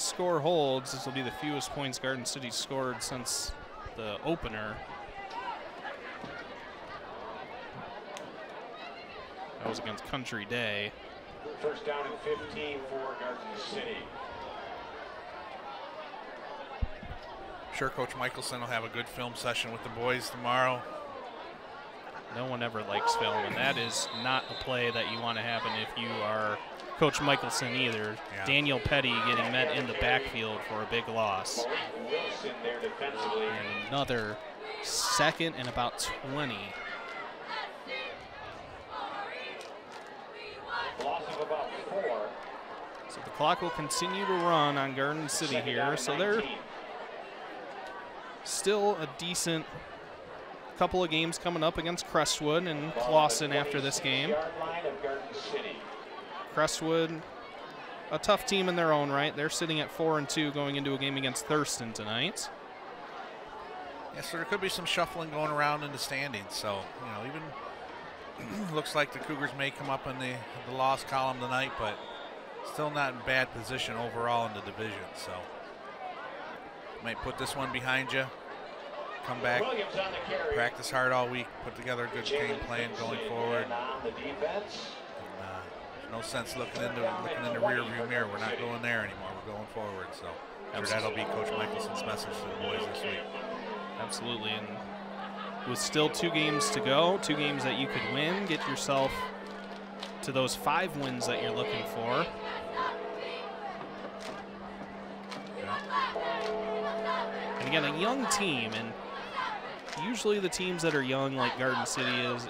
score holds, this will be the fewest points Garden City scored since the opener. That was against Country Day. First down and 15 for Garden City. Sure, Coach Michelson will have a good film session with the boys tomorrow. No one ever likes film, and that is not a play that you want to happen if you are Coach Michelson either. Yeah. Daniel Petty getting met in the backfield for a big loss. And another 2nd and about 20. Loss of about 4. So the clock will continue to run on Garden City here. So they're still a decent couple of games coming up against Crestwood and Clawson after this game. Crestwood, a tough team in their own right. They're sitting at 4-2 going into a game against Thurston tonight. Yes, so there could be some shuffling going around in the standings. So, you know, even looks like the Cougars may come up in the loss column tonight, but still not in bad position overall in the division. So might put this one behind you. Come back, practice hard all week, put together a good game plan going forward. No sense looking in the rear view mirror. We're not going there anymore. We're going forward. So that'll be Coach Michelson's message to the boys this week. Absolutely. And with still 2 games to go, 2 games that you could win, get yourself to those 5 wins that you're looking for. And again, a young team, and usually the teams that are young, like Garden City is,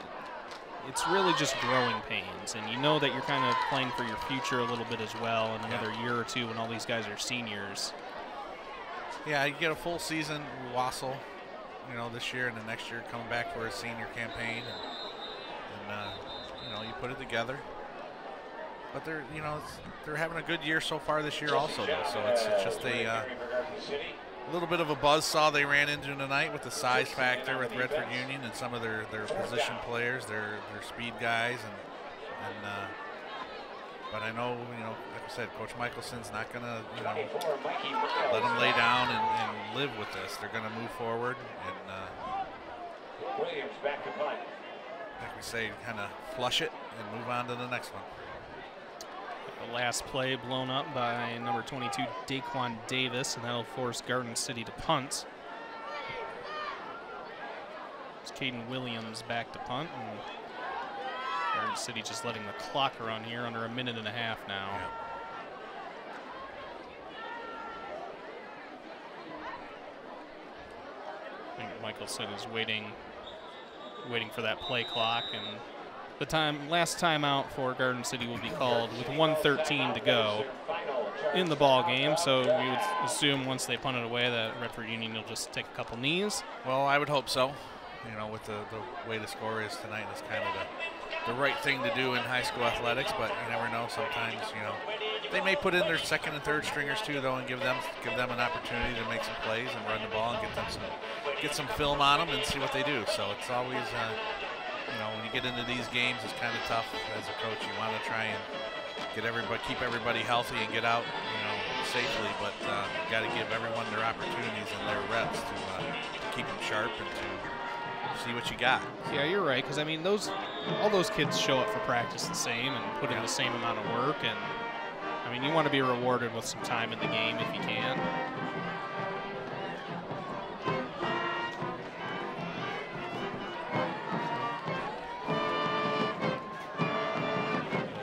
it's really just growing pains, and you know that you're kind of playing for your future a little bit as well in another year or 2 when all these guys are seniors. Yeah, you get a full season Wassel, this year and the next year coming back for a senior campaign, and you put it together. But they're having a good year so far this year also, though. So it's just a little bit of a buzzsaw they ran into tonight with the size factor with Redford Union and some of their position players, their speed guys, but I know, like I said, Coach Michelson's not going to, let them lay down and live with this. They're going to move forward and, Williams back to punt. like we say, kind of flush it and move on to the next one. The last play blown up by number 22, Daquan Davis, and that'll force Garden City to punt. It's Caden Williams back to punt, and Garden City just letting the clock run here under a minute and a half now. Yeah. I think Michelson is waiting for that play clock, and the last timeout for Garden City will be called with 1:13 to go in the ball game. So we would assume once they punt it away that Redford Union will just take a couple knees. Well, I would hope so. With the way the score is tonight, it's kind of the right thing to do in high school athletics. But you never know. Sometimes they may put in their second and third stringers too, though, and give them an opportunity to make some plays and run the ball and get some film on them and see what they do. So it's always. When you get into these games, it's kind of tough as a coach. You want to try and keep everybody healthy and get out, safely. But you got to give everyone their opportunities and their reps to keep them sharp and to see what you got. Yeah, you're right. Because I mean, all those kids show up for practice the same and put in the same amount of work. And I mean, you want to be rewarded with some time in the game if you can.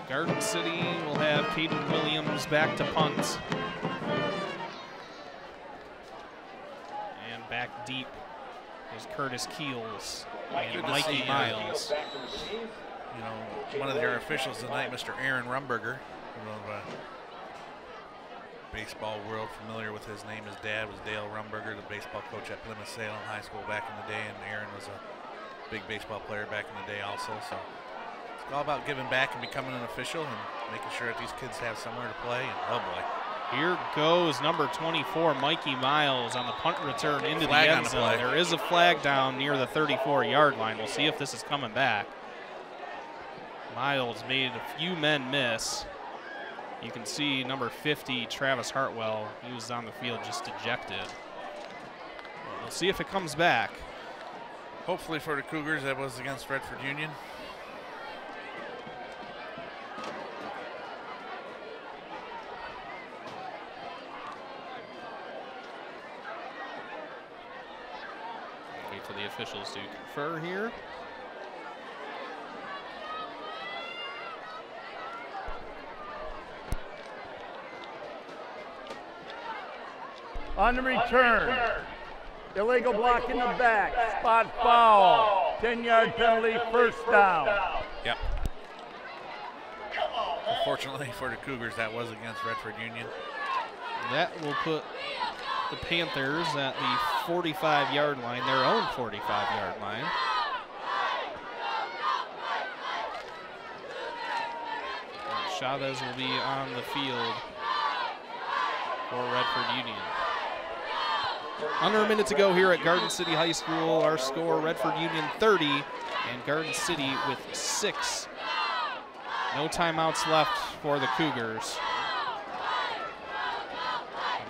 Garden City will have Caden Williams back to punt. And back deep is Curtis Keels and Mikey Miles. One of their officials tonight, Mr. Aaron Rumberger, baseball world familiar with his name. His dad was Dale Rumberger, the baseball coach at Plymouth Salem High School back in the day, and Aaron was a big baseball player back in the day also. So it's all about giving back and becoming an official and making sure that these kids have somewhere to play. And oh boy, here goes number 24, Mikey Miles, on the punt return into the end zone. There is a flag down near the 34-yard line. We'll see if this is coming back. Miles made a few men miss. You can see number 50, Travis Hartwell, he was on the field just dejected. We'll see if it comes back. Hopefully for the Cougars, that was against Redford Union. Wait for the officials to confer here. On the return, illegal block in the back, spot foul, 10-yard penalty, first down. Yep. Unfortunately for the Cougars, that was against Redford Union. That will put the Panthers at the 45-yard line, their own 45-yard line. And Chavez will be on the field for Redford Union. Under a minute to go here at Garden City High School. Our score, Redford Union 30 and Garden City with 6. No timeouts left for the Cougars.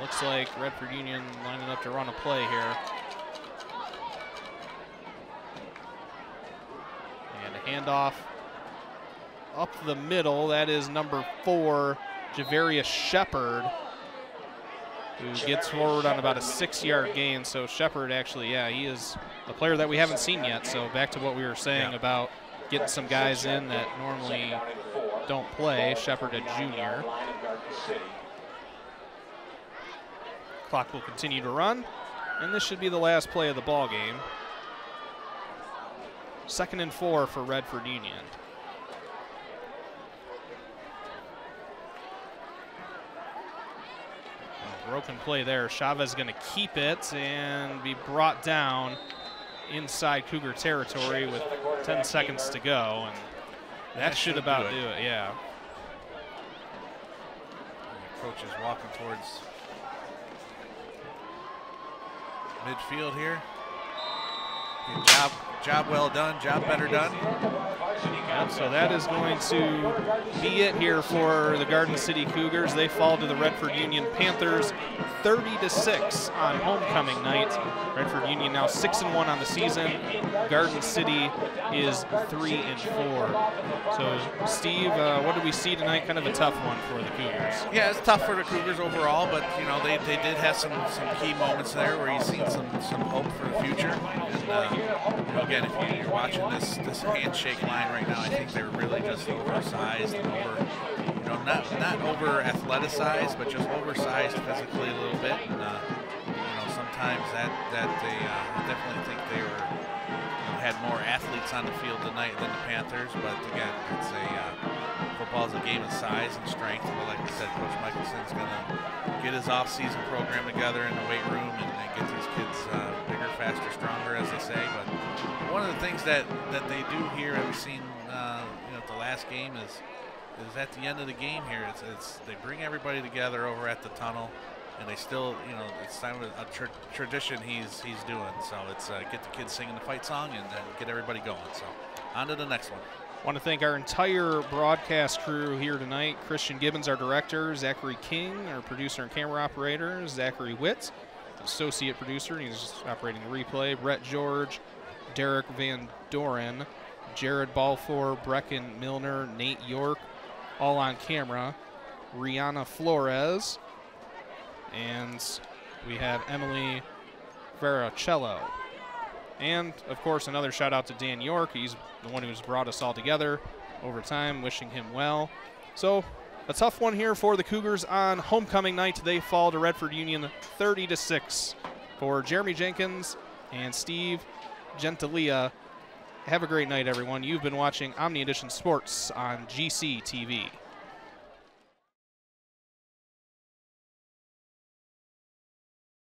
Looks like Redford Union lining up to run a play here. And a handoff up the middle. That is number 4, Javarius Shepard, who gets forward on about a 6-yard gain. So Shepard actually, yeah, he is a player that we haven't seen yet. So back to what we were saying about getting some guys in that normally don't play. Shepard, a junior. Clock will continue to run, and this should be the last play of the ball game. 2nd and 4 for Redford Union. A broken play there. Chavez going to keep it and be brought down inside Cougar territory with 10 seconds to go, and that should about do it. Yeah. The coach is walking towards midfield here. Job well done, job better done. Yep, so that is going to be it here for the Garden City Cougars. They fall to the Redford Union Panthers 30-6 on homecoming night. Redford Union now 6-1 on the season. Garden City is 3-4. So Steve, what did we see tonight? Kind of a tough one for the Cougars. Yeah, it's tough for the Cougars overall, but you know they did have some key moments there where you've seen some hope for the future. And you know, again, if you're watching this handshake line right now, I think they're really just oversized and not over athleticized, but just oversized physically a little bit. And you know, sometimes that they definitely think they were had more athletes on the field tonight than the Panthers. But again, it's football's a game of size and strength. But like I said, Coach Michelson's going to get his off-season program together in the weight room and get these kids bigger, faster, stronger, as they say. But one of the things that they do here, and we've seen you know, at the last game is at the end of the game here, it's they bring everybody together over at the tunnel, and they still, you know, it's kind of a tradition he's doing. So it's get the kids singing the fight song and get everybody going. So on to the next one. Want to thank our entire broadcast crew here tonight. Christian Gibbons, our director, Zachary King, our producer and camera operator, Zachary Witt, associate producer, and he's operating the replay, Brett George, Derek Van Doren, Jared Balfour, Brecken Milner, Nate York, all on camera, Rihanna Flores, and we have Emily Verracello. And, of course, another shout-out to Dan York. He's the one who's brought us all together over time, wishing him well. So, a tough one here for the Cougars on homecoming night. They fall to Redford Union 30-6. For Jeremy Jenkins and Steve Gentilia, have a great night, everyone. You've been watching Omni Edition Sports on GC TV.